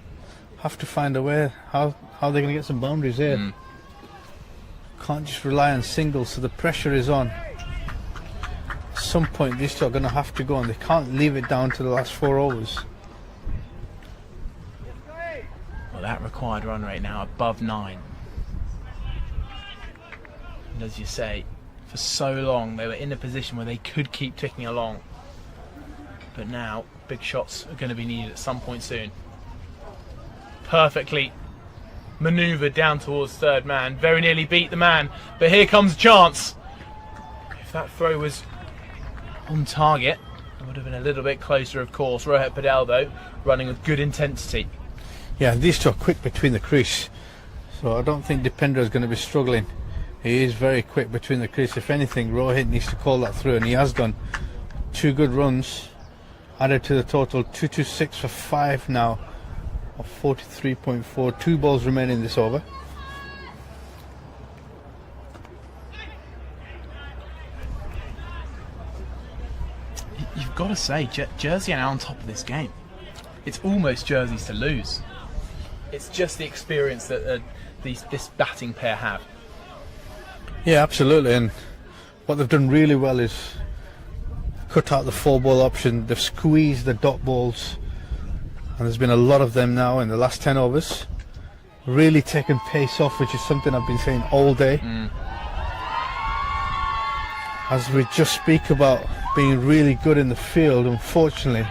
have to find a way how they're going to get some boundaries here. Can't just rely on singles, so the pressure is on. At some point these two are going to have to go, and they can't leave it down to the last 4 overs. Well, that required run rate now above 9. And as you say, for so long they were in a position where they could keep ticking along. But now, big shots are going to be needed at some point soon. Perfectly manoeuvred down towards third man, very nearly beat the man, but here comes a chance. If that throw was on target, it would have been a little bit closer, of course. Rohit Patel though, running with good intensity. Yeah, these two are quick between the crease, so I don't think Dipendra is going to be struggling. He is very quick between the crease. If anything, Rohit needs to call that through, and he has done. 2 good runs added to the total. 2-2-6 for 5 now of 43.4. 2 balls remaining in this over. You've got to say, Jersey are now on top of this game. It's almost Jersey's to lose. It's just the experience that this batting pair have. Yeah, absolutely, and what they've done really well is cut out the 4-ball option. They've squeezed the dot balls, and there's been a lot of them now in the last 10 overs. Really taken pace off, which is something I've been saying all day. As we just speak about being really good in the field, unfortunately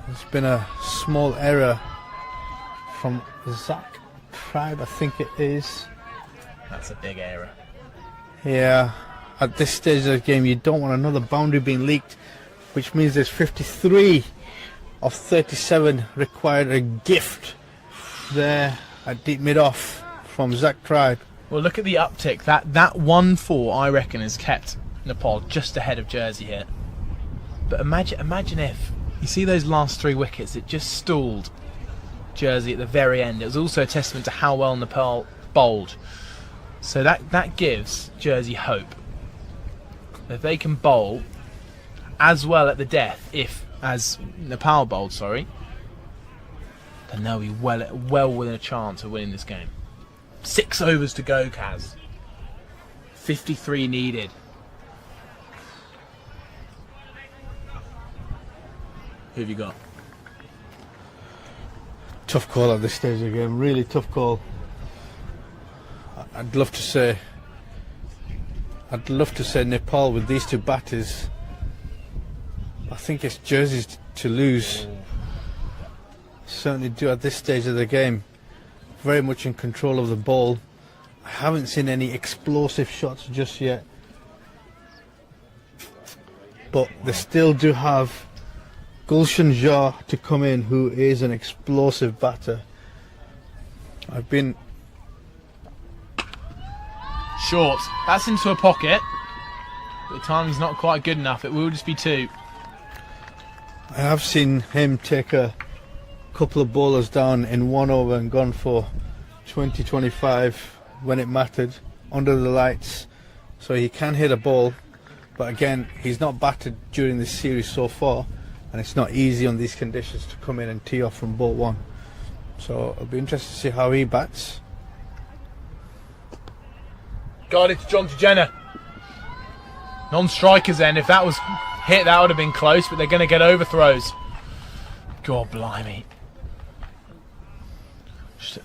there's been a small error from Zach Tribe, I think it is. That's a big error. Yeah, at this stage of the game, you don't want another boundary being leaked, which means there's 53 of 37 required. A gift there at deep mid-off from Zach Tribe. Well, look at the uptick. That 1-4, I reckon, has kept Nepal just ahead of Jersey here. But imagine if you see those last 3 wickets, it just stalled Jersey at the very end. It was also a testament to how well Nepal bowled. So that gives Jersey hope. If they can bowl as well at the death, as Nepal bowled, then they'll be well within a chance of winning this game. 6 overs to go, Kaz. 53 needed. Who have you got? Tough call at this stage of the game, really tough call. I'd love to say Nepal with these 2 batters. I think it's Jersey's to lose. Certainly do at this stage of the game. Very much in control of the ball. I haven't seen any explosive shots just yet. But they still do have Gulshan Jha to come in, who is an explosive batter. Short. That's into a pocket. But the timing's not quite good enough. It will just be 2. I have seen him take a couple of bowlers down in 1 over and gone for 20-25 when it mattered, under the lights. So he can hit a ball, but again, he's not batted during this series so far, and it's not easy on these conditions to come in and tee off from ball 1. So it'll be interesting to see how he bats. Guarded to John Jenner. Non-strikers then. If that was hit, that would have been close, but they're going to get overthrows. God blimey.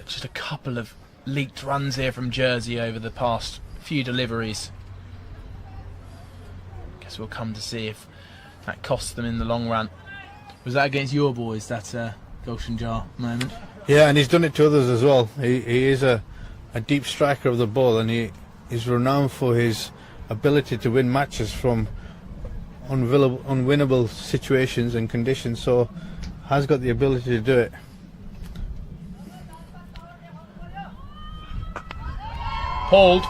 Just a couple of leaked runs here from Jersey over the past few deliveries. Guess we'll come to see if that costs them in the long run. Was that against your boys, that Gulshan Jha moment? Yeah, and he's done it to others as well. He is a deep striker of the ball, and he is renowned for his ability to win matches from unwinnable situations and conditions, so has got the ability to do it. Pulled.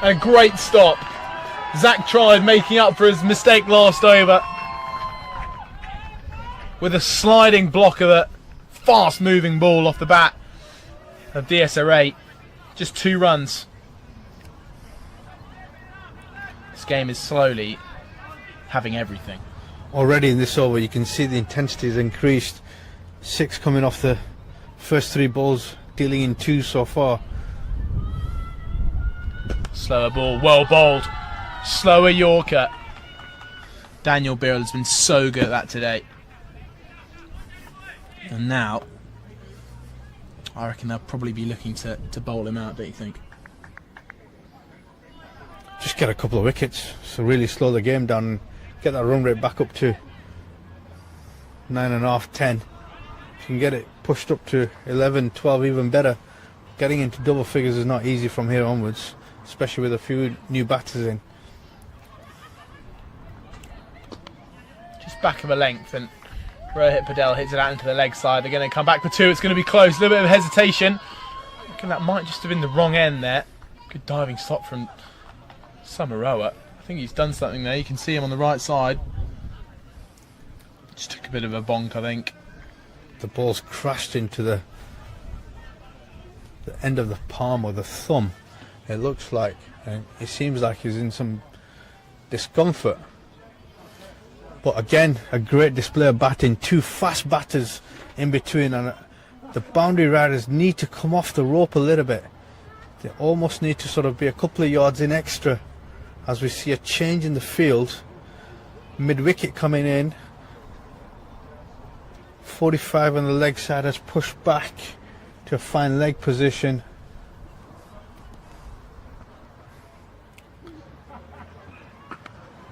A great stop. Zach Tribe making up for his mistake last over with a sliding block of a fast moving ball off the bat of DSR8. Just 2 runs. This game is slowly having everything. Already in this over you can see the intensity has increased. 6 coming off the first 3 balls, dealing in 2 so far. Slower ball, well bowled. Slower Yorker. Daniel Birrell has been so good at that today. And now I reckon they'll probably be looking to bowl him out, don't you think? Just get a couple of wickets, so really slow the game down and get that run rate back up to 9.5, 10. If you can get it pushed up to 11, 12, even better. Getting into double figures is not easy from here onwards, especially with a few new batters in. Just back of a length, and Rohit Patel hits it out into the leg side. They're going to come back for 2. It's going to be close. A little bit of hesitation. I reckon that might just have been the wrong end there. Good diving stop from Samaroa. I think he's done something there. You can see him on the right side. Just took a bit of a bonk, I think. The ball's crashed into the end of the palm or the thumb, it looks like, and it seems like he's in some discomfort. But again, a great display of batting. 2 fast batters in between, and the boundary riders need to come off the rope a little bit. They almost need to sort of be a couple of yards in extra as we see a change in the field. Mid-wicket coming in. 45 on the leg side has pushed back to a fine leg position.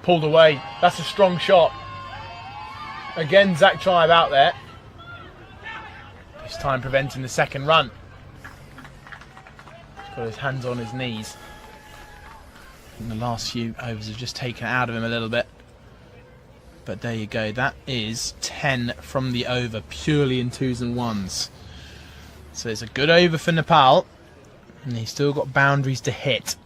Pulled away. That's a strong shot. Again, Zach Tribe out there. This time preventing the second run. He's got his hands on his knees. think the last few overs have just taken it out of him a little bit. But there you go, that is 10 from the over, purely in 2s and 1s. So it's a good over for Nepal, and he's still got boundaries to hit.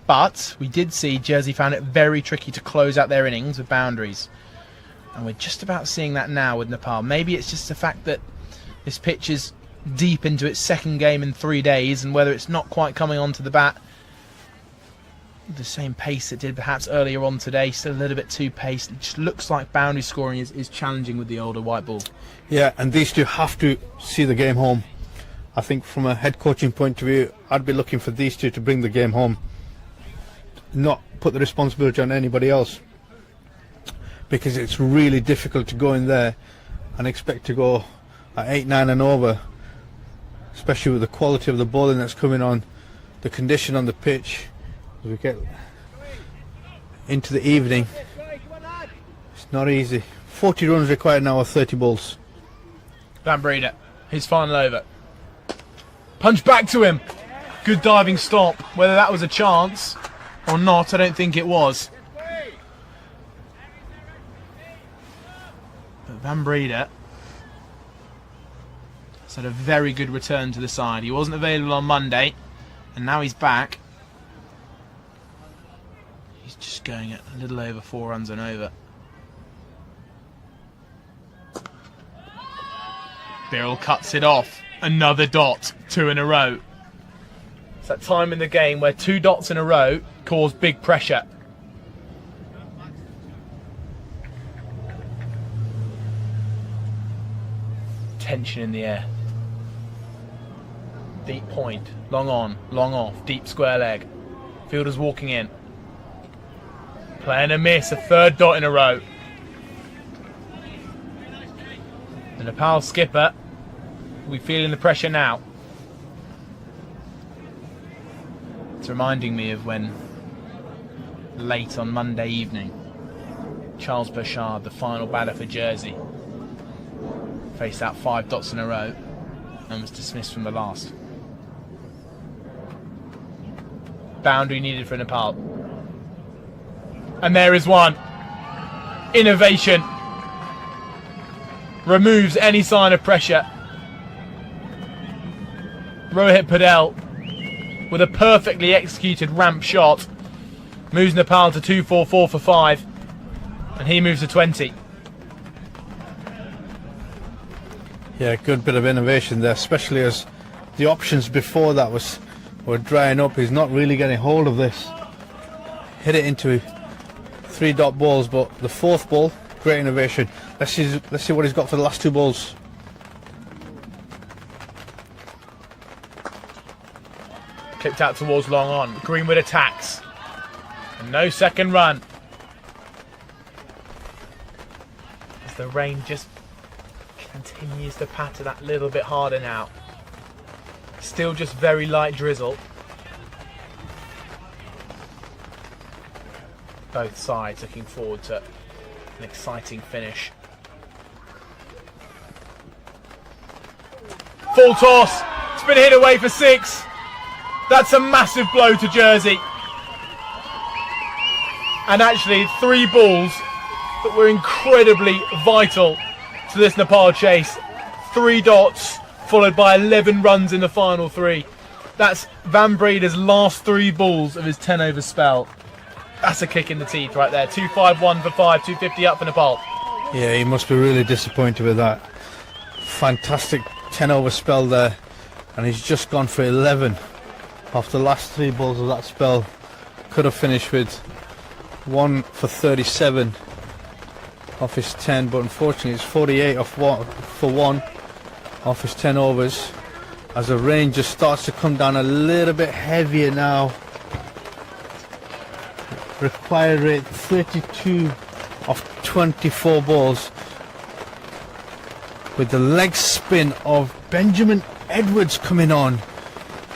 But we did see Jersey found it very tricky to close out their innings with boundaries. And we're just about seeing that now with Nepal. Maybe it's just the fact that this pitch is deep into its second game in 3 days, and whether it's not quite coming onto the bat the same pace it did perhaps earlier on today, still a little bit too paced. It just looks like boundary scoring is challenging with the older white ball. Yeah, and these two have to see the game home. I think from a head coaching point of view, I'd be looking for these two to bring the game home, not put the responsibility on anybody else, because it's really difficult to go in there and expect to go at 8-9 and over, especially with the quality of the bowling that's coming on, the condition on the pitch. As we get into the evening, it's not easy. 40 runs required now of 30 balls. Van Breeder, his final over. Punch back to him. Good diving stop. Whether that was a chance or not, I don't think it was. But Van Breeder has had a very good return to the side. He wasn't available on Monday, and now he's back. He's just going at a little over 4 runs and over. Birrell cuts it off. Another dot. 2 in a row. It's that time in the game where 2 dots in a row cause big pressure. Tension in the air. Deep point. Long on. Long off. Deep square leg. Fielder's walking in. Playing a miss. A 3rd dot in a row. The Nepal skipper will be feeling the pressure now. It's reminding me of when late on Monday evening, Charles Burchard, the final batter for Jersey, faced out 5 dots in a row and was dismissed from the last. Boundary needed for Nepal. And there is one. Innovation. Removes any sign of pressure. Rohit Patel with a perfectly executed ramp shot moves Nepal to 244 for 5, and he moves to 20. Yeah, good bit of innovation there, especially as the options before that were drying up. He's not really getting hold of this. Hit it into 3 dot balls, but the 4th ball, great innovation. Let's see what he's got for the last 2 balls. Clipped out towards long on. Greenwood attacks. And no second run. As the rain just continues to patter that little bit harder now. Still just very light drizzle. Both sides looking forward to an exciting finish. Full toss. It's been hit away for 6. That's a massive blow to Jersey. And actually 3 balls that were incredibly vital to this Nepal chase. 3 dots followed by 11 runs in the final 3. That's Van Breeder's last 3 balls of his 10 over spell. That's a kick in the teeth right there. 251 for 5, 250 up for Nepal. Yeah, he must be really disappointed with that. Fantastic 10 over spell there, and he's just gone for 11 off the last 3 balls of that spell. Could have finished with 1 for 37 off his 10, but unfortunately it's 48 for 1 off his 10 overs, as the rain just starts to come down a little bit heavier now. Required rate 32 of 24 balls, with the leg spin of Benjamin Edwards coming on.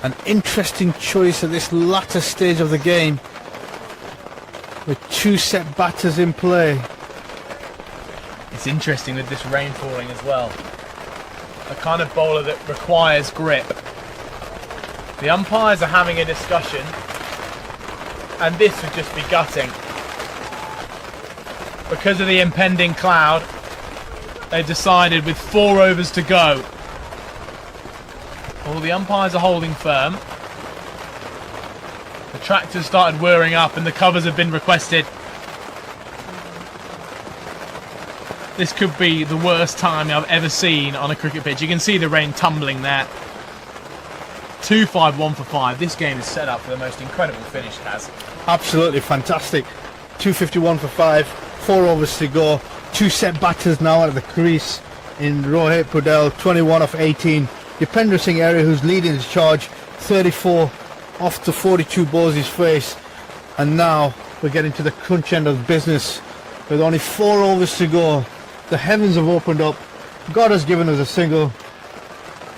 An interesting choice at this latter stage of the game, with 2 set batters in play. It's interesting with this rain falling as well. A kind of bowler that requires grip. The umpires are having a discussion and this would just be gutting. Because of the impending cloud, they decided with 4 overs to go. All the umpires are holding firm. The tractors started whirring up and the covers have been requested. This could be the worst timing I've ever seen on a cricket pitch. You can see the rain tumbling there. 2-5, 1 for 5. This game is set up for the most incredible finish, Kaz. Absolutely fantastic. 251 for 5, 4 overs to go. 2 set batters now out of the crease in Rohit Pudel, 21 off 18. Dipender Singh area, who's leading the charge, 34 off to 42 balls his face. And now we're getting to the crunch end of the business with only 4 overs to go. The heavens have opened up. God has given us a single.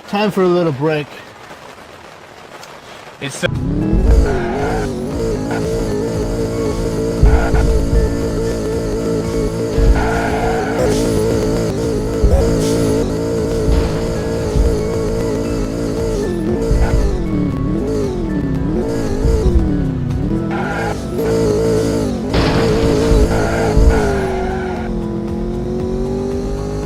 Time for a little break. It's